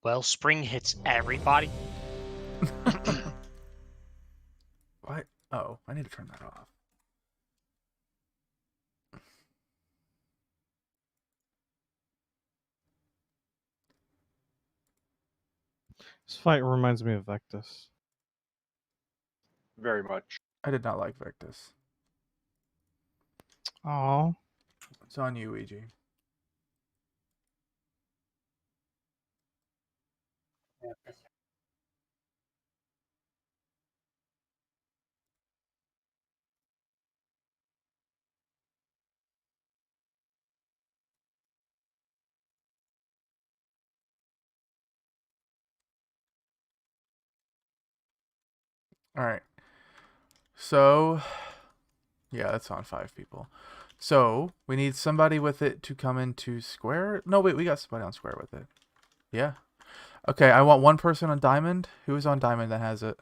Well, spring hits everybody. What? Oh, I need to turn that off. This fight reminds me of Vectus. Very much. I did not like Vectus. Oh. It's on you, Ouija. All right. So, yeah, that's on 5 people. So we need somebody with it to come into square. No, wait, we got somebody on square with it. Yeah. Okay, I want 1 person on diamond. Who is on diamond that has it?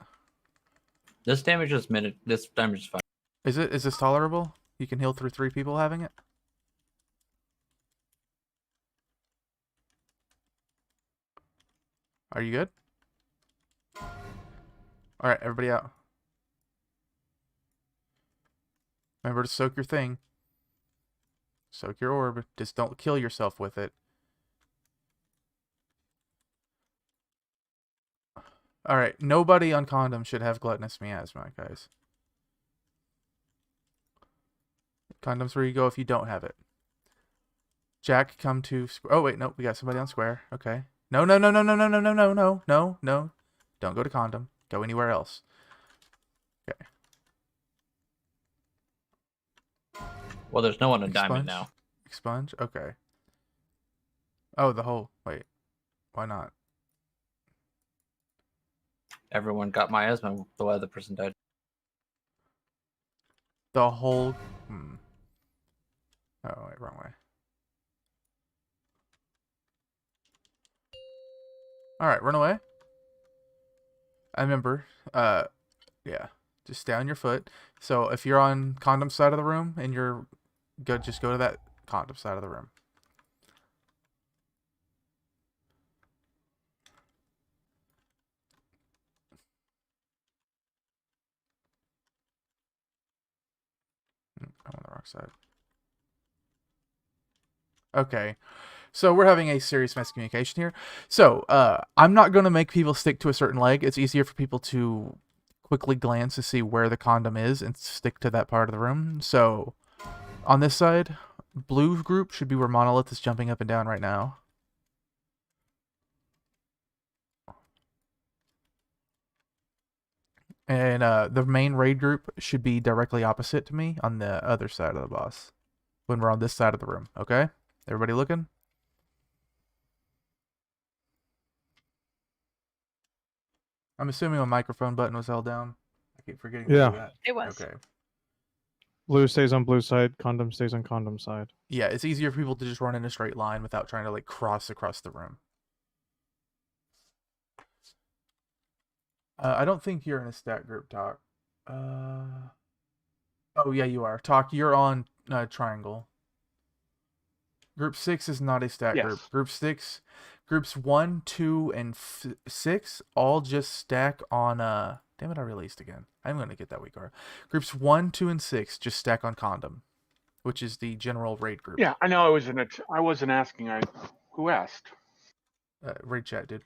This damage is This damage is fine. Is this tolerable? You can heal through 3 people having it. Are you good? All right, everybody out. Remember to soak your thing. Soak your orb. Just don't kill yourself with it. All right, nobody on condom should have gluttonous miasma, guys. Condom's where you go if you don't have it. Jack, come to... Oh, wait, no, we got somebody on square. Okay. No. Don't go to condom. Go anywhere else. Okay. Well, there's no one on diamond now. Expunge? Okay. Oh, the whole... Wait. Why not? Everyone got miasma the other person died. The whole... Oh, wait, wrong way. Alright, run away. I remember, yeah, just stay on your foot. So if you're on condom side of the room and you're good, just go to that condom side of the room. I'm on the wrong side. Okay. So we're having a serious miscommunication here. So I'm not going to make people stick to a certain leg. It's easier for people to quickly glance to see where the condom is and stick to that part of the room. So on this side, blue group should be where Monolith is jumping up and down right now. And the main raid group should be directly opposite to me on the other side of the boss when we're on this side of the room. Okay? Everybody looking? I'm assuming a microphone button was held down. I keep forgetting to do that. It was. Okay. Blue stays on blue side, condom stays on condom side. Yeah, it's easier for people to just run in a straight line without trying to like cross across the room. I don't think you're in a stat group, Talk. Oh yeah, you are. Talk, you're on triangle. Group 6 is not a stat group. Groups 1, 2, and 6 all just stack on damn it, I released again. I'm gonna get that weak card. Groups 1, 2, and 6 just stack on condom, which is the general raid group. Yeah, I know. I wasn't asking. Who asked? Raid chat did.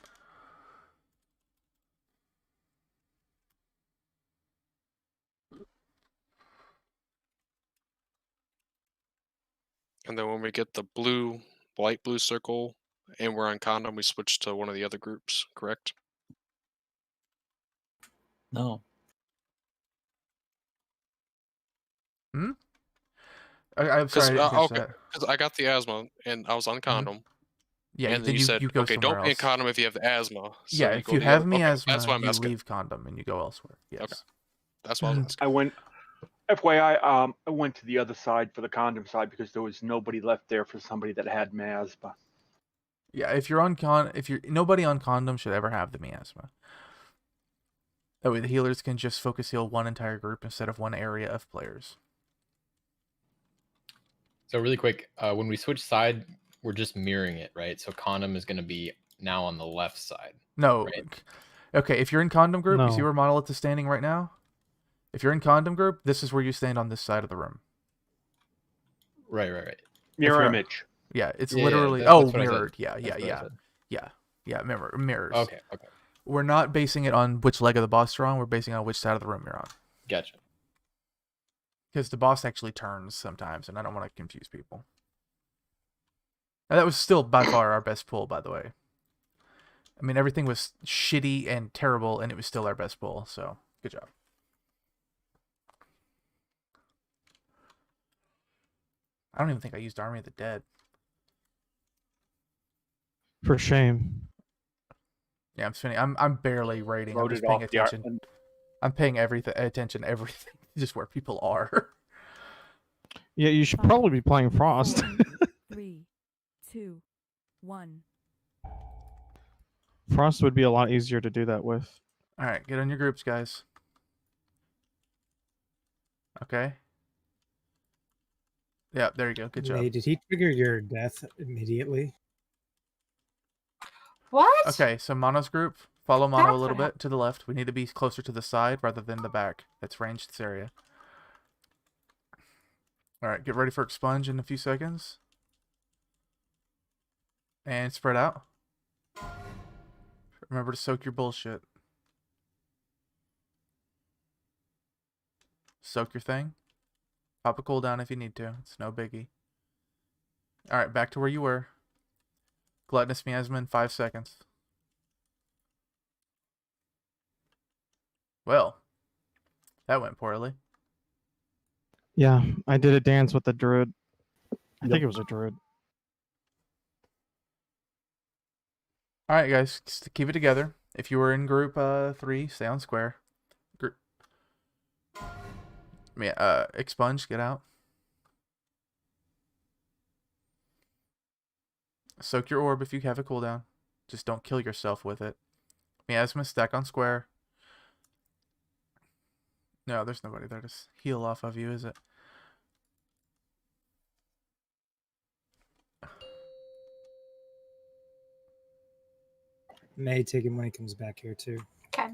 And then when we get the light blue circle, and we're on condom, we switch to one of the other groups, correct? No. I'm sorry, I didn't catch that. Because I got the asthma, and I was on condom. Yeah, and then you said, go okay, don't somewhere be in else. condom if you have the asthma. So yeah, if you have miasma, that's why I'm you asking. leave condom and you go elsewhere. Yes. Okay. That's why I was asking. I went. FYI, I went to the other side for the condom side because there was nobody left there for somebody that had miasma. Yeah, if you're on nobody on condom should ever have the miasma. That way the healers can just focus heal one entire group instead of one area of players. So really quick, when we switch side, we're just mirroring it, right? So condom is going to be now on the left side. No. Right? Okay, if you're in condom group, you see No. where Monolith is standing right now? If you're in condom group, this is where you stand on this side of the room. Right. Mirror image. Yeah, it's Yeah, literally... that's what I said. mirrored. Yeah, mirrors. Okay. We're not basing it on which leg of the boss you're on. We're basing it on which side of the room you're on. Gotcha. Because the boss actually turns sometimes, and I don't want to confuse people. And that was still by far our best pull, by the way. I mean, everything was shitty and terrible, and it was still our best pull, so good job. I don't even think I used Army of the Dead. For shame. Yeah, I'm spending. I'm barely rating. I'm Loaded just paying off the art- attention. I'm paying everything, just where people are. Yeah, you should probably be playing Frost. 3, 2, 1. Frost would be a lot easier to do that with. All right, get on your groups, guys. Okay. Yeah, there you go. Good job. May, did he trigger your death immediately? What? Okay, so Mono's group. Follow Mono a That's little what bit to the left. We need to be closer to the side rather than the back. That's ranged this area. All right, get ready for Expunge in a few seconds. And spread out. Remember to soak your bullshit. Soak your thing. Pop a cooldown if you need to. It's no biggie. All right, back to where you were. Gluttonous Miasma in 5 seconds. Well, that went poorly. Yeah, I did a dance with the druid. I think it was a druid. All right, guys, just keep it together. If you were in group 3, stay on square. Group. Yeah, Expunge, get out. Soak your orb if you have a cooldown. Just don't kill yourself with it. Miasma, stack on square. No, there's nobody there to heal off of you, is it? May take him when he comes back here too. Okay.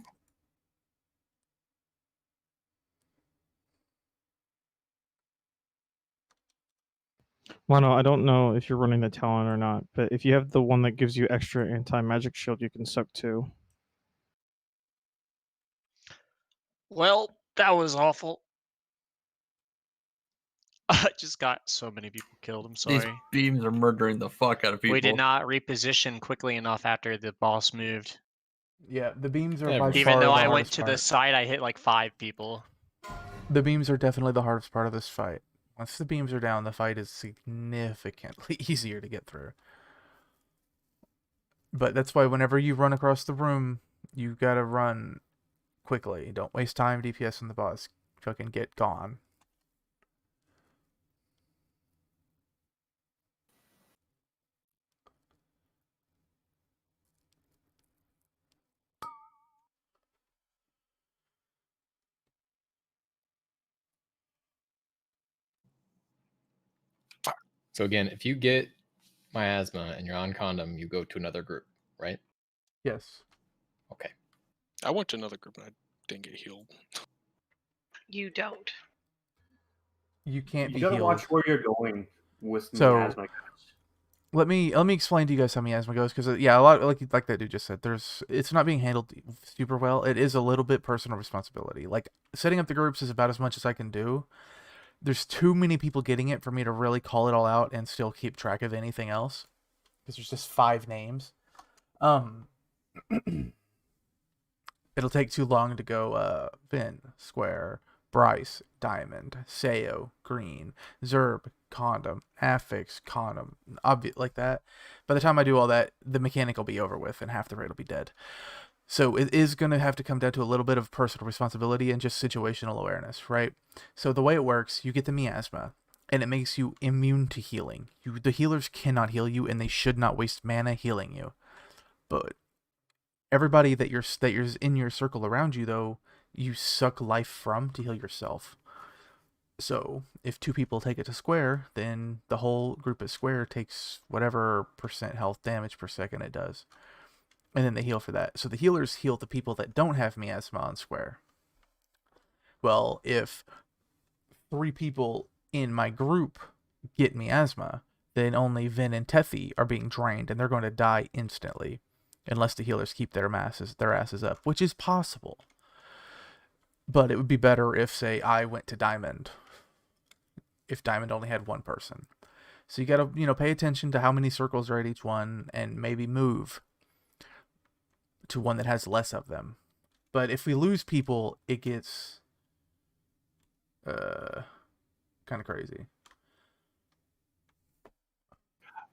Well, no, I don't know if you're running the talent or not, but if you have the one that gives you extra anti-magic shield, you can soak too. Well, that was awful. I just got so many people killed. I'm These sorry. beams are murdering the fuck out of people. We did not reposition quickly enough after the boss moved. Yeah, the beams are Yeah, by Even far though the I went hardest to the part. side, I hit like 5 people. The beams are definitely the hardest part of this fight. Once the beams are down, the fight is significantly easier to get through. But that's why whenever you run across the room, you gotta run quickly. Don't waste time DPS on the boss. Fucking get gone. So again, if you get miasma and you're on condom, you go to another group, right? Yes. Okay. I went to another group and I didn't get healed. You don't. You can't You be gotta healed. watch where you're going with So, miasma. Let me explain to you guys how miasma goes, because yeah, a lot like that dude just said, it's not being handled super well. It is a little bit personal responsibility. Like setting up the groups is about as much as I can do. There's too many people getting it for me to really call it all out and still keep track of anything else, because there's just 5 names. It'll take too long to go Vin, Square, Bryce, Diamond, Sayo, Green, Zerb, Condom, Affix, Condom, obvious like that. By the time I do all that, the mechanic will be over with and half the raid will be dead. So it is going to have to come down to a little bit of personal responsibility and just situational awareness, right? So the way it works, you get the miasma, and it makes you immune to healing. The healers cannot heal you, and they should not waste mana healing you. But everybody that you're in your circle around you, though, you suck life from to heal yourself. So if 2 people take it to square, then the whole group at square takes whatever % health damage per second it does. And then they heal for that. So the healers heal the people that don't have miasma on square. Well, if 3 people in my group get miasma, then only Vin and Tethi are being drained, and they're going to die instantly. Unless the healers keep their asses up, which is possible. But it would be better if, say, I went to Diamond if Diamond only had one person. So you got to, pay attention to how many circles are at each one and maybe move to one that has less of them. But if we lose people, it gets kind of crazy.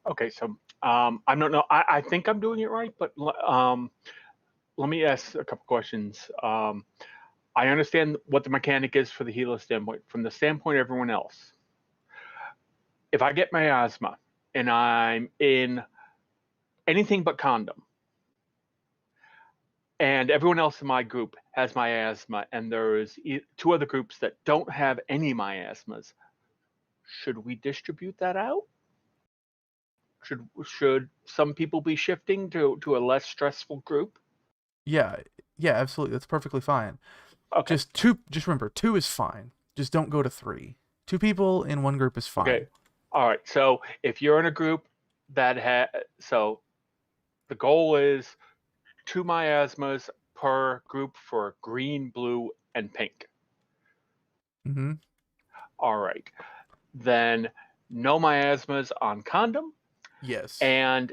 Okay, so I don't know. I think I'm doing it right, but let me ask a couple questions. I understand what the mechanic is for the healer standpoint. From the standpoint of everyone else, if I get miasma and I'm in anything but condom, and everyone else in my group has miasma, and there's two other groups that don't have any miasmas, should we distribute that out? Should some people be shifting to a less stressful group? Yeah, absolutely. That's perfectly fine. Okay. Just remember, 2 is fine. Just don't go to 3. 2 people in one group is fine. Okay. All right. So if you're in a group that so the goal is 2 miasmas per group for green, blue, and pink. Mm-hmm. All right. Then no miasmas on condom. Yes. And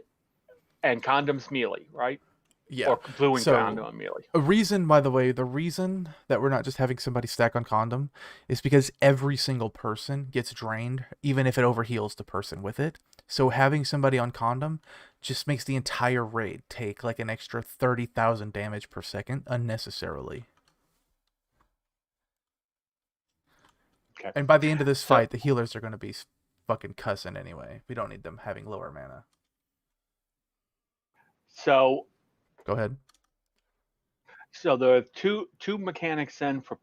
condoms melee, right? Yeah. Or blue and So, condom melee. the reason that we're not just having somebody stack on condom is because every single person gets drained, even if it overheals the person with it. So having somebody on condom just makes the entire raid take like an extra 30,000 damage per second unnecessarily. Okay. And by the end of this fight, the healers are going to be fucking cussing anyway. We don't need them having lower mana. So go ahead. So there are two mechanics then for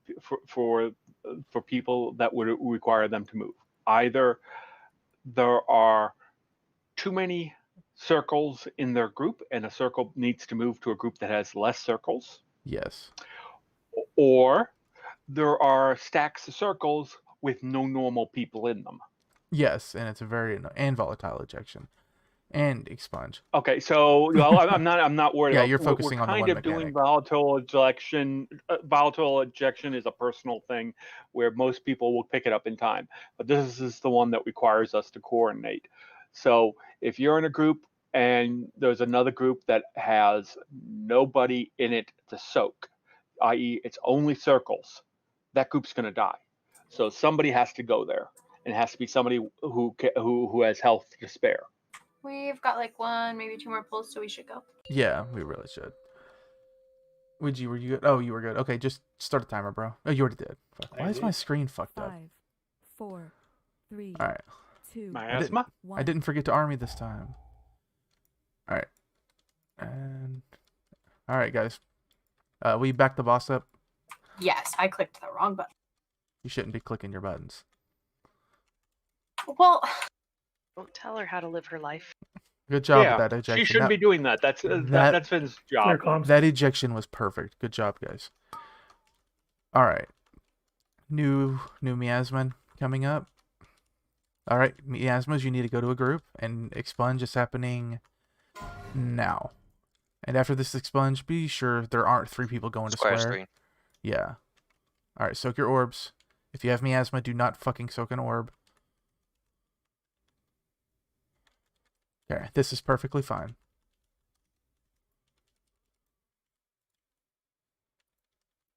people that would require them to move. Either there are too many circles in their group, and a circle needs to move to a group that has less circles. Yes. Or there are stacks of circles with no normal people in them. Yes, and it's a very and volatile ejection, and expunge. Okay, so I'm not worried. Yeah, about, you're focusing we're on the kind one of mechanic. doing volatile ejection. Volatile ejection is a personal thing where most people will pick it up in time, but this is the one that requires us to coordinate. So if you're in a group and there's another group that has nobody in it to soak, i.e., it's only circles, that group's going to die. So somebody has to go there, and it has to be somebody who has health to spare. We've got like 1, maybe 2 more pulls, so we should go. Yeah, we really should. Ouija, were you good? Oh, you were good. Okay, just start a timer, bro. Oh, you already did. Fuck. Why is my screen fucked up? 5, 4, 3, All right. 2, Miasma? I didn't forget to army this time. All right. And all right, guys. Will you back the boss up? Yes, I clicked the wrong button. You shouldn't be clicking your buttons. Well, don't tell her how to live her life. Good job with that ejection. She shouldn't be doing that. That's Finn's job. That ejection was perfect. Good job, guys. All right. New miasman coming up. All right, miasmas, you need to go to a group, and expunge is happening now. And after this expunge, be sure there aren't 3 people going to square. Screen. Yeah. All right, soak your orbs. If you have miasma, do not fucking soak an orb. Okay, this is perfectly fine.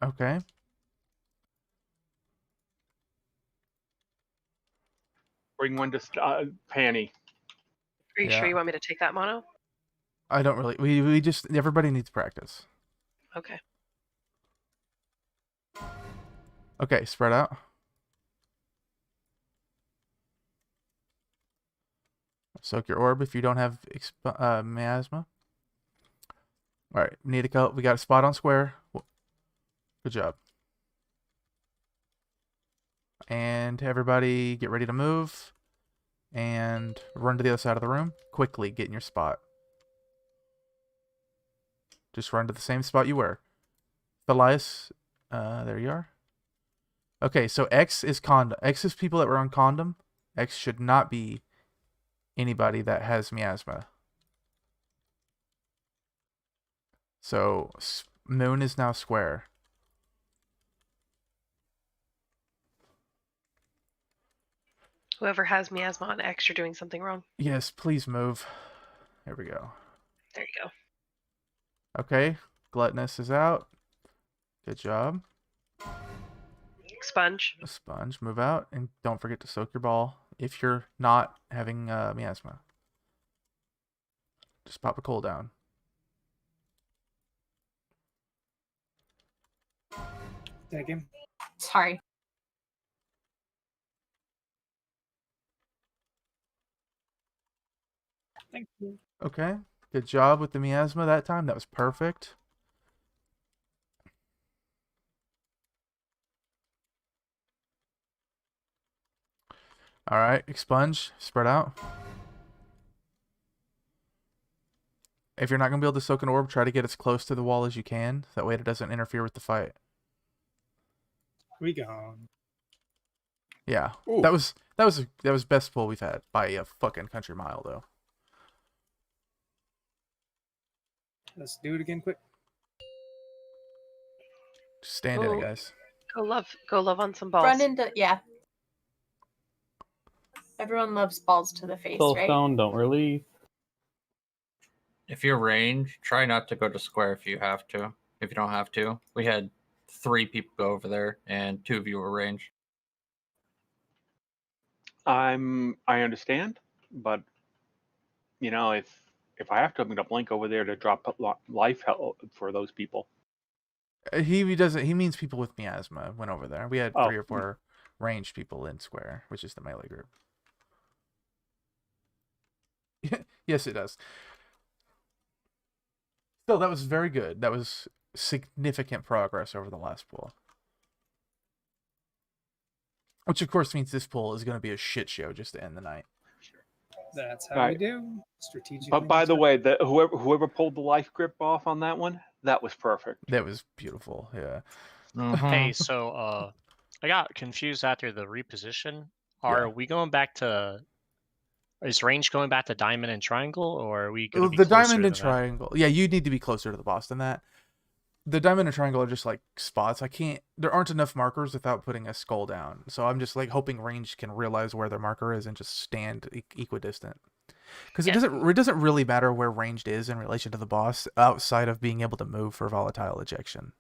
Okay. Bring one to Panny. Are you sure you want me to take that mono? I don't really. We just everybody needs practice. Okay. Okay, spread out. Soak your orb if you don't have miasma. All right, need to go. We got a spot on square. Good job. And everybody get ready to move and run to the other side of the room. Quickly get in your spot. Just run to the same spot you were. Thalias, there you are. Okay, so X is condom. X is people that were on condom. X should not be anybody that has miasma. So Moon is now square. Whoever has miasma on X, you're doing something wrong. Yes, please move. There we go. There you go. Okay, gluttonous is out. Good job. Expunge. A sponge, move out, and don't forget to soak your ball if you're not having miasma. Just pop a cooldown. Take him. Sorry. Thank you. Okay, good job with the miasma that time. That was perfect. All right, expunge, spread out. If you're not going to be able to soak an orb, try to get as close to the wall as you can. That way it doesn't interfere with the fight. We gone. Yeah, Ooh. that was best pull we've had by a fucking country mile though. Let's do it again quick. Just stand in it, guys. Go love on some balls. Run into Everyone loves balls to the face, right? Soulstone, don't release. If you're range, try not to go to square if you have to. If you don't have to. We had 3 people go over there, and 2 of you were range. I understand, but you know, if I have to, I'm gonna blink over there to drop life for those people. He doesn't. He means people with miasma went over there. We had 3 or 4 ranged people in square, which is the melee group. Yes, it does. Still, that was very good. That was significant progress over the last pool. Which, of course, means this pool is going to be a shit show just to end the night. That's how we do. Strategically. But by the way, whoever pulled the life grip off on that one, that was perfect. That was beautiful. Yeah. Hey, so I got confused after the reposition. Are we going back to? Is range going back to diamond and triangle, or are we going to be the closer diamond to and that? triangle? Yeah, you need to be closer to the boss than that. The diamond and triangle are just like spots. There aren't enough markers without putting a skull down. So I'm just like hoping range can realize where their marker is and just stand equidistant. Because it doesn't really matter where ranged is in relation to the boss outside of being able to move for volatile ejection.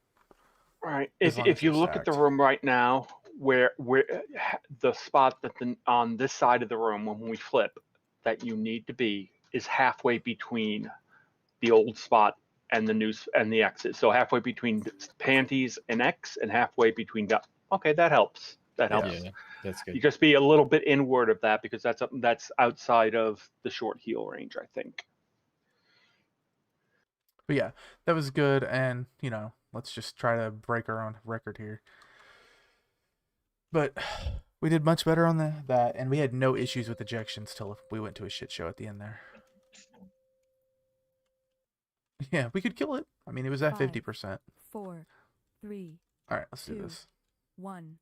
Right. If you look at the room right now, where the spot on this side of the room when we flip that you need to be is halfway between the old spot and the new and the exit. So halfway between panties and X, and halfway between. Okay, that helps. That helps. Yeah, that's good. You just be a little bit inward of that because that's outside of the short heal range, I think. But yeah, that was good, and let's just try to break our own record here. But we did much better on that, and we had no issues with ejections till we went to a shit show at the end there. Yeah, we could kill it. I mean, it was at 50%. 4, 3. All right, let's do this. 1.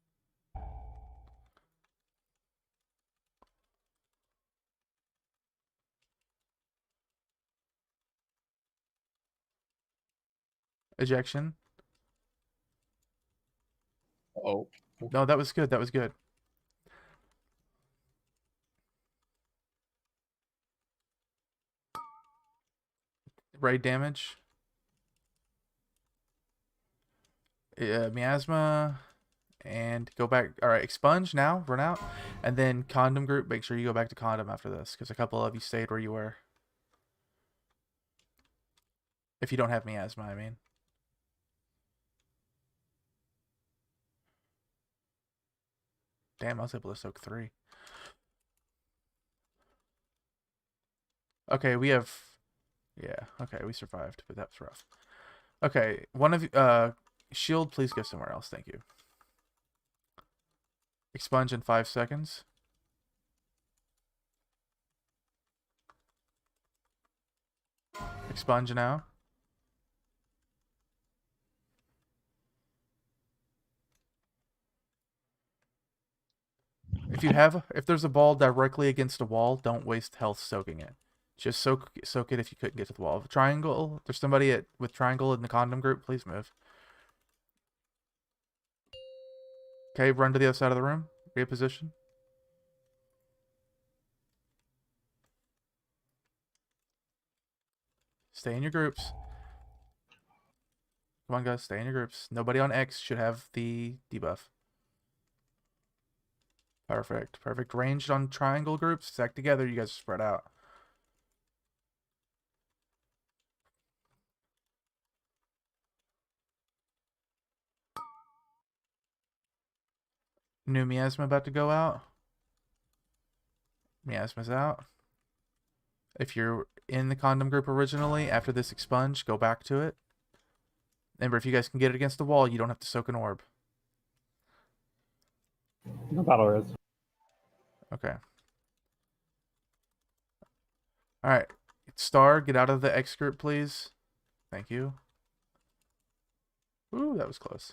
Ejection. Oh. No, that was good. That was good. Raid damage. Miasma. And go back. All right, expunge now. Run out. And then condom group. Make sure you go back to condom after this, because a couple of you stayed where you were. If you don't have miasma, I mean. Damn, I was able to soak 3. Okay, we have... Yeah, okay, we survived, but that was rough. Okay, one of you... Shield, please go somewhere else, thank you. Expunge in 5 seconds. Expunge now. If there's a ball directly against a wall, don't waste health soaking it. Just soak it if you couldn't get to the wall. Triangle, there's somebody with triangle in the condom group, please move. Okay, run to the other side of the room. Reposition. Stay in your groups. Come on, guys. Stay in your groups. Nobody on X should have the debuff. Perfect. Perfect. Ranged on triangle groups. Stack together. You guys spread out. New miasma about to go out. Miasma's out. If you're in the condom group originally, after this expunge, go back to it. Remember, if you guys can get it against the wall, you don't have to soak an orb. No battle res. Okay. Alright. Star, get out of the X group, please. Thank you. Ooh, that was close.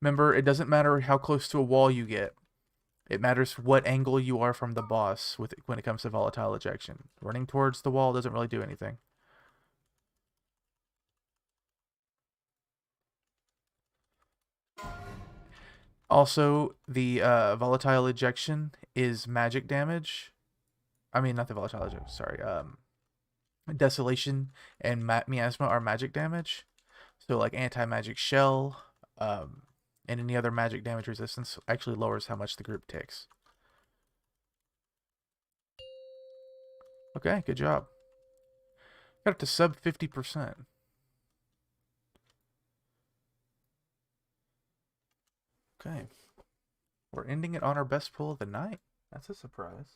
Remember, it doesn't matter how close to a wall you get. It matters what angle you are from the boss when it comes to volatile ejection. Running towards the wall doesn't really do anything. Also, the volatile ejection is magic damage. I mean, not the volatile ejection, sorry. Desolation and miasma are magic damage. So, like anti-magic shell and any other magic damage resistance actually lowers how much the group takes. Okay, good job. Got up to sub 50%. Okay. We're ending it on our best pull of the night. That's a surprise.